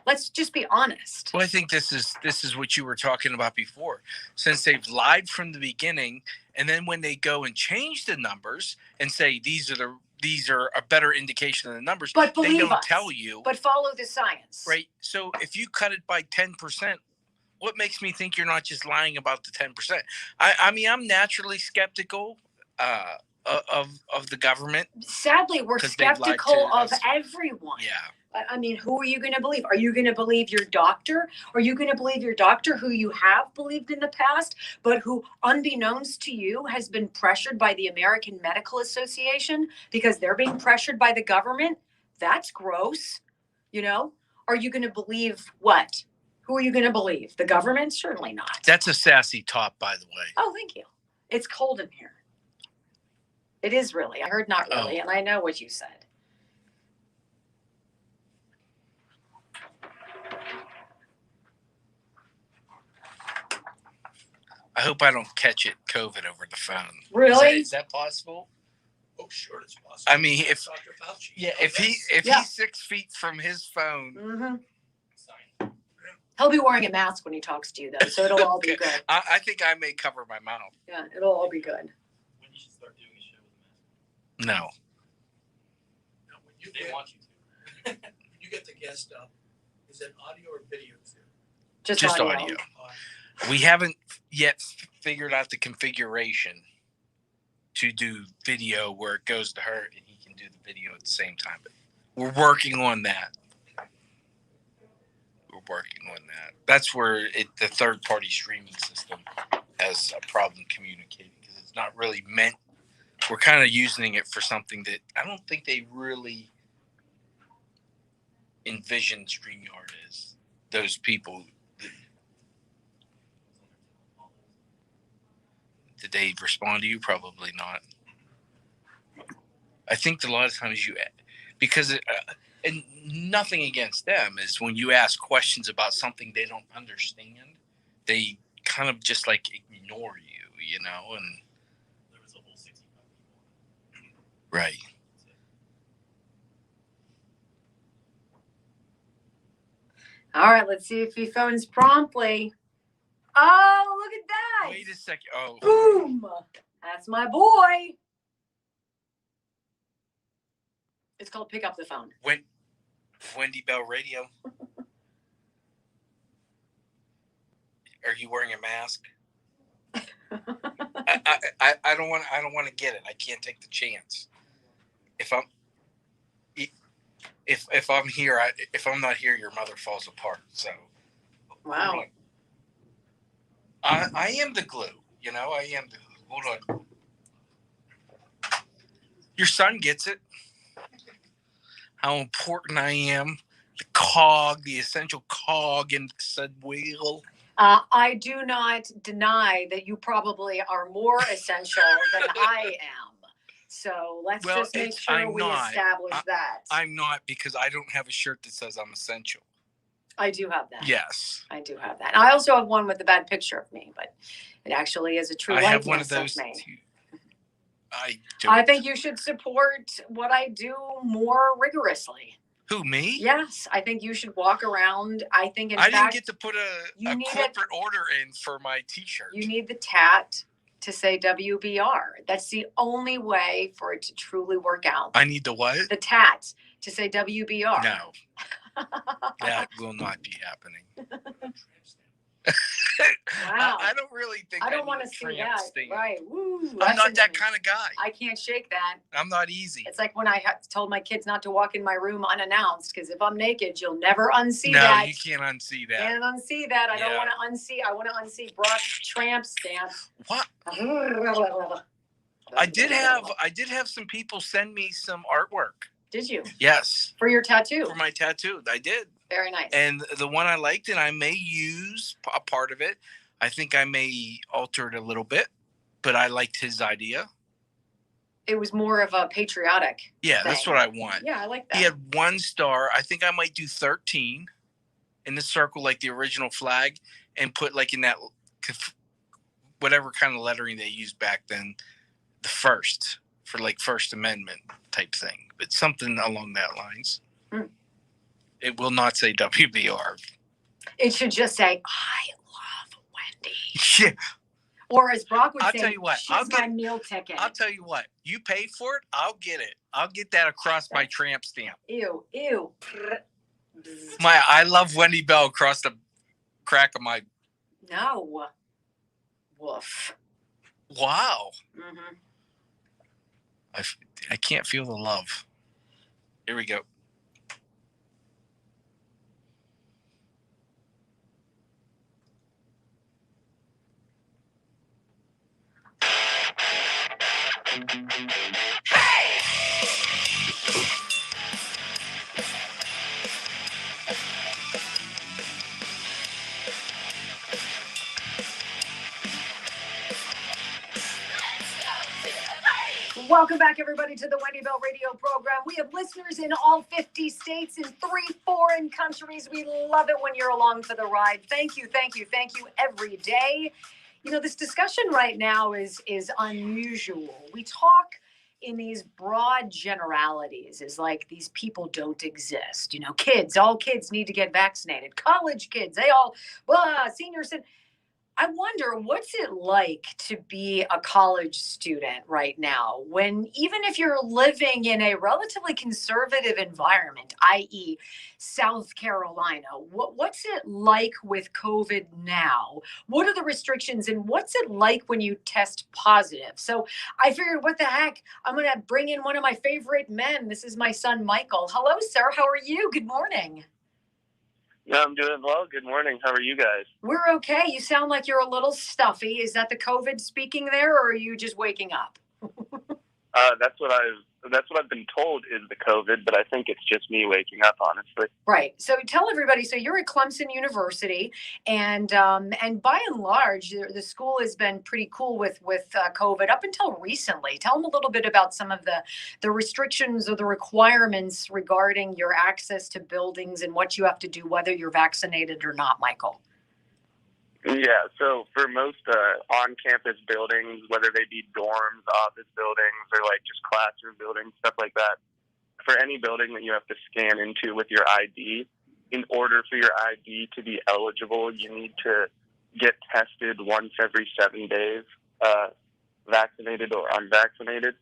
Let's just be honest. Well, I think this is what you were talking about before. Since they've lied from the beginning, and then when they go and change the numbers and say these are a better indication of the numbers, but they don't us, tell you. But follow the science. Right. So if you cut it by 10%, what makes me think you're not just lying about the 10%? I mean, I'm naturally skeptical of the government. Sadly, we're skeptical of everyone. Yeah. I mean, who are you going to believe? Are you going to believe your doctor? Are you going to believe your doctor who you have believed in the past, but who, unbeknownst to you, has been pressured by the American Medical Association because they're being pressured by the government? That's gross. You know, are you going to believe what? Who are you going to believe? The government? Certainly not. That's a sassy top, by the way. Oh, thank you. It's cold in here. It is really. I heard not really, and I know what you said. I hope I don't catch it COVID over the phone. Really? Is that possible? Oh, sure, it's possible. I mean, if Dr. Fauci. if he's 6 feet from his phone, He'll be wearing a mask when he talks to you, though, so it'll all be good. I think I may cover my mouth. Yeah, it'll all be good. When you should start doing a show with a mask. No. Now, when you They get, want you to. when you get the guest up, is it audio or video? Just audio. We haven't yet figured out the configuration to do video where it goes to her and he can do the video at the same time. But we're working on that. That's where the third-party streaming system has a problem communicating because it's not really meant. We're kind of using it for something that I don't think they really envision StreamYard as. Those people. Did they respond to you? Probably not. I think a lot of times because and nothing against them, is when you ask questions about something they don't understand, they kind of just like ignore you, and There was a whole 65 people. right. All right, let's see if he phones promptly. Oh, look at that. Wait a second. Oh, Boom. That's my boy. It's called Pick Up the Phone. Wendy Bell Radio. Are you wearing a mask? I don't want to get it. I can't take the chance. If I'm here, if I'm not here, your mother falls apart. So, Wow. I am the glue. I am the glue. Hold on. Your son gets it. How important I am. The essential cog in said wheel. I do not deny that you probably are more essential than I am. So let's just make sure we establish that. I'm not, because I don't have a shirt that says I'm essential. I do have that. Yes. I do have that. I also have one with a bad picture of me, but it actually is a true I likeness have one of those. me. Too. I think you should support what I do more rigorously. Who, me? Yes, I think you should walk around. I think, in I fact, didn't get to put you a need corporate order in for my T-shirt. you need the tat to say WBR. That's the only way for it to truly work out. I need the what? The tat to say WBR. No. That will not be happening. Wow. I don't really think I don't want want to see that. Right. Woo, I'm that's not that amazing. kind of guy. I can't shake that. I'm not easy. It's like when I told my kids not to walk in my room unannounced, because if I'm naked, you'll never unsee No, that. you can't unsee that. Can't unsee that. I don't Yeah. want to unsee. I want to unsee Brock's tramp stamp. What? I did have some people send me some artwork. Did you? Yes. For your tattoo? For my tattoo. I did. Very nice. And the one I liked, and I may use a part of it. I think I may alter it a little bit, but I liked his idea. It was more of a patriotic. Yeah, that's thing. what I want. Yeah, I like that. He had 1 star. I think I might do 13 in the circle, like the original flag, and put like in that whatever kind of lettering they used back then, the first for like First Amendment type thing, but something along that lines. It will not say WBR. It should just say, I love Wendy. Yeah. Or as Brock would I'll say, tell you what, she's my meal ticket. I'll tell you what. You pay for it, I'll get it. I'll get that across my tramp stamp. Ew, ew. My I love Wendy Bell across the crack of my. No. Woof. Wow. Mm-hmm. I can't feel the love. Here we go. Welcome back, everybody, to the Wendy Bell Radio program. We have listeners in all 50 states and 3 foreign countries. We love it when you're along for the ride. Thank you, thank you, thank you every day. You know, this discussion right now is unusual. We talk in these broad generalities, is like these people don't exist. You know, kids, all kids need to get vaccinated. College kids, they all, seniors. I wonder, what's it like to be a college student right now when, even if you're living in a relatively conservative environment, i.e. South Carolina, what's it like with COVID now? What are the restrictions and what's it like when you test positive? So I figured, what the heck? I'm going to bring in one of my favorite men. This is my son, Michael. Hello, sir. How are you? Good morning. Yeah, I'm doing well. Good morning. How are you guys? We're okay. You sound like you're a little stuffy. Is that the COVID speaking there, or are you just waking up? That's what I've been told is the COVID, but I think it's just me waking up, honestly. Right. So tell everybody. So you're at Clemson University, and by and large, the school has been pretty cool with COVID up until recently. Tell them a little bit about some of the restrictions or the requirements regarding your access to buildings and what you have to do, whether you're vaccinated or not, Michael. Yeah, so for most on-campus buildings, whether they be dorms, office buildings, or like just classroom buildings, stuff like that, for any building that you have to scan into with your ID, in order for your ID to be eligible, you need to get tested once every 7 days, vaccinated or unvaccinated,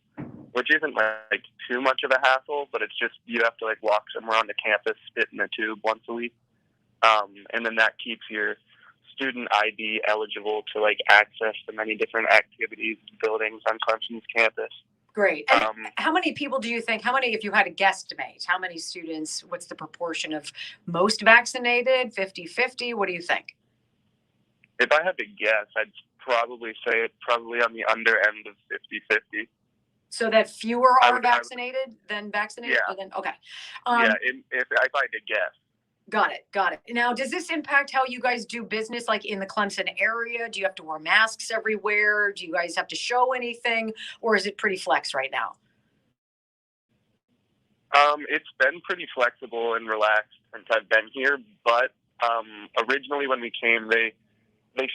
which isn't like too much of a hassle, but it's just you have to like walk somewhere on the campus, spit in a tube once a week, and then that keeps your student ID eligible to like access the many different activities and buildings on Clemson's campus. Great. And how many people do you think, if you had a guesstimate, how many students, what's the proportion of most vaccinated, 50-50? What do you think? If I had to guess, I'd probably say it's probably on the under end of 50-50. So that fewer are vaccinated than vaccinated? Yeah. Okay. If I had to guess. Got it. Now, does this impact how you guys do business, like in the Clemson area? Do you have to wear masks everywhere? Do you guys have to show anything? Or is it pretty flex right now? It's been pretty flexible and relaxed since I've been here, but originally when we came, they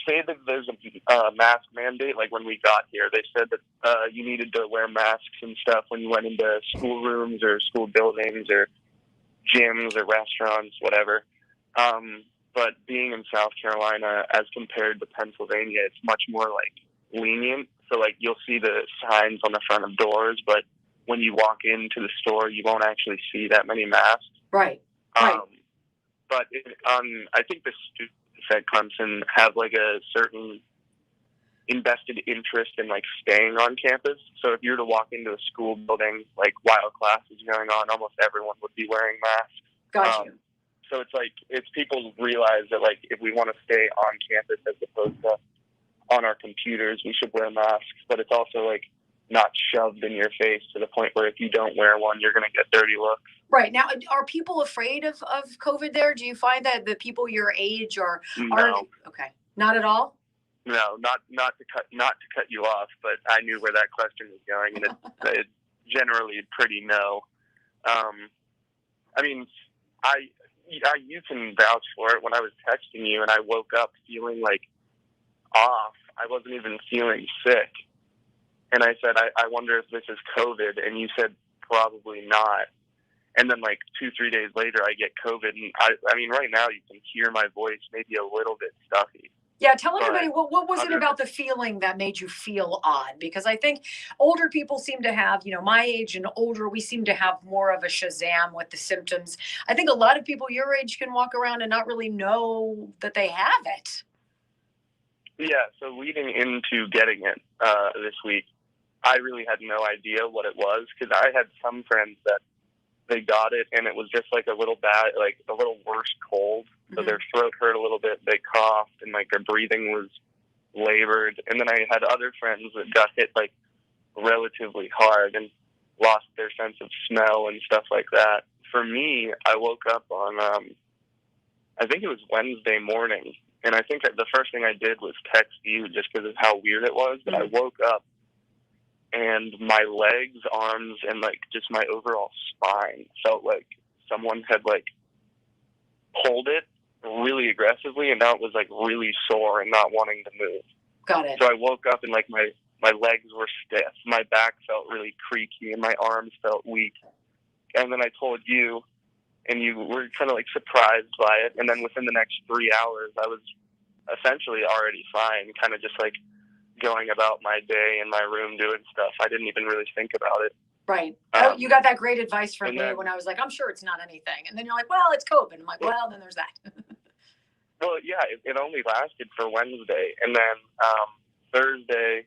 say that there's a mask mandate. Like when we got here, they said that you needed to wear masks and stuff when you went into schoolrooms or school buildings or gyms or restaurants, whatever. But being in South Carolina as compared to Pennsylvania, it's much more like lenient. So like you'll see the signs on the front of doors, but when you walk into the store, you won't actually see that many masks. Right. But I think the students at Clemson have like a certain invested interest in like staying on campus. So if you were to walk into a school building, like while class is going on, almost everyone would be wearing masks. Got you. So it's people realize that like if we want to stay on campus as opposed to on our computers, we should wear masks. But it's also like not shoved in your face to the point where if you don't wear one, you're going to get dirty looks. Right. Now, are people afraid of COVID there? Do you find that the people your age are okay? Not at all? No, not to cut you off, but I knew where that question was going, and it's generally pretty no. I mean, you can vouch for it. When I was texting you and I woke up feeling like off, I wasn't even feeling sick. And I said, I wonder if this is COVID. And you said, probably not. And then like 2-3 days later, I get COVID. And I mean, right now you can hear my voice maybe a little bit stuffy. Yeah, tell everybody what was it about the feeling that made you feel odd? Because I think older people seem to have, my age and older, we seem to have more of a Shazam with the symptoms. I think a lot of people your age can walk around and not really know that they have it. Yeah, so leading into getting it this week, I really had no idea what it was because I had some friends that they got it and it was just like a little worse cold. So their throat hurt a little bit, they coughed, and like their breathing was labored. And then I had other friends that got hit like relatively hard and lost their sense of smell and stuff like that. For me, I woke up on, I think it was Wednesday morning, and I think that the first thing I did was text you just because of how weird it was. But I woke up and my legs, arms, and like just my overall spine felt like someone had like pulled it really aggressively, and now it was like really sore and not wanting to move. Got it. So I woke up and like my legs were stiff, my back felt really creaky, and my arms felt weak. And then I told you, and you were kind of like surprised by it. And then within the next 3 hours, I was essentially already fine, kind of just like going about my day in my room doing stuff. I didn't even really think about it. Right. You got that great advice from me when I was like, I'm sure it's not anything. And then you're like, well, it's COVID. I'm like, well, then there's that. Well, yeah, it only lasted for Wednesday. And then Thursday,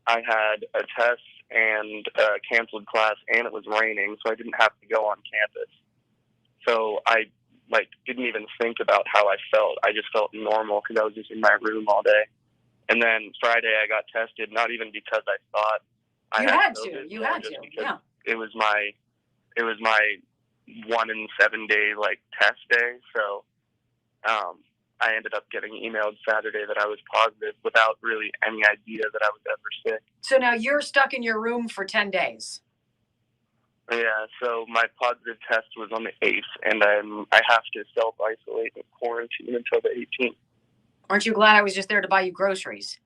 I had a test and canceled class, and it was raining, so I didn't have to go on campus. So I didn't even think about how I felt. I just felt normal because I was just in my room all day. And then Friday, I got tested, not even because I thought You had to. Yeah. It was my 1 in 7 day test day. So I ended up getting emailed Saturday that I was positive without really any idea that I was ever sick. So now you're stuck in your room for 10 days. Yeah. So my positive test was on the 8th, and I have to self-isolate and quarantine until the 18th. Aren't you glad I was just there to buy you groceries?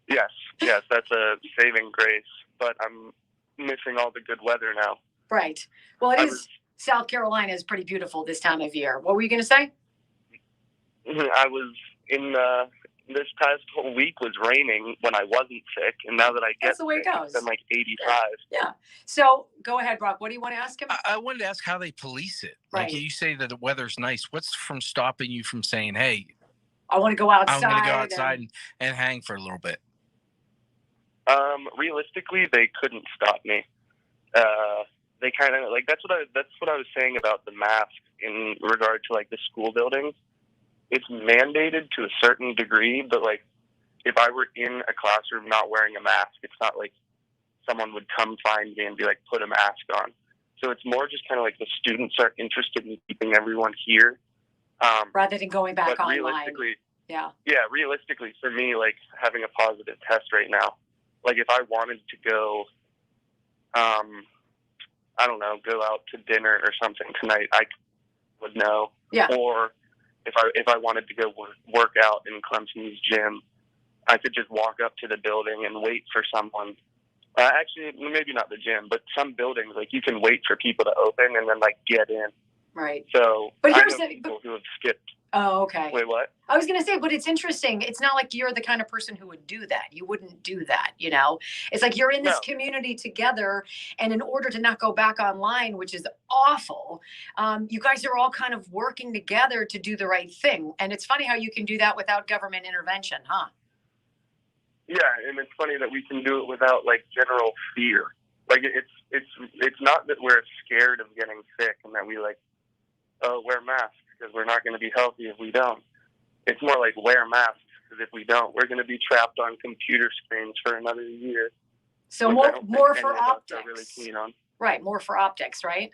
Yes, that's a saving grace, but I'm missing all the good weather now. Right. Well, South Carolina is pretty beautiful this time of year. What were you going to say? I was in this past whole week was raining when I wasn't sick, and now that I get That's the way sick, it goes. I'm like 85. Yeah. So go ahead, Brock. What do you want to ask him? I wanted to ask how they police it. Right. Like you say that the weather's nice. What's from stopping you from saying, hey, I want to go outside. I'm going to go outside and hang for a little bit? Realistically, they couldn't stop me. They kind of that's what I was saying about the mask in regard to the school buildings. It's mandated to a certain degree, but if I were in a classroom not wearing a mask, it's not like someone would come find me and be like, put a mask on. So it's more just kind of the students are interested in keeping everyone here. Rather than going back online. Realistically, yeah, realistically for me, having a positive test right now, if I wanted to go, I don't know, go out to dinner or something tonight, would know. Yeah. Or if I wanted to go work out in Clemson's gym, I could just walk up to the building and wait for someone. Actually, maybe not the gym, but some buildings, like, you can wait for people to open and then, like, get in. Right. So But I here's know the- people who have skipped. Oh, okay. Wait, what? I was going to say, but it's interesting. It's not like you're the kind of person who would do that. You wouldn't do that, you know? It's like you're in this No. community together, and in order to not go back online, which is awful, you guys are all kind of working together to do the right thing. And it's funny how you can do that without government intervention, huh? Yeah, and it's funny that we can do it without, like, general fear. Like, it's not that we're scared of getting sick and that we, like, wear masks because we're not going to be healthy if we don't. It's more like wear masks because if we don't, we're going to be trapped on computer screens for another year. So which I don't more think for any of us optics. are really keen on. Right, more for optics, right?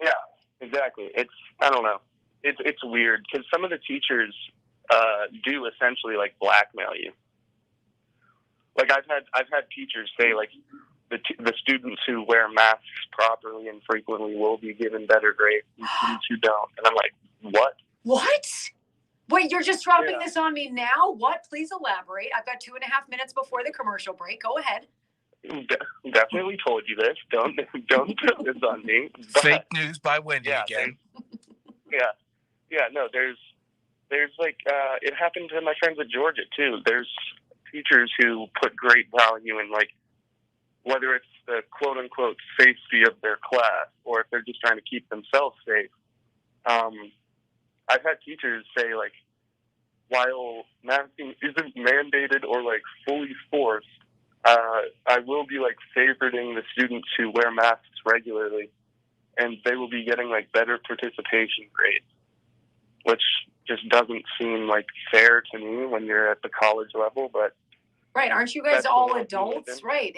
Yeah, exactly. I don't know. It's weird because some of the teachers do essentially, like, blackmail you. Like, I've had teachers say, like, the students who wear masks properly and frequently will be given better grades than students who don't. And I'm like, what? What? Wait, you're just dropping Yeah. this on me now? What? Please elaborate. I've got 2.5 minutes before the commercial break. Go ahead. Definitely told you this. Don't put this on me. But, Fake news by Wendy yeah, again. No, there's like, it happened to my friends at Georgia too. There's teachers who put great value in, like, whether it's the quote unquote safety of their class or if they're just trying to keep themselves safe. I've had teachers say, like, while masking isn't mandated or, like, fully forced, I will be, like, favoriting the students who wear masks regularly, and they will be getting, like, better participation grades, which just doesn't seem, like, fair to me when you're at the college level, but Right. Aren't you guys that's the all world we live adults? in. Right.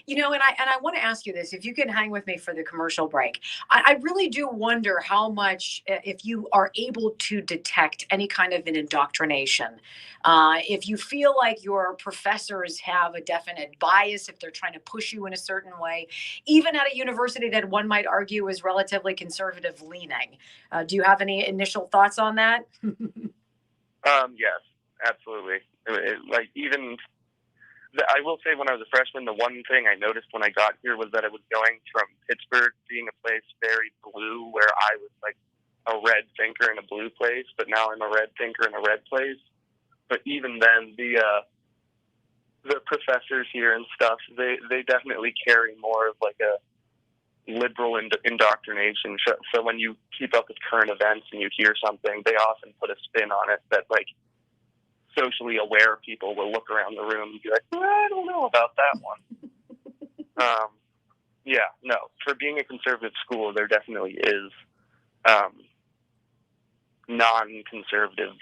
You know, and I want to ask you this, if you can hang with me for the commercial break. I really do wonder how much, if you are able to detect any kind of an indoctrination, if you feel like your professors have a definite bias, if they're trying to push you in a certain way, even at a university that one might argue is relatively conservative leaning. Do you have any initial thoughts on that? Yes, absolutely. Like, even, I will say, when I was a freshman, the one thing I noticed when I got here was that I was going from Pittsburgh being a place very blue, where I was, like, a red thinker in a blue place, but now I'm a red thinker in a red place. But even then, the professors here and stuff, they definitely carry more of, like, a liberal indoctrination. So when you keep up with current events and you hear something, they often put a spin on it that, like, socially aware people will look around the room and be like, I don't know about that one. Yeah, no, for being a conservative school, there definitely is non-conservative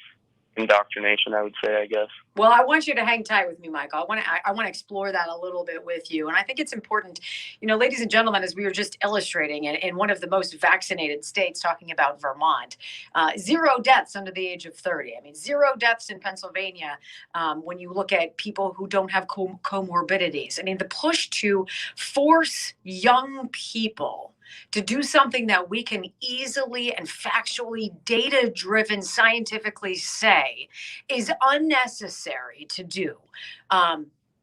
indoctrination, I would say, I guess. Well, I want you to hang tight with me, Michael. I want to explore that a little bit with you. And I think it's important, you know, ladies and gentlemen, as we were just illustrating in one of the most vaccinated states, talking about Vermont, 0 deaths under the age of 30. I mean, 0 deaths in Pennsylvania when you look at people who don't have comorbidities. I mean, the push to force young people to do something that we can easily and factually, data-driven, scientifically say is unnecessary to do.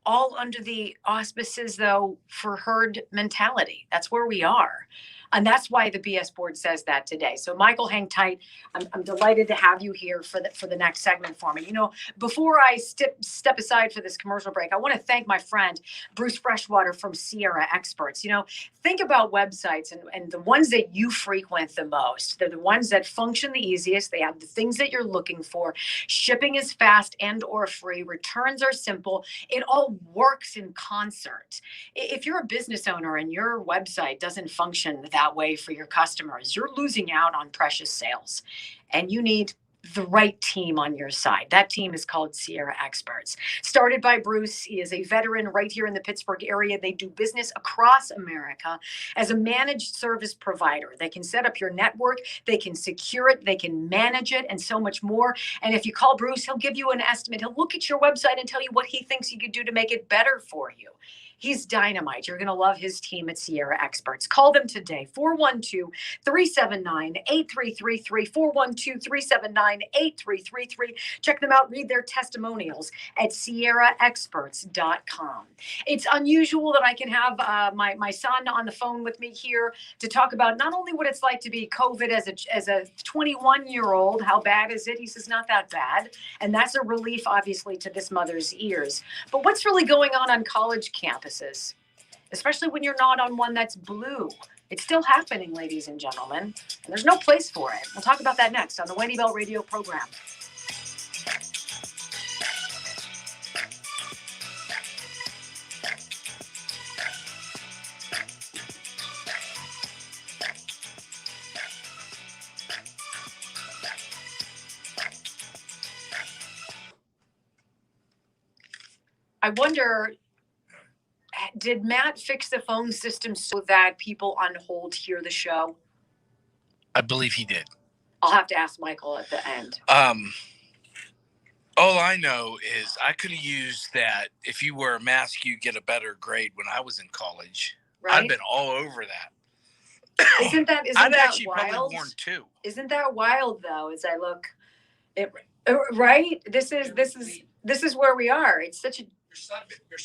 All under the auspices, though, for herd mentality. That's where we are. And that's why the BS board says that today. So, Michael, hang tight. I'm delighted to have you here for the next segment for me. You know, before I step aside for this commercial break, I want to thank my friend Bruce Freshwater from Sierra Experts. You know, think about websites and the ones that you frequent the most. They're the ones that function the easiest. They have the things that you're looking for. Shipping is fast and or free. Returns are simple. It all works in concert. If you're a business owner and your website doesn't function that way for your customers, you're losing out on precious sales, and you need the right team on your side. That team is called Sierra Experts. Started by Bruce. He is a veteran right here in the Pittsburgh area. They do business across America as a managed service provider. They can set up your network, they can secure it, they can manage it, and so much more. And if you call Bruce, he'll give you an estimate. He'll look at your website and tell you what he thinks you could do to make it better for you. He's dynamite. You're going to love his team at Sierra Experts. Call them today, 412-379-8333, 412-379-8333. Check them out. Read their testimonials at sierraexperts.com. It's unusual that I can have my son on the phone with me here to talk about not only what it's like to be COVID as a 21-year-old. How bad is it? He says, not that bad. And that's a relief, obviously, to this mother's ears. But what's really going on college campuses, especially when you're not on one that's blue? It's still happening, ladies and gentlemen, and there's no place for it. We'll talk about that next on the Wendy Bell Radio program. I wonder, did Matt fix the phone system so that people on hold hear the show? I believe he did. I'll have to ask Michael at the end. All I know is I could have used that. If you wear a mask, you get a better grade when I was in college. Right? I've been all over that. Isn't that I've that actually wild? probably worn two. Isn't that wild though? As I look, right? This is where we are. It's such a Your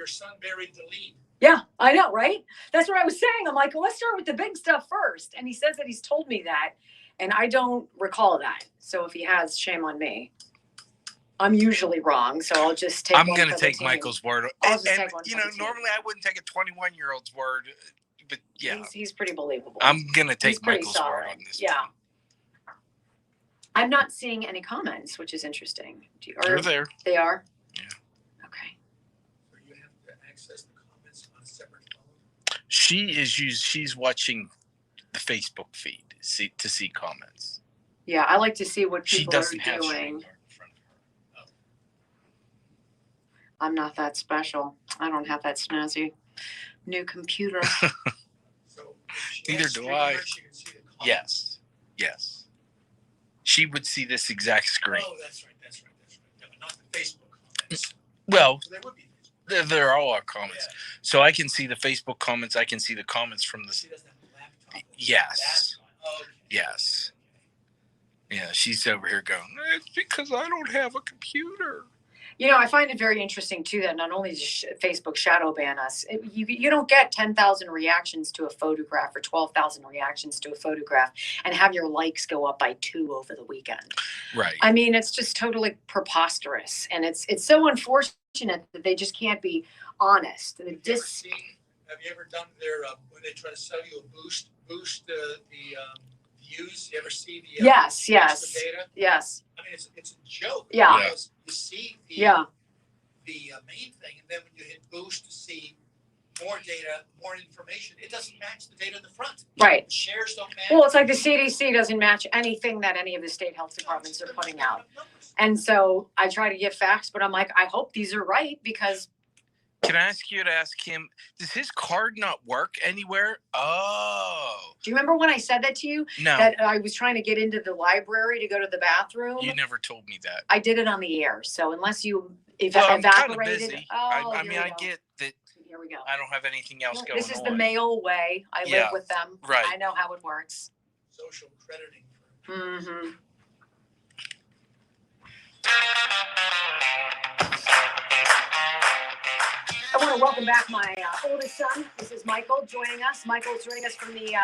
son buried the lead. Yeah, I know, right? That's what I was saying. I'm like, well, let's start with the big stuff first. And he says that he's told me that, and I don't recall that. So if he has, shame on me. I'm usually wrong, so I'll just take. I'm going to take Michael's word. I'll just And take one you for know, the team. normally I wouldn't take a 21-year-old's word, but yeah, He's pretty believable. I'm going to He's take pretty Michael's solid. word on this. Yeah. I'm not seeing any comments, which is interesting. They're there. They are? Yeah. Okay. So you have to access the comments on a separate phone. She's watching the Facebook feed to see comments. Yeah, I like to see what She people doesn't are have doing. StreamYard in front of her. I'm not that special. I don't have that snazzy new computer. So if she Neither has do StreamYard, I. she can see the comments. Yes. She would see this exact screen. Oh, that's right. Yeah, but not the Facebook comments. Well, So there would be Facebook. there are all our comments. Yeah. So I can see the Facebook comments. I can see the comments from the. She doesn't have a laptop. Yes. That's fine. Okay. Yes. Yeah, she's over here going, it's because I don't have a computer. You know, I find it very interesting too that not only does Facebook shadow ban us, you don't get 10,000 reactions to a photograph or 12,000 reactions to a photograph and have your likes go up by 2 over the weekend. Right. I mean, it's just totally preposterous, and it's so unfortunate that they just can't be honest. Have you ever done their when they try to sell you a boost the views? You ever see the Yes. the data? Yes. I mean, it's a joke. Yeah. Because you see the main thing, and then when you hit boost to see more data, more information, it doesn't match the data in the front. Right. Shares don't match. Well, it's like the CDC doesn't match anything that any of the state health departments are putting out. And so I try to get facts, but I'm like, I hope these are right because. Can I ask you to ask him, does his card not work anywhere? Oh. Do you remember when I said that to you? No. That I was trying to get into the library to go to the bathroom? You never told me that. I did it on the air. So unless you Well, I'm kind of evaporated. busy. Oh, I here mean, we I go. get that Here we go. I don't have anything else going on. This is the male way. I Yeah, live with them. right. I know how it works. Social crediting. Mm-hmm. I want to welcome back my oldest son. This is Michael joining us. Michael's joining us from the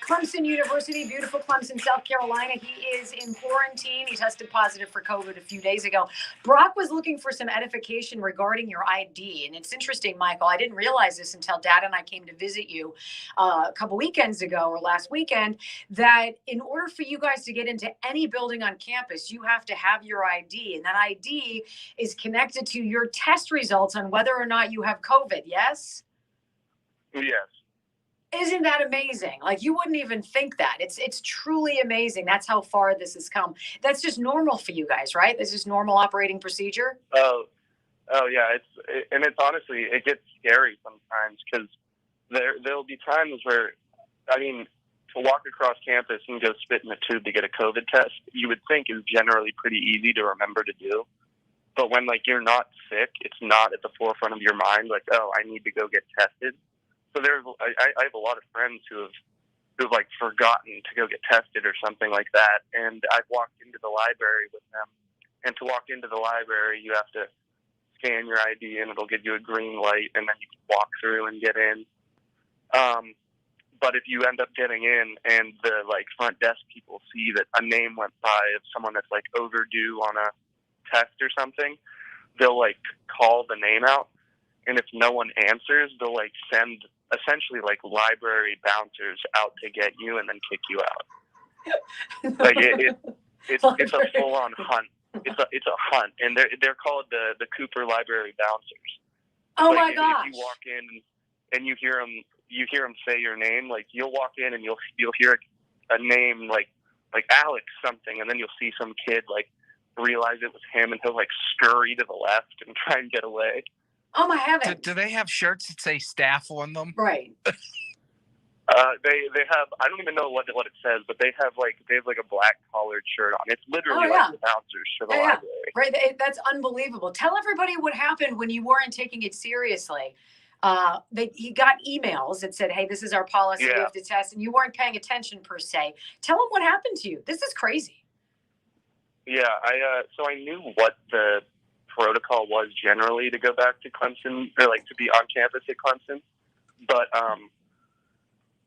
Clemson University, beautiful Clemson, South Carolina. He is in quarantine. He tested positive for COVID a few days ago. Brock was looking for some edification regarding your ID. And it's interesting, Michael, I didn't realize this until Dad and I came to visit you a couple weekends ago or last weekend, that in order for you guys to get into any building on campus, you have to have your ID. And that ID is connected to your test results on whether or not you have COVID, yes? Yes. Isn't that amazing? Like, you wouldn't even think that. It's truly amazing. That's how far this has come. That's just normal for you guys, right? This is normal operating procedure. Oh yeah. It's honestly, it gets scary sometimes because there'll be times where, I mean, to walk across campus and go spit in a tube to get a COVID test, you would think is generally pretty easy to remember to do. But when like you're not sick, it's not at the forefront of your mind. Like, oh, I need to go get tested. So I have a lot of friends who've like forgotten to go get tested or something like that. And I've walked into the library with them. And to walk into the library, you have to scan your ID and it'll give you a green light, and then you can walk through and get in. But if you end up getting in and the like front desk people see that a name went by of someone that's like overdue on a test or something, they'll like call the name out, and if no one answers, they'll like send essentially like library bouncers out to get you and then kick you out. Like it's a full on hunt. It's a hunt, and they're called the Cooper Library bouncers. Oh like, my gosh! If you walk in and you hear them say your name, like you'll walk in and you'll hear a name like Alex something, and then you'll see some kid like realize it was him, and he'll like scurry to the left and try and get away. Oh my heavens! Do they have shirts that say staff on them? Right. They have, I don't even know what it says, but they have like a black collared shirt on. It's literally like the bouncers for the library. Right. That's unbelievable. Tell everybody what happened when you weren't taking it seriously. He got emails that said, "Hey, this is our policy. We have to test," and you weren't paying attention per se. Tell them what happened to you. This is crazy. Yeah, so I knew what the protocol was generally to go back to Clemson, or like to be on campus at Clemson, but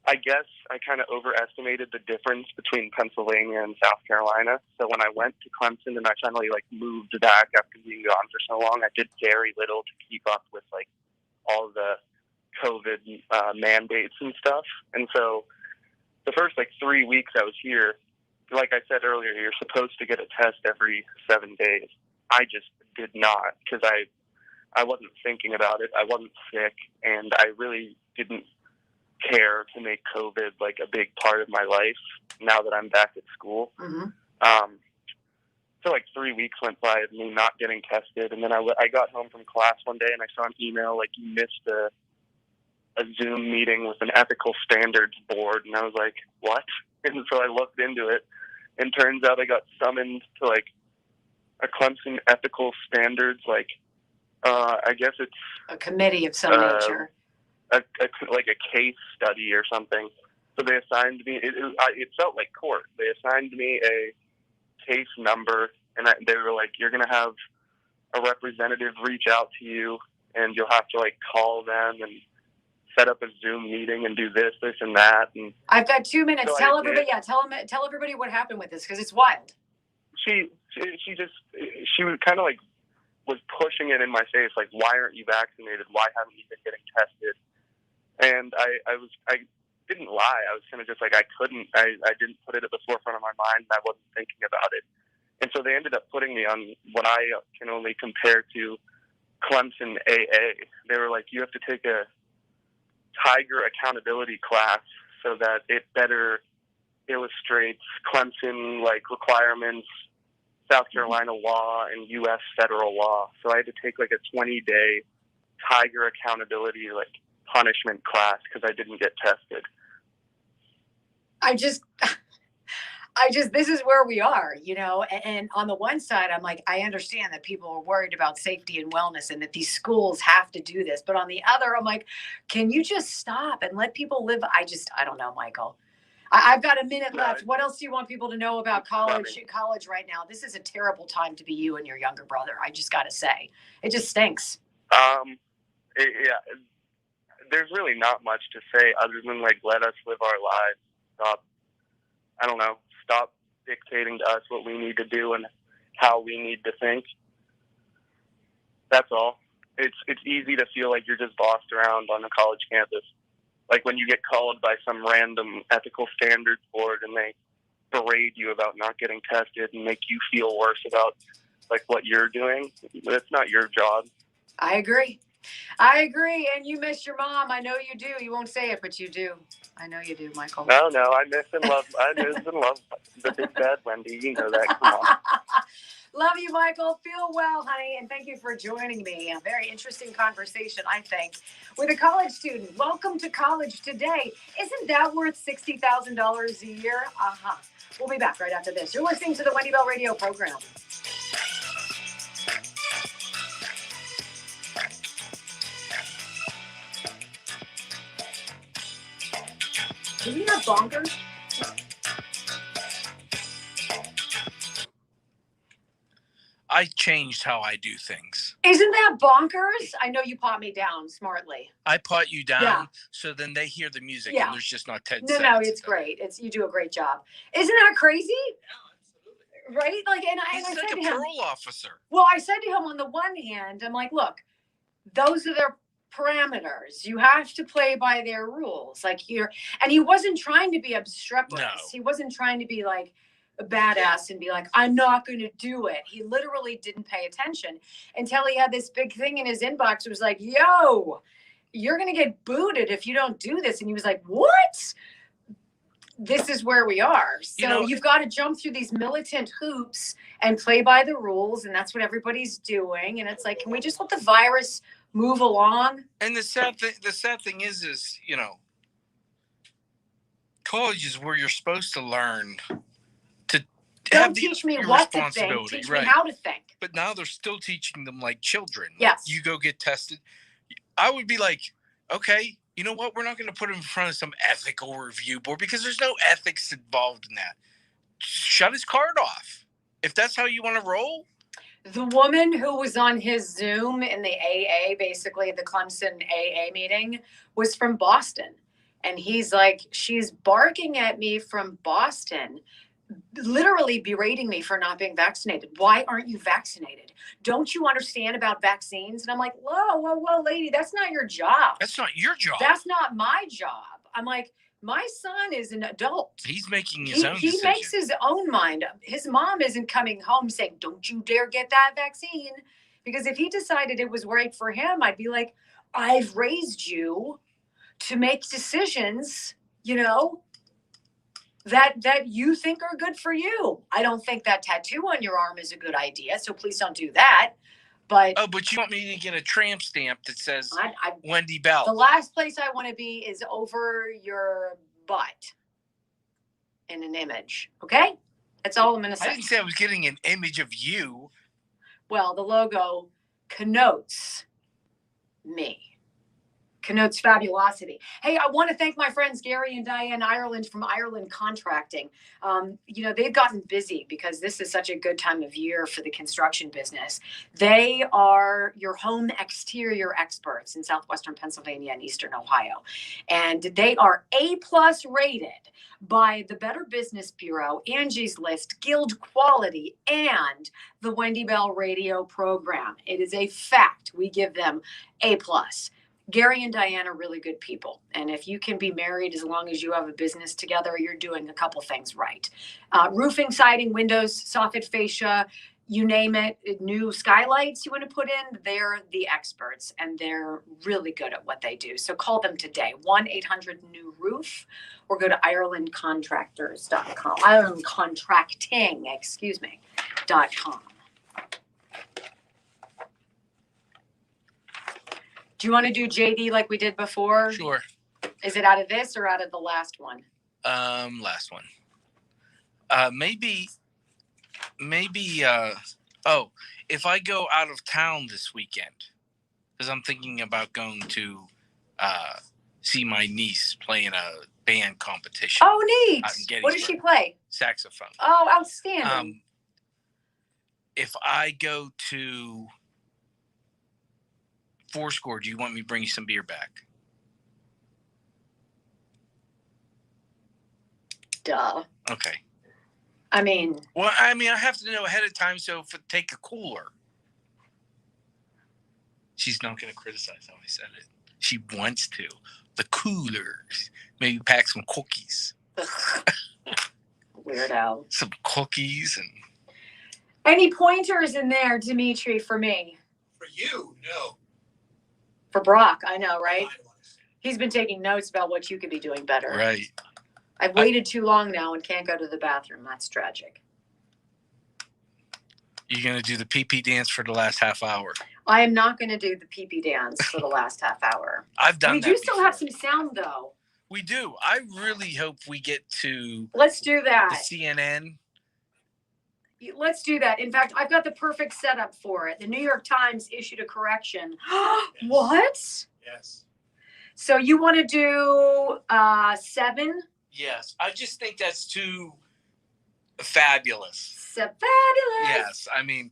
I guess I kind of overestimated the difference between Pennsylvania and South Carolina. So when I went to Clemson and I finally like moved back after being gone for so long, I did very little to keep up with like all the COVID mandates and stuff. And so the first like 3 weeks I was here, like I said earlier, you're supposed to get a test every 7 days. I just did not, because I wasn't thinking about it. I wasn't sick, and I really didn't care to make COVID like a big part of my life now that I'm back at school. Mm-hmm. So like 3 weeks went by of me not getting tested, and then I got home from class one day and I saw an email like, you missed a Zoom meeting with an ethical standards board, and I was like, what? And so I looked into it, and turns out I got summoned to like a Clemson ethical standards, like I guess it's a committee of some nature. Like a case study or something. So they assigned me, it felt like court. They assigned me a case number, and they were like, you're going to have a representative reach out to you, and you'll have to like call them and set up a Zoom meeting and do this and that. And I've got 2 minutes. So Tell everybody what happened with this, because it's wild. She was kind of like was pushing it in my face, like, why aren't you vaccinated? Why haven't you been getting tested? And I didn't lie. I was kind of just like, I didn't put it at the forefront of my mind, and I wasn't thinking about it. And so they ended up putting me on what I can only compare to Clemson AA. They were like, you have to take a Tiger accountability class so that it better illustrates Clemson like requirements, South Carolina law, and U.S. federal law. So I had to take like a 20-day Tiger accountability like punishment class because I didn't get tested. This is where we are, you know, and on the one side, I'm like, I understand that people are worried about safety and wellness and that these schools have to do this. But on the other, I'm like, can you just stop and let people live? I don't know, Michael. I've got a minute left. What else do you want people to know about college right now? This is a terrible time to be you and your younger brother. I just got to say, it just stinks. There's really not much to say other than like, let us live our lives. Stop dictating to us what we need to do and how we need to think. That's all. It's easy to feel like you're just bossed around on a college campus. Like when you get called by some random ethical standards board and they berate you about not getting tested and make you feel worse about like what you're doing. That's not your job. I agree. And you miss your mom. I know you do. You won't say it, but you do. I know you do, Michael. No, I miss and love the big bad Wendy. You know that. Come on. Love you, Michael. Feel well, honey, and thank you for joining me. A very interesting conversation, I think, with a college student. Welcome to college today. Isn't that worth $60,000 a year? We'll be back right after this. You're listening to the Wendy Bell Radio program. Isn't that bonkers? I changed how I do things. Isn't that bonkers? I know you pot me down smartly. I pot you down, Yeah. so then they hear the music, Yeah. and there's just not 10 No, seconds. it's great. You do a great job. Isn't that crazy? Right? Like, and I He's said like to a him, parole officer. well, I said to him on the one hand, I'm like, look, those are their parameters. You have to play by their rules. Like and he wasn't trying to be obstreperous. No. He wasn't trying to be like a badass and be like, I'm not going to do it. He literally didn't pay attention until he had this big thing in his inbox. It was like, yo, you're going to get booted if you don't do this. And he was like, what? This is where we are. So you've got to jump through these militant hoops and play by the rules. And that's what everybody's doing. And it's like, can we just let the virus move along? And the sad thing is, college is where you're supposed to learn to Don't teach me your what to think. responsibility, Teach right? me how to think. But now they're still teaching them like children. Yes. You go get tested. I would be like, okay, you know what? We're not going to put him in front of some ethical review board because there's no ethics involved in that. Shut his card off. If that's how you want to roll. The woman who was on his Zoom in the AA, basically the Clemson AA meeting, was from Boston. And he's like, she's barking at me from Boston, literally berating me for not being vaccinated. Why aren't you vaccinated? Don't you understand about vaccines? And I'm like, whoa, lady, that's not your job. That's not your job. That's not my job. I'm like, my son is an adult. He's making his own He decision. makes his own mind up. His mom isn't coming home saying, don't you dare get that vaccine. Because if he decided it was right for him, I'd be like, I've raised you to make decisions, that you think are good for you. I don't think that tattoo on your arm is a good idea, so please don't do that. But but you want me to get a tramp stamp that says I Wendy Bell? the last place I want to be is over your butt in an image. Okay? That's all I'm going to I say. didn't say I was getting an image of you. Well, the logo connotes me. Connotes fabulosity. Hey, I want to thank my friends Gary and Diane Ireland from Ireland Contracting. They've gotten busy because this is such a good time of year for the construction business. They are your home exterior experts in southwestern Pennsylvania and eastern Ohio. And they are A+ rated by the Better Business Bureau, Angie's List, Guild Quality, and the Wendy Bell Radio program. It is a fact. We give them A+. Gary and Diane are really good people. And if you can be married as long as you have a business together, you're doing a couple things right. Roofing, siding, windows, soffit fascia, you name it, new skylights you want to put in, they're the experts and they're really good at what they do. So call them today, 1-800-NEW-ROOF, or go to IrelandContractors.com, IrelandContracting.com. Do you want to do JD like we did before? Sure. Is it out of this or out of the last one? Last one. Maybe. If I go out of town this weekend, because I'm thinking about going to see my niece play in a band competition. Oh, neat. out in What does she Gettysburg. play? Saxophone. Oh, outstanding. If I go to Fourscore, do you want me to bring you some beer back? Duh. Okay. I mean, I have to know ahead of time, so take a cooler. She's not going to criticize how I said it. She wants to. The coolers. Maybe pack some cookies. Weirdo. Some cookies and. Any pointers in there, Dimitri, for me? For you, no. For Brock, I know, right? He's been taking notes about what you could be doing better. Right. I've waited too long now and can't go to the bathroom. That's tragic. You're going to do the pee-pee dance for the last half hour. I am not going to do the pee-pee dance for the last half hour. I've done that. We do still have some sound, though. We do. I really hope we get to Let's do the that. CNN. Let's do that. In fact, I've got the perfect setup for it. The New York Times issued a correction. What? Yes. So you want to do 7 Yes, I just think that's too fabulous. So fabulous. Yes, I mean,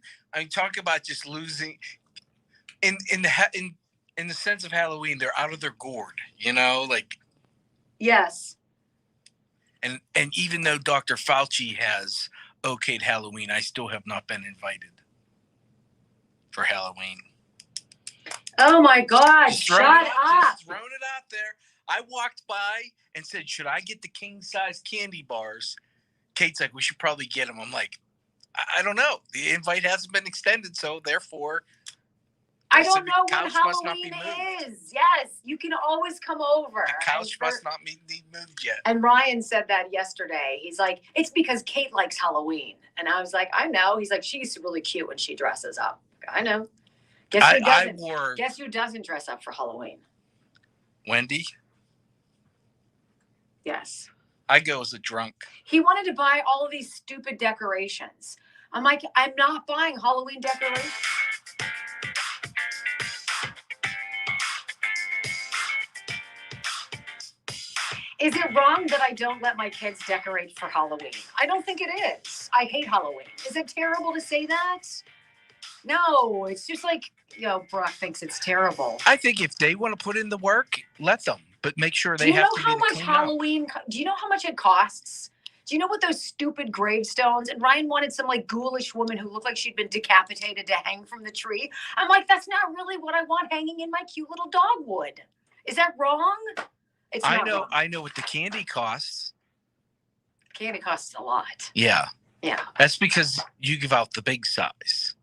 talk about just losing in the sense of Halloween. They're out of their gourd, like. Yes. And even though Dr. Fauci has okayed Halloween, I still have not been invited for Halloween. Oh my God! Just Shut throwing up! Just throwing it out there. I walked by and said, "Should I get the king size candy bars?" Kate's like, "We should probably get them." I'm like, I don't know. The invite hasn't been extended, so therefore, I don't know when couch must not be Halloween moved. is. Yes, you can always come over. The couch must not be moved yet. And Ryan said that yesterday. He's like, it's because Kate likes Halloween. And I was like, I know. He's like, she's really cute when she dresses up. I know. Guess who doesn't? Guess who doesn't dress up for Halloween? Wendy? Yes. I go as a drunk. He wanted to buy all of these stupid decorations. I'm like, I'm not buying Halloween decorations. Is it wrong that I don't let my kids decorate for Halloween? I don't think it is. I hate Halloween. Is it terrible to say that? No, it's just like, Brock thinks it's terrible. I think if they want to put in the work, let them. But make sure they have to Do you know how much Halloween, do you know how much it costs? Do you know what those stupid gravestones? And Ryan wanted some like ghoulish woman who looked like she'd been decapitated to hang from the tree. I'm like, that's not really what I want hanging in my cute little dogwood. Is that wrong? It's not wrong. I know what the candy costs. Candy costs a lot. Yeah. Yeah. That's because you give out the big size.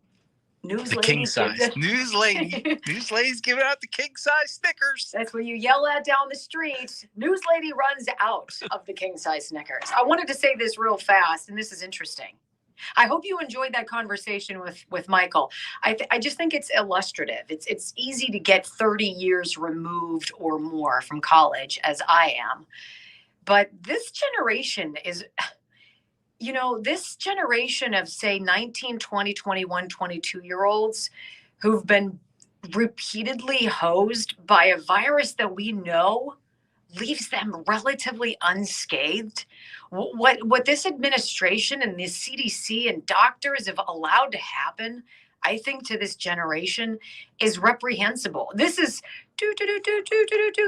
The king size. News lady's giving out the king size Snickers. That's when you yell at down the street. News lady runs out of the king size Snickers. I wanted to say this real fast, and this is interesting. I hope you enjoyed that conversation with Michael. I just think it's illustrative. It's easy to get 30 years removed or more from college, as I am. But this generation is... this generation of, say, 19, 20, 21, 22-year-olds who've been repeatedly hosed by a virus that we know leaves them relatively unscathed. What this administration and the CDC and doctors have allowed to happen, I think, to this generation is reprehensible. This is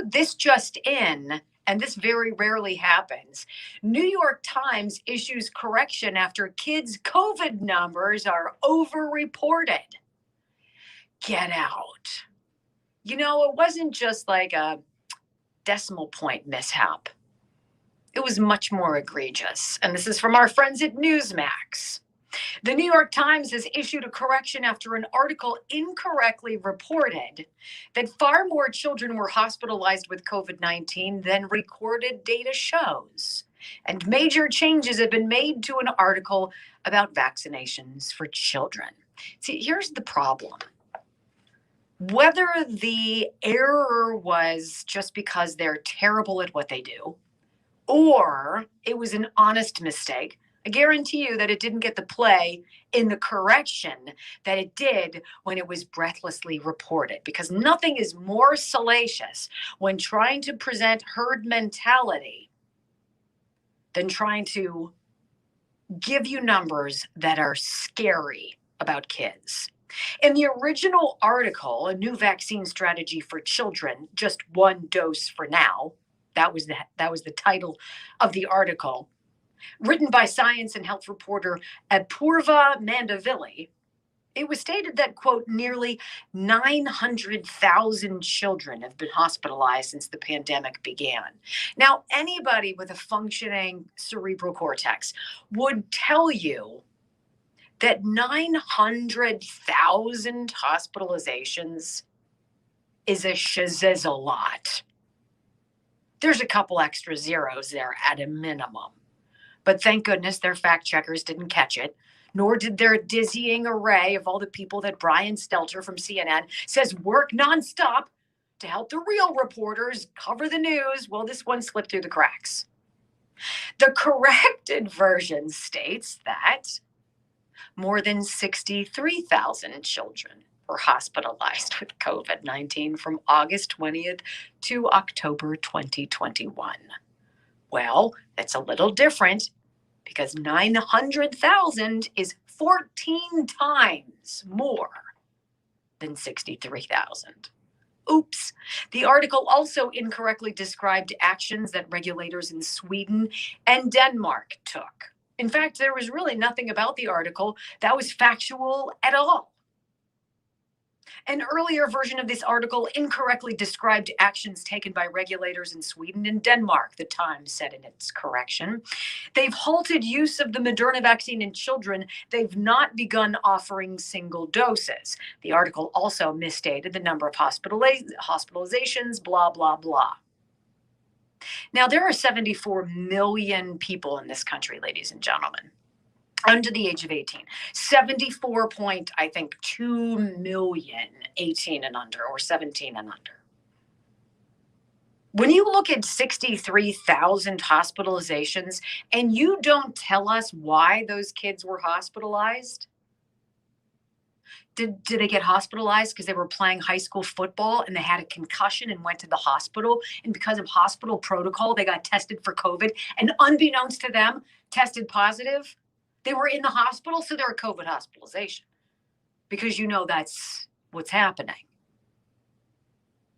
this just in. And this very rarely happens. New York Times issues correction after kids' COVID numbers are overreported. Get out. It wasn't just like a decimal point mishap. It was much more egregious. And this is from our friends at Newsmax. The New York Times has issued a correction after an article incorrectly reported that far more children were hospitalized with COVID-19 than recorded data shows. And major changes have been made to an article about vaccinations for children. See, here's the problem. Whether the error was just because they're terrible at what they do, or it was an honest mistake, I guarantee you that it didn't get the play in the correction that it did when it was breathlessly reported, because nothing is more salacious when trying to present herd mentality than trying to give you numbers that are scary about kids. In the original article, A New Vaccine Strategy for Children, Just One Dose for Now, that was the title of the article, written by science and health reporter Apurva Mandavili, it was stated that, quote, nearly 900,000 children have been hospitalized since the pandemic began. Now, anybody with a functioning cerebral cortex would tell you that 900,000 hospitalizations is a lot. There's a couple extra zeros there at a minimum. But thank goodness their fact checkers didn't catch it, nor did their dizzying array of all the people that Brian Stelter from CNN says work nonstop to help the real reporters cover the news. Well, this one slipped through the cracks. The corrected version states that more than 63,000 children were hospitalized with COVID-19 from August 20th to October 2021. Well, that's a little different because 900,000 is 14 times more than 63,000. Oops. The article also incorrectly described actions that regulators in Sweden and Denmark took. In fact, there was really nothing about the article that was factual at all. An earlier version of this article incorrectly described actions taken by regulators in Sweden and Denmark, the Times said in its correction. They've halted use of the Moderna vaccine in children. They've not begun offering single doses. The article also misstated the number of hospitalizations, blah, blah, blah. Now, there are 74 million people in this country, ladies and gentlemen, under the age of 18. 74.2 million 18 and under, or 17 and under. When you look at 63,000 hospitalizations and you don't tell us why those kids were hospitalized, did they get hospitalized because they were playing high school football and they had a concussion and went to the hospital, and because of hospital protocol they got tested for COVID and unbeknownst to them tested positive? They were in the hospital, so they're a COVID hospitalization, because you know that's what's happening.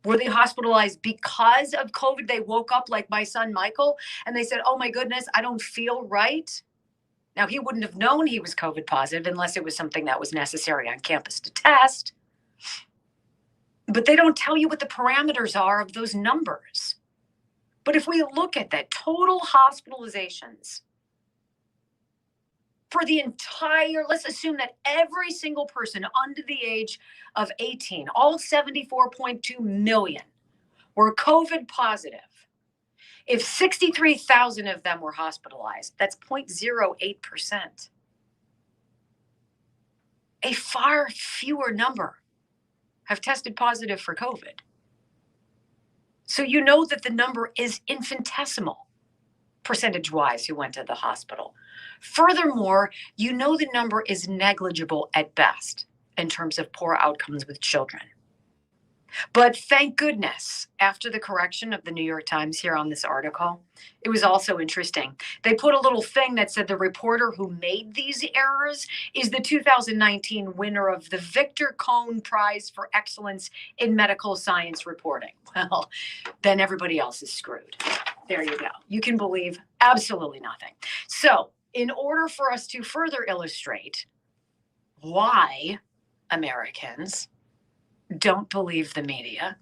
Were they hospitalized because of COVID? They woke up like my son Michael and they said, oh my goodness, I don't feel right. Now, he wouldn't have known he was COVID positive unless it was something that was necessary on campus to test. But they don't tell you what the parameters are of those numbers. But if we look at that, total hospitalizations for the entire, let's assume that every single person under the age of 18, all 74.2 million, were COVID positive. If 63,000 of them were hospitalized, that's 0.08%. A far fewer number have tested positive for COVID. So you know that the number is infinitesimal, percentage-wise, who went to the hospital. Furthermore, you know the number is negligible at best in terms of poor outcomes with children. But thank goodness, after the correction of the New York Times here on this article, it was also interesting. They put a little thing that said the reporter who made these errors is the 2019 winner of the Victor Cohn Prize for Excellence in Medical Science Reporting. Well, then everybody else is screwed. There you go. You can believe absolutely nothing. So, in order for us to further illustrate why Americans don't believe the media,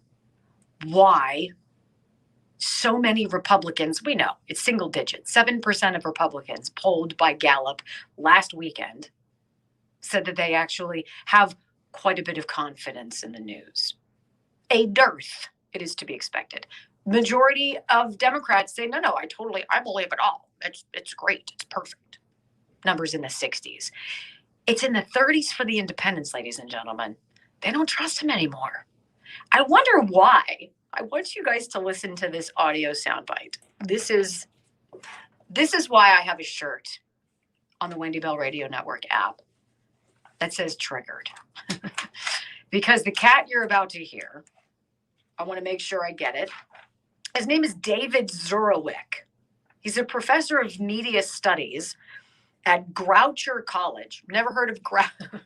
why so many Republicans, we know it's single digits, 7% of Republicans polled by Gallup last weekend said that they actually have quite a bit of confidence in the news. A dearth, it is to be expected. Majority of Democrats say, no, I believe it all. It's great. It's perfect. Numbers in the 60s. It's in the 30s for the independents, ladies and gentlemen. They don't trust him anymore. I wonder why. I want you guys to listen to this audio soundbite. This is why I have a shirt on the Wendy Bell Radio Network app that says triggered. Because the cat you're about to hear, I want to make sure I get it. His name is David Zurawik. He's a professor of media studies at Groucher College. Never heard of Groucher.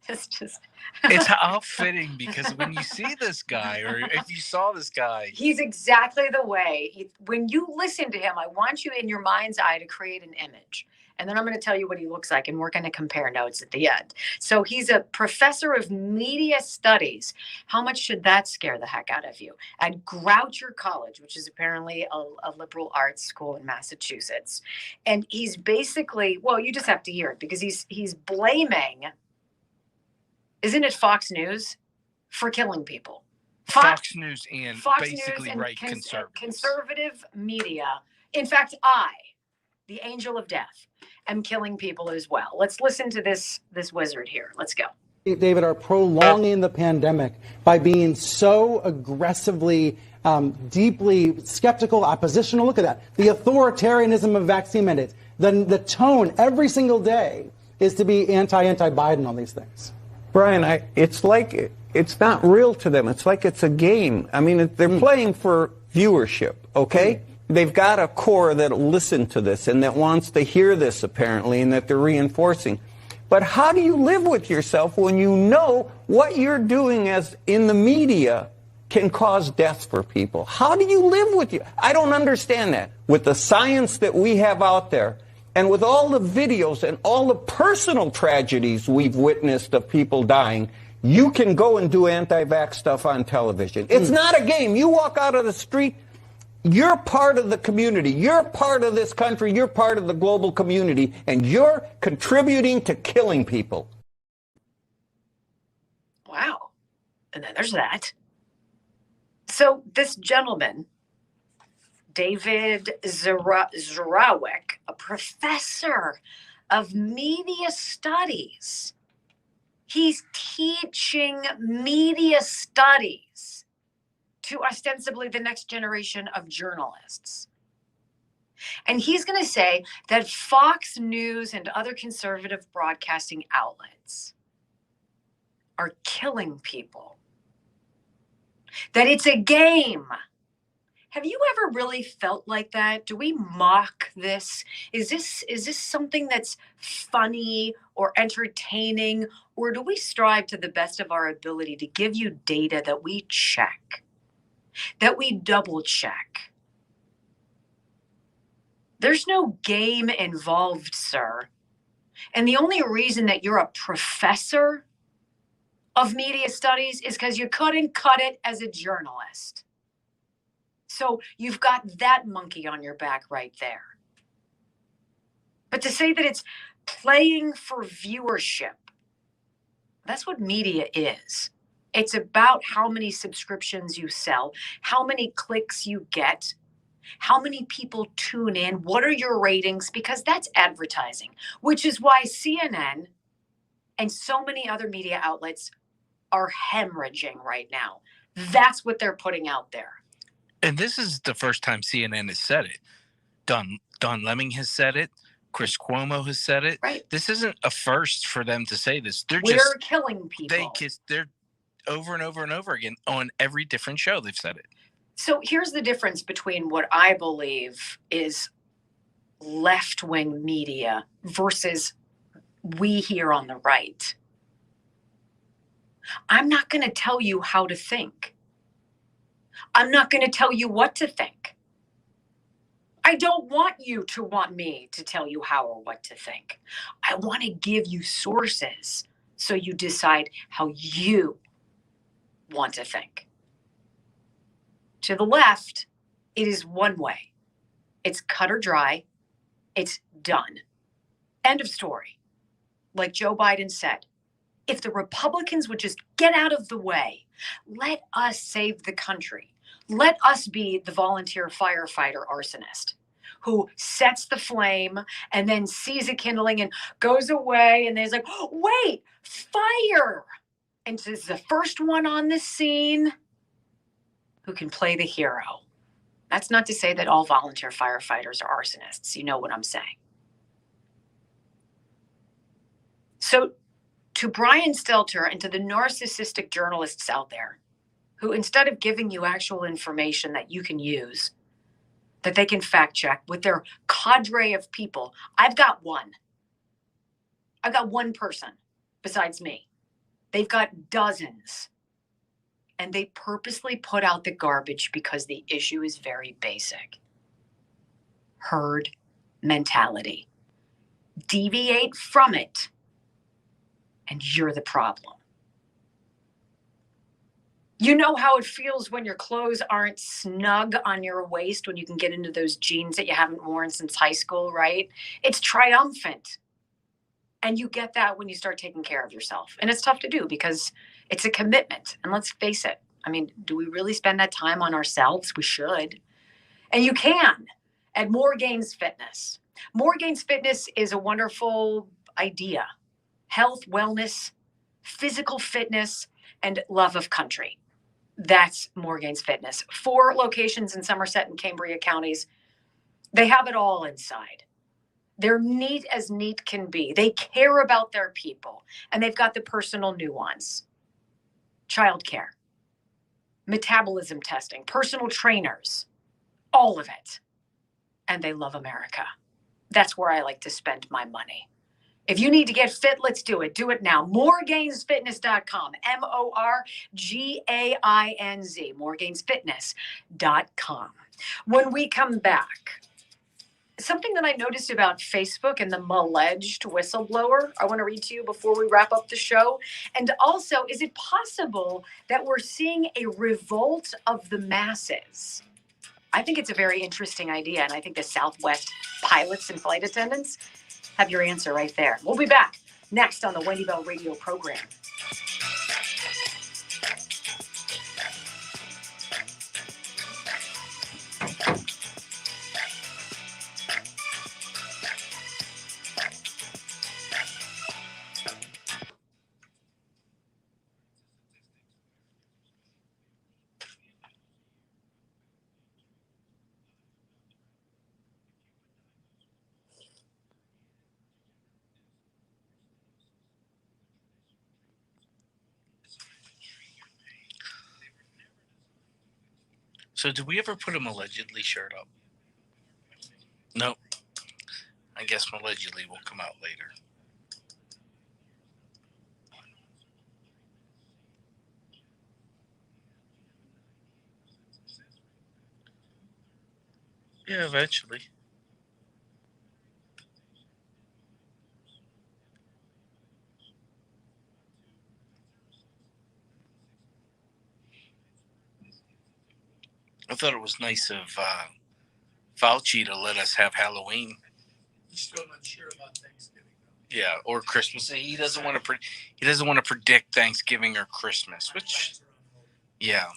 It's outfitting, because when you see this guy, or if you saw this guy, he's exactly the way. When you listen to him, I want you in your mind's eye to create an image. And then I'm going to tell you what he looks like, and we're going to compare notes at the end. So he's a professor of media studies. How much should that scare the heck out of you? At Groucher College, which is apparently a liberal arts school in Massachusetts. And he's basically, well, you just have to hear it, because he's blaming, isn't it Fox News, for killing people? Fox News and Fox basically News and right conservatives. Conservative media. In fact, I, the angel of death, am killing people as well. Let's listen to this wizard here. Let's go. David, are prolonging the pandemic by being so aggressively, deeply skeptical, oppositional. Look at that. The authoritarianism of vaccine mandates. The tone every single day is to be anti-Biden on these things. Brian, it's like it's not real to them. It's like it's a game. I mean, they're playing for viewership, okay? they've got a core that'll listen to this and that wants to hear this, apparently, and that they're reinforcing. But how do you live with yourself when you know what you're doing as in the media can cause death for people? How do you live with you? I don't understand that. With the science that we have out there, and with all the videos and all the personal tragedies we've witnessed of people dying, you can go and do anti-vax stuff on television. It's not a game. You walk out of the street, you're part of the community. You're part of this country. You're part of the global community, and you're contributing to killing people. Wow. And then there's that. So this gentleman, David Zrawik, a professor of media studies, he's teaching media studies to ostensibly the next generation of journalists. And he's going to say that Fox News and other conservative broadcasting outlets are killing people, that it's a game. Have you ever really felt like that? Do we mock this? Is this something that's funny or entertaining? Or do we strive to the best of our ability to give you data that we check, that we double check? There's no game involved, sir. And the only reason that you're a professor of media studies is because you couldn't cut it as a journalist. So you've got that monkey on your back right there. But to say that it's playing for viewership, that's what media is. It's about how many subscriptions you sell, how many clicks you get, how many people tune in, what are your ratings, because that's advertising, which is why CNN and so many other media outlets are hemorrhaging right now. That's what they're putting out there. And this is the first time CNN has said it. Don Lemon has said it. Chris Cuomo has said it. Right. This isn't a first for them to say this. We're killing people. They're over and over and over again on every different show. They've said it. So here's the difference between what I believe is left-wing media versus we here on the right. I'm not going to tell you how to think. I'm not going to tell you what to think. I don't want you to want me to tell you how or what to think. I want to give you sources so you decide how you want to think. To the left, it is one way. It's cut or dry. It's done. End of story. Like Joe Biden said, if the Republicans would just get out of the way, let us save the country. Let us be the volunteer firefighter arsonist who sets the flame and then sees it kindling and goes away. And there's like, oh, wait, fire. And so it's the first one on the scene who can play the hero. That's not to say that all volunteer firefighters are arsonists. You know what I'm saying. So to Brian Stelter and to the narcissistic journalists out there who, instead of giving you actual information that you can use, that they can fact check with their cadre of people, I've got one. I've got one person besides me. They've got dozens. And they purposely put out the garbage because the issue is very basic. Herd mentality. Deviate from it, and you're the problem. You know how it feels when your clothes aren't snug on your waist, when you can get into those jeans that you haven't worn since high school, right? It's triumphant. And you get that when you start taking care of yourself. And it's tough to do because it's a commitment. And let's face it. I mean, do we really spend that time on ourselves? We should. And you can at More Gains Fitness. More Gains Fitness is a wonderful idea. Health, wellness, physical fitness, and love of country. That's More Gains Fitness. 4 locations in Somerset and Cambria counties. They have it all inside. They're neat as neat can be. They care about their people, and they've got the personal nuance. Childcare, metabolism testing, personal trainers, all of it. and they love America. That's where I like to spend my money. If you need to get fit, let's do it. Do it now. Moregainsfitness.com. MORGAINZ. Moregainsfitness.com. When we come back, something that I noticed about Facebook and the alleged whistleblower, I want to read to you before we wrap up the show. And also, is it possible that we're seeing a revolt of the masses? I think it's a very interesting idea, and I think the Southwest pilots and flight attendants have your answer right there. We'll be back next on the Wendy Bell Radio program. So did we ever put him allegedly shirt up? Nope. I guess allegedly will come out later. Yeah, eventually. I thought it was nice of Fauci to let us have Halloween. He's still not sure about Thanksgiving. Yeah, or Christmas. He doesn't want to. He doesn't want to predict Thanksgiving or Christmas. Which, yeah,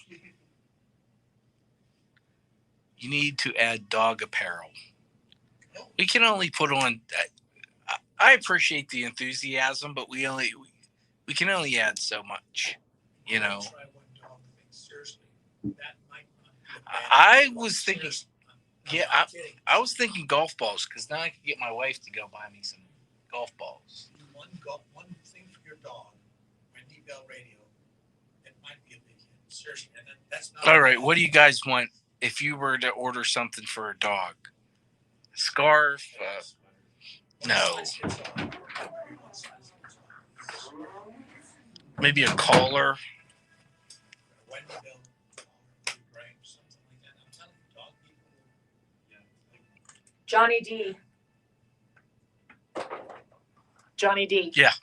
you need to add dog apparel. We can only put on. I appreciate the enthusiasm, but we can only add so much. You know. I was thinking, I was thinking golf balls because now I can get my wife to go buy me some golf balls. One thing for your dog, Wendy Bell Radio. It might be a big hit. Seriously, and that's not. All right, what do you guys want if you were to order something for a dog? A scarf? No. Maybe a collar. Wendy Bell. Johnny D. Johnny D. Yeah.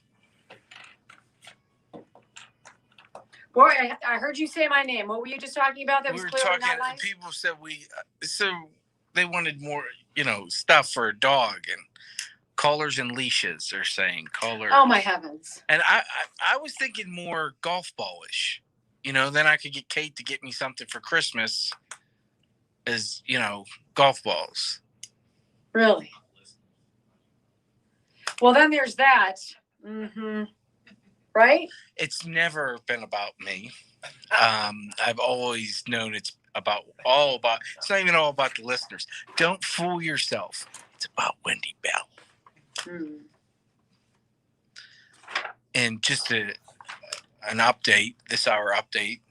Boy, I heard you say my name. What were you just talking about? That We was were clearly talking. not nice? People said so they wanted more, stuff for a dog and collars and leashes. They're saying collars. Oh my heavens! And I was thinking more golf ballish. Then I could get Kate to get me something for Christmas. As golf balls. Really? Well, then there's that. Mm-hmm. Right? It's never been about me. I've always known it's all about. It's not even all about the listeners. Don't fool yourself. It's about Wendy Bell. Mm. And just an update, this hour update.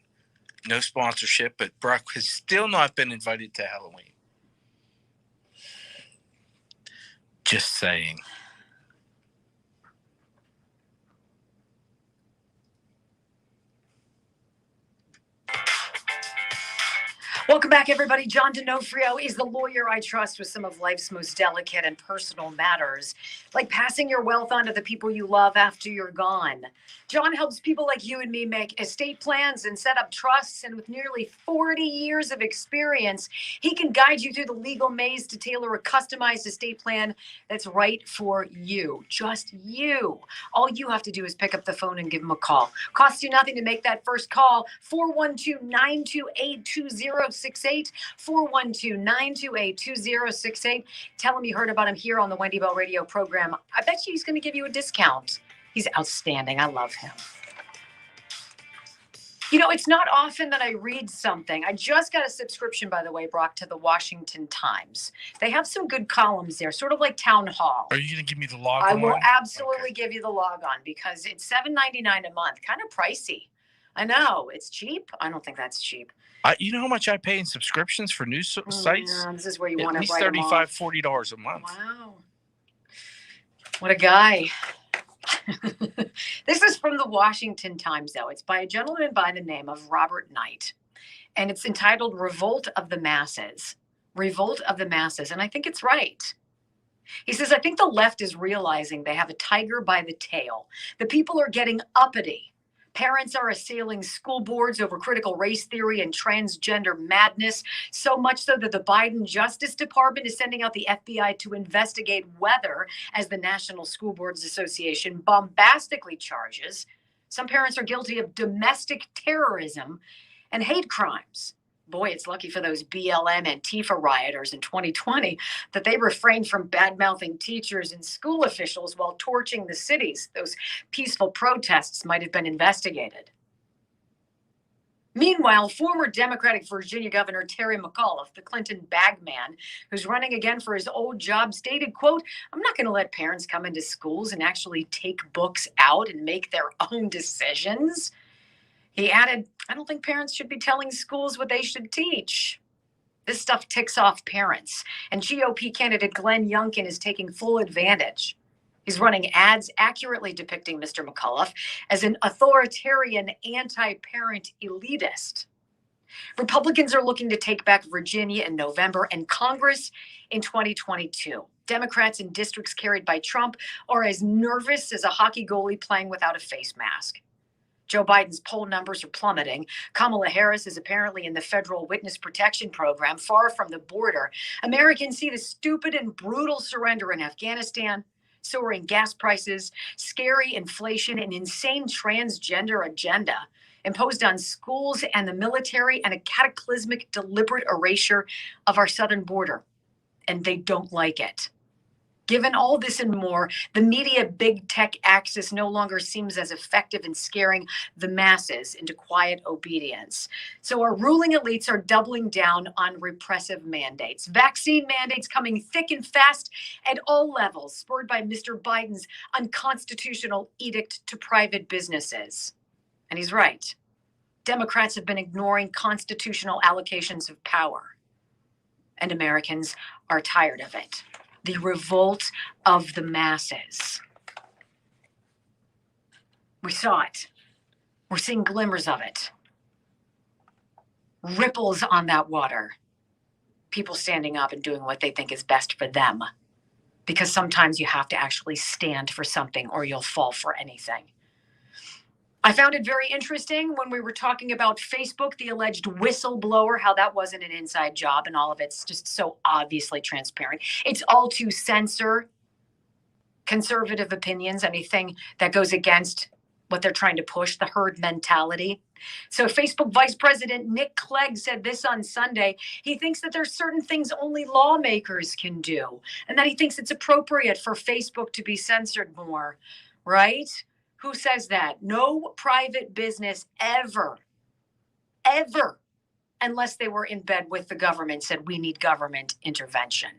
No sponsorship, but Brock has still not been invited to Halloween. Just saying. Welcome back, everybody. John D'Onofrio is the lawyer I trust with some of life's most delicate and personal matters, like passing your wealth on to the people you love after you're gone. John helps people like you and me make estate plans and set up trusts, and with nearly 40 years of experience, he can guide you through the legal maze to tailor a customized estate plan that's right for you, just you. All you have to do is pick up the phone and give him a call. Costs you nothing to make that first call. 412-928-2068, 412-928-2068. Tell him you heard about him here on the Wendy Bell Radio program. I bet you he's going to give you a discount. He's outstanding. I love him. It's not often that I read something. I just got a subscription, by the way, Brock, to the Washington Times. They have some good columns there, sort of like Town Hall. Are you going to give me the log I on? will absolutely give you the log on because it's $7.99 a month, kind of pricey. I know. It's cheap. I don't think that's cheap. You know how much I pay in subscriptions for news sites? This is where you At want to least write 'em $35, off. $40 a month. Wow. What a guy. This is from the Washington Times, though. It's by a gentleman by the name of Robert Knight. And it's entitled Revolt of the Masses. Revolt of the Masses. And I think it's right. He says, I think the left is realizing they have a tiger by the tail. The people are getting uppity. Parents are assailing school boards over critical race theory and transgender madness, so much so that the Biden Justice Department is sending out the FBI to investigate whether, as the National School Boards Association bombastically charges, some parents are guilty of domestic terrorism and hate crimes. Boy, it's lucky for those BLM Antifa rioters in 2020 that they refrained from bad-mouthing teachers and school officials while torching the cities. Those peaceful protests might have been investigated. Meanwhile, former Democratic Virginia Governor Terry McAuliffe, the Clinton bagman, who's running again for his old job, stated, quote, I'm not going to let parents come into schools and actually take books out and make their own decisions. He added, I don't think parents should be telling schools what they should teach. This stuff ticks off parents. And GOP candidate Glenn Youngkin is taking full advantage. He's running ads accurately depicting Mr. McAuliffe as an authoritarian, anti-parent elitist. Republicans are looking to take back Virginia in November and Congress in 2022. Democrats in districts carried by Trump are as nervous as a hockey goalie playing without a face mask. Joe Biden's poll numbers are plummeting. Kamala Harris is apparently in the federal witness protection program, far from the border. Americans see the stupid and brutal surrender in Afghanistan, soaring gas prices, scary inflation, an insane transgender agenda imposed on schools and the military, and a cataclysmic deliberate erasure of our southern border. And they don't like it. Given all this and more, the media big tech axis no longer seems as effective in scaring the masses into quiet obedience. So our ruling elites are doubling down on repressive mandates. Vaccine mandates coming thick and fast at all levels, spurred by Mr. Biden's unconstitutional edict to private businesses. And he's right. Democrats have been ignoring constitutional allocations of power. And Americans are tired of it. The revolt of the masses. We saw it. We're seeing glimmers of it. Ripples on that water. People standing up and doing what they think is best for them. Because sometimes you have to actually stand for something or you'll fall for anything. I found it very interesting when we were talking about Facebook, the alleged whistleblower, how that wasn't an inside job and all of it's just so obviously transparent. It's all to censor conservative opinions, anything that goes against what they're trying to push, the herd mentality. So Facebook Vice President Nick Clegg said this on Sunday. He thinks that there's certain things only lawmakers can do, and that he thinks it's appropriate for Facebook to be censored more, right? Who says that? No private business ever, unless they were in bed with the government, said we need government intervention.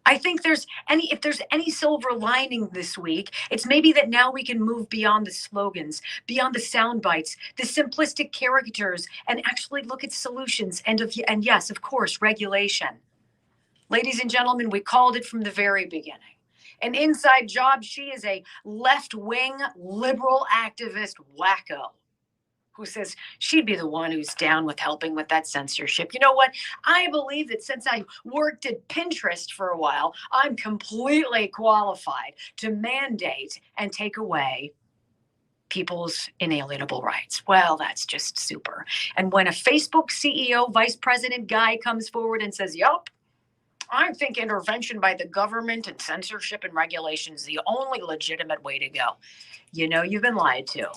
I think if there's any silver lining this week, it's maybe that now we can move beyond the slogans, beyond the sound bites, the simplistic caricatures, and actually look at solutions. And yes, of course, regulation. Ladies and gentlemen, we called it from the very beginning. An inside job. She is a left-wing liberal activist wacko who says she'd be the one who's down with helping with that censorship. You know what? I believe that since I worked at Pinterest for a while, I'm completely qualified to mandate and take away people's inalienable rights. Well, that's just super. And when a Facebook CEO, vice president guy comes forward and says, yup, I think intervention by the government and censorship and regulation is the only legitimate way to go. You know, you've been lied to.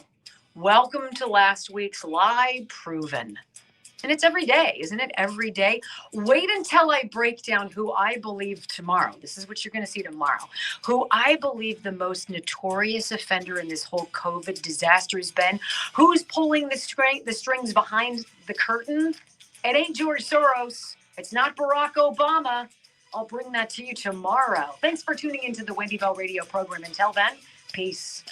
Welcome to last week's Lie Proven. And it's every day, isn't it? Every day. Wait until I break down who I believe tomorrow. This is what you're going to see tomorrow. Who I believe the most notorious offender in this whole COVID disaster has been. Who's pulling the strings behind the curtain? It ain't George Soros. It's not Barack Obama. I'll bring that to you tomorrow. Thanks for tuning into the Wendy Bell radio program. Until then, peace.